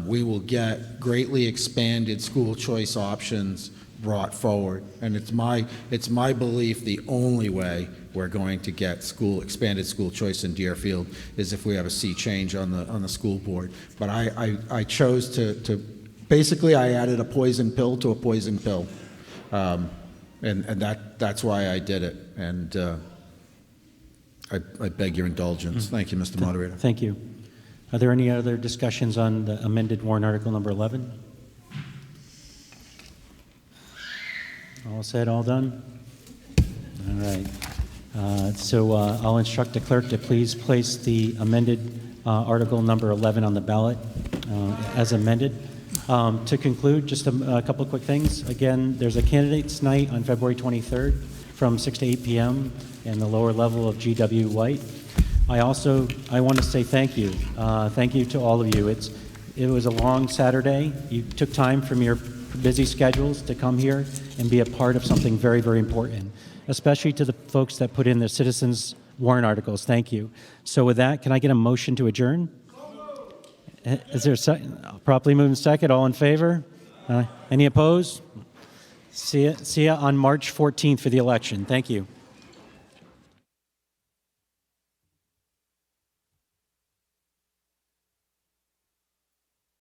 we will get greatly expanded school choice options brought forward. And it's my belief the only way we're going to get expanded school choice in Deerfield is if we have a sea change on the school board. But I chose to basically I added a poison pill to a poison pill. And that's why I did it. And I beg your indulgence. Thank you, Mr. Moderator. Thank you. Are there any other discussions on the amended warrant article number 11? All said, all done? All right. So I'll instruct the clerk to please place the amended article number 11 on the ballot as amended. To conclude, just a couple of quick things. Again, there's a candidates night on February 23rd from 6 to 8 p.m. in the lower level of GW White. I want to say thank you. Thank you to all of you. It was a long Saturday. You took time from your busy schedules to come here and be a part of something very, very important, especially to the folks that put in their citizens warrant articles. Thank you. So with that, can I get a motion to adjourn? Is there a second? Properly moved and second. All in favor? Any opposed? See ya on March 14th for the election. Thank you.